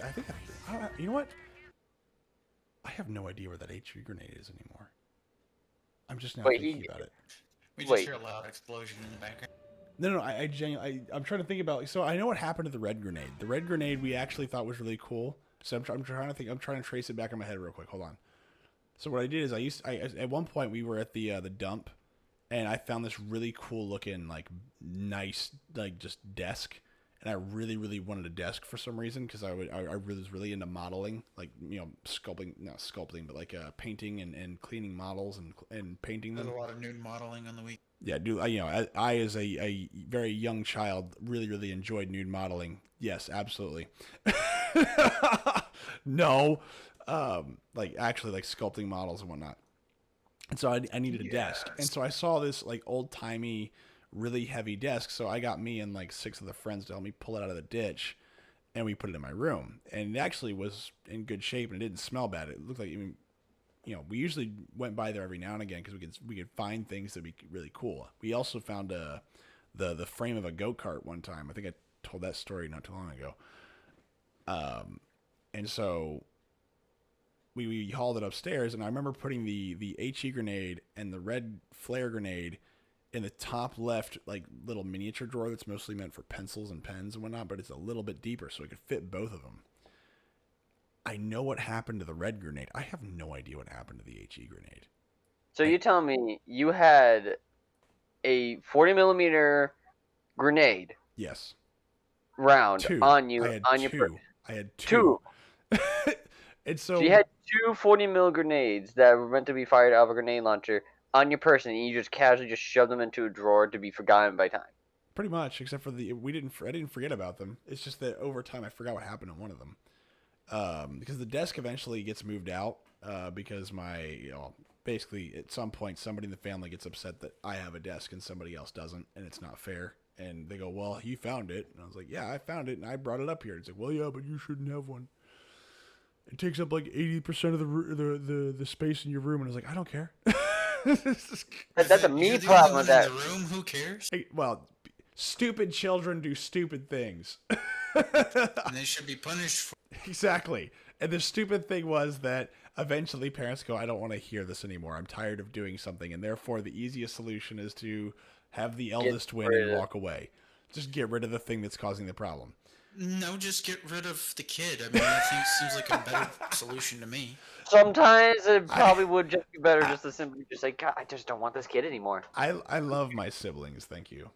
you know what? I have no idea where that HE grenade is anymore. I'm just now thinking about it. We just hear a loud explosion in the background. No, I genuinely, I'm trying to think about. So I know what happened to the red grenade. The red grenade we actually thought was really cool. So I'm trying to think. I'm trying to trace it back in my head real quick. Hold on. So what I did is at one point we were at the dump, and I found this really cool looking nice just desk, and I really wanted a desk for some reason because I was really into modeling, sculpting, not sculpting, but painting and cleaning models and painting them. There's a lot of nude modeling on the week. Yeah, dude. I as a very young child really enjoyed nude modeling. Yes, absolutely. No, actually sculpting models and whatnot. And so I needed a desk, and so I saw this old timey, really heavy desk. So I got me and 6 of the friends to help me pull it out of the ditch, and we put it in my room. And it actually was in good shape, and it didn't smell bad. It looked like even. We usually went by there every now and again because we could find things that'd be really cool. We also found the frame of a go-kart one time. I think I told that story not too long ago. And so we hauled it upstairs, and I remember putting the HE grenade and the red flare grenade in the top left little miniature drawer that's mostly meant for pencils and pens and whatnot, but it's a little bit deeper so it could fit both of them. I know what happened to the red grenade. I have no idea what happened to the HE grenade. So you're telling me you had a 40mm grenade? Yes. Round on you on your person. I had two. And so you had 2 40mm grenades that were meant to be fired out of a grenade launcher on your person, and you just casually just shoved them into a drawer to be forgotten by time. Pretty much, except for I didn't forget about them. It's just that over time I forgot what happened to one of them. Because the desk eventually gets moved out because basically at some point somebody in the family gets upset that I have a desk and somebody else doesn't, and it's not fair. And they go, well, you found it. And I was like, yeah, I found it, and I brought it up here. It's like, well, yeah, but you shouldn't have one. It takes up like 80% of the space in your room. And I was like, I don't care. That's a me You're the problem only with one that. in the room. Who cares? Well, stupid children do stupid things. And they should be punished for. Exactly. And the stupid thing was that eventually parents go, I don't want to hear this anymore. I'm tired of doing something. And therefore, the easiest solution is to have the eldest win and walk away. Just get rid of the thing that's causing the problem. No, just get rid of the kid. I mean, that seems like a better solution to me. Sometimes it probably would just be better just to simply just say, God, I just don't want this kid anymore. I love my siblings. Thank you.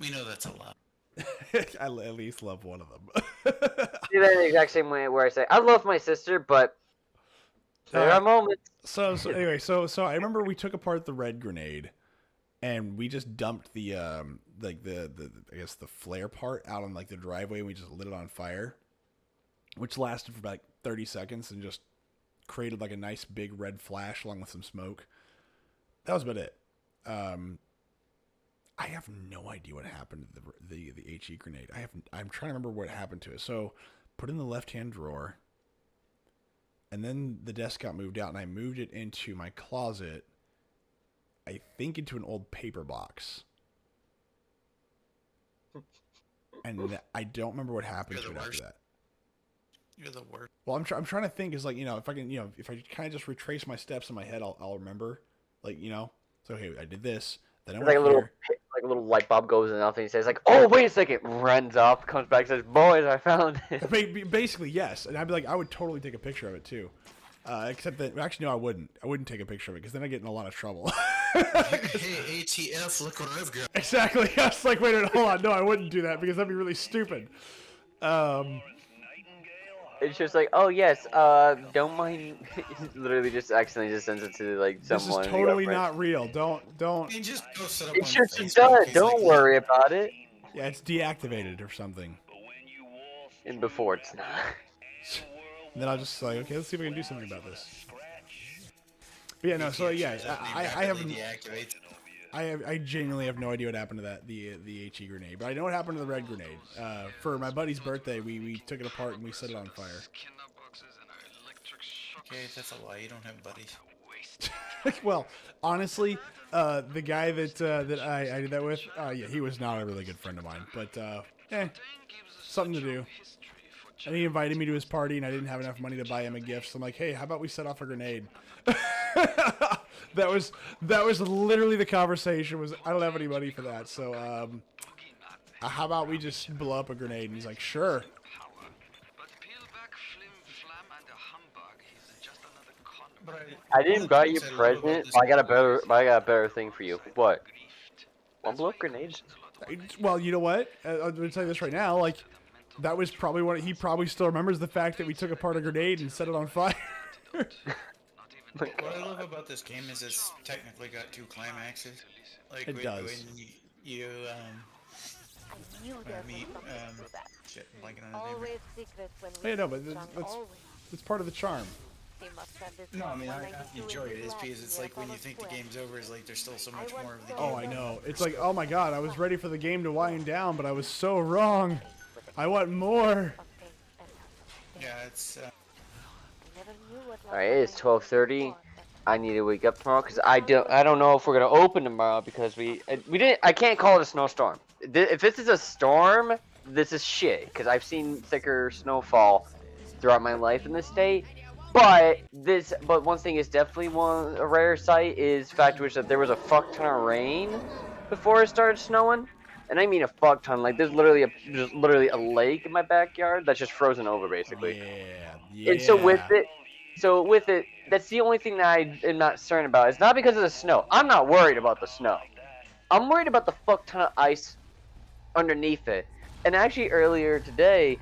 We know that's a lot. I at least love one of them. See that the exact same way where I say, I love my sister, but there are moments. So anyway, so I remember we took apart the red grenade, and we just dumped the like the I guess the flare part out on like the driveway, and we just lit it on fire, which lasted for like 30 seconds and just created like a nice big red flash along with some smoke. That was about it. I have no idea what happened to the HE grenade. I'm trying to remember what happened to it. So, put it in the left-hand drawer, and then the desk got moved out, and I moved it into my closet. I think into an old paper box, and I don't remember what happened to it after that. You're the worst. Well, I'm trying to think is like, if I can, if I kind of just retrace my steps in my head, I'll remember, like, so hey, I did this. Then I went like a little light bulb goes off, and he says like, "Oh, wait a second!" Runs off, comes back, says, "Boys, I found it." Basically, yes, and I'd be like, I would totally take a picture of it too, except that actually no, I wouldn't. I wouldn't take a picture of it because then I get in a lot of trouble. Hey, ATF! Look what I've got. Exactly. I was like, wait a minute, hold on, no, I wouldn't do that because that'd be really stupid. It's just like, oh yes, don't mind. Literally, just accidentally just sends it to like someone. This is totally not real. Don't. You just post it up It's on just Facebook, done. he's Don't like, worry about it. Yeah, it's deactivated or something. And before it's not. And then I'll just like, okay, let's see if we can do something about this. But yeah, no. So yeah, I haven't. I genuinely have no idea what happened to the HE grenade, but I know what happened to the red grenade. For my buddy's birthday, we took it apart and we set it on fire. Okay, that's a lie. You don't have buddies. Well, honestly, the guy that I did that with, yeah, he was not a really good friend of mine, but something to do. And he invited me to his party, and I didn't have enough money to buy him a gift, so I'm like, hey, how about we set off a grenade? That was literally the conversation. Was I don't have any money for that, so how about we just blow up a grenade? And he's like, sure. I didn't buy you a present, but I got a better thing for you. What? Want blow up grenades? Well, you know what? I'm gonna tell you this right now. Like, that was probably what he probably still remembers the fact that we took apart a grenade and set it on fire. What I love about this game is it's technically got two climaxes. Like It does. When you meet shit, I'm blanking on his name. Always secret when we Yeah, no, but strong, that's always. it's part of the charm. They must have this No, I mean I 192 enjoy it. It's black because it's here like when you above think the square. game's over, it's like there's still so much more of the game. Oh, I know. It's like, oh my god, I was ready for the game to wind down, but I was so wrong. I want more. Yeah, it's. Alright, it's 12:30. I need to wake up tomorrow because I don't know if we're gonna open tomorrow because we didn't. I can't call it a snowstorm. If this is a storm, this is shit because I've seen thicker snowfall throughout my life in this state. But one thing is definitely a rare sight is the fact which that there was a fuck ton of rain before it started snowing, and I mean a fuck ton. Like there's literally a lake in my backyard that's just frozen over basically. Yeah. And so with it, that's the only thing that I am not certain about. It's not because of the snow. I'm not worried about the snow. I'm worried about the fuck ton of ice underneath it. And actually earlier today,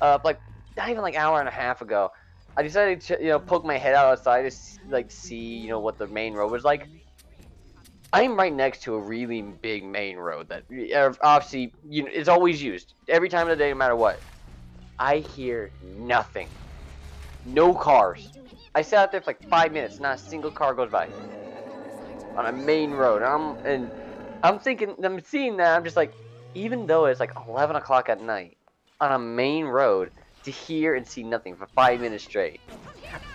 like not even like an hour and a half ago, I decided to poke my head outside to see what the main road was like. I'm right next to a really big main road that obviously it's always used every time of the day, no matter what. I hear nothing. No cars. I sat out there for like 5 minutes, not a single car goes by. On a main road. And I'm seeing that. I'm just like, even though it's like 11 o'clock at night on a main road to hear and see nothing for 5 minutes straight,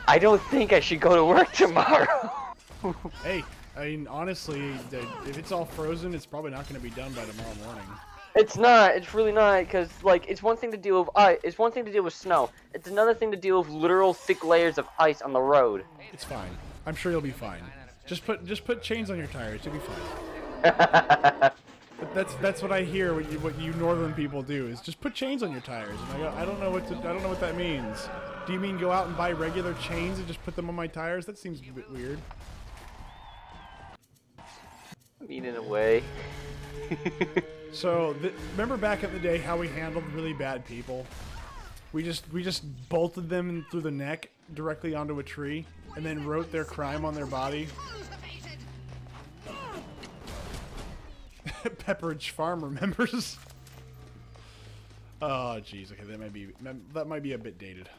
I don't think I should go to work tomorrow. Hey, I mean, honestly, if it's all frozen, it's probably not going to be done by tomorrow morning. It's not. It's really not, because like it's one thing to deal with ice. It's one thing to deal with snow. It's another thing to deal with literal thick layers of ice on the road. It's fine. I'm sure you'll be fine. Just put chains on your tires. You'll be fine. That's what I hear. What you northern people do is just put chains on your tires. And I go, I don't know what that means. Do you mean go out and buy regular chains and just put them on my tires? That seems a bit weird. I mean, in a way. So remember back in the day how we handled really bad people? We just bolted them through the neck directly onto a tree and then wrote their crime on their body. Pepperidge Farm remembers. Oh jeez, okay, that might be a bit dated.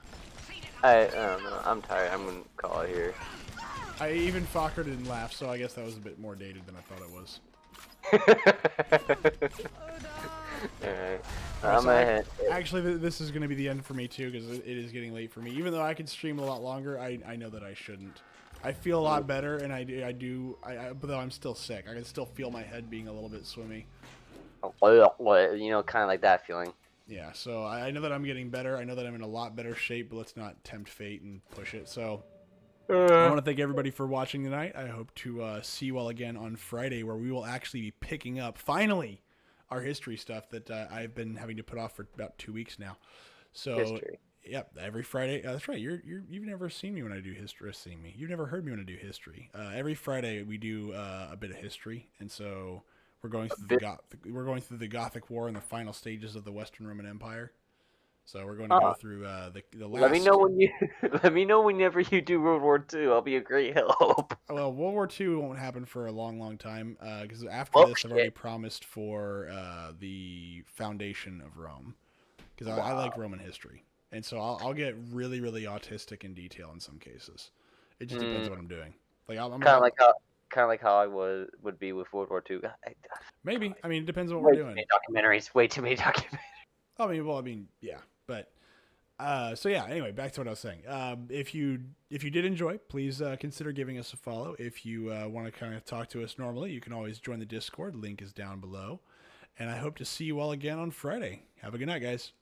I don't know. I'm tired. I'm gonna call it here. Even Fokker didn't laugh, so I guess that was a bit more dated than I thought it was. Alright. Actually, this is going to be the end for me too, because it is getting late for me. Even though I could stream a lot longer, I know that I shouldn't. I feel a lot better, and but though I'm still sick. I can still feel my head being a little bit swimmy. You know, kind of like that feeling. Yeah, so I know that I'm getting better. I know that I'm in a lot better shape, but let's not tempt fate and push it. So I want to thank everybody for watching tonight. I hope to see you all again on Friday, where we will actually be picking up, finally, our history stuff that I've been having to put off for about 2 weeks now. So, History. Yep, every Friday. That's right. You've never seen me when I do history. You've never heard me when I do history. Every Friday we do a bit of history, and so we're going through the Gothic War and the final stages of the Western Roman Empire. So we're going to go through the last. Let me know whenever you do World War II. I'll be a great help. Well, World War II won't happen for a long, long time because after this, I've already promised for the foundation of Rome because I like Roman history, and so I'll get really, really autistic in detail in some cases. It just depends on what I'm doing. Like I'm kind of like how I would be with World War II. Maybe. I mean, it depends on what we're doing. Way too many documentaries. I mean, yeah, but so yeah. Anyway, back to what I was saying. If you did enjoy, please consider giving us a follow. If you want to kind of talk to us normally, you can always join the Discord. Link is down below. And I hope to see you all again on Friday. Have a good night, guys.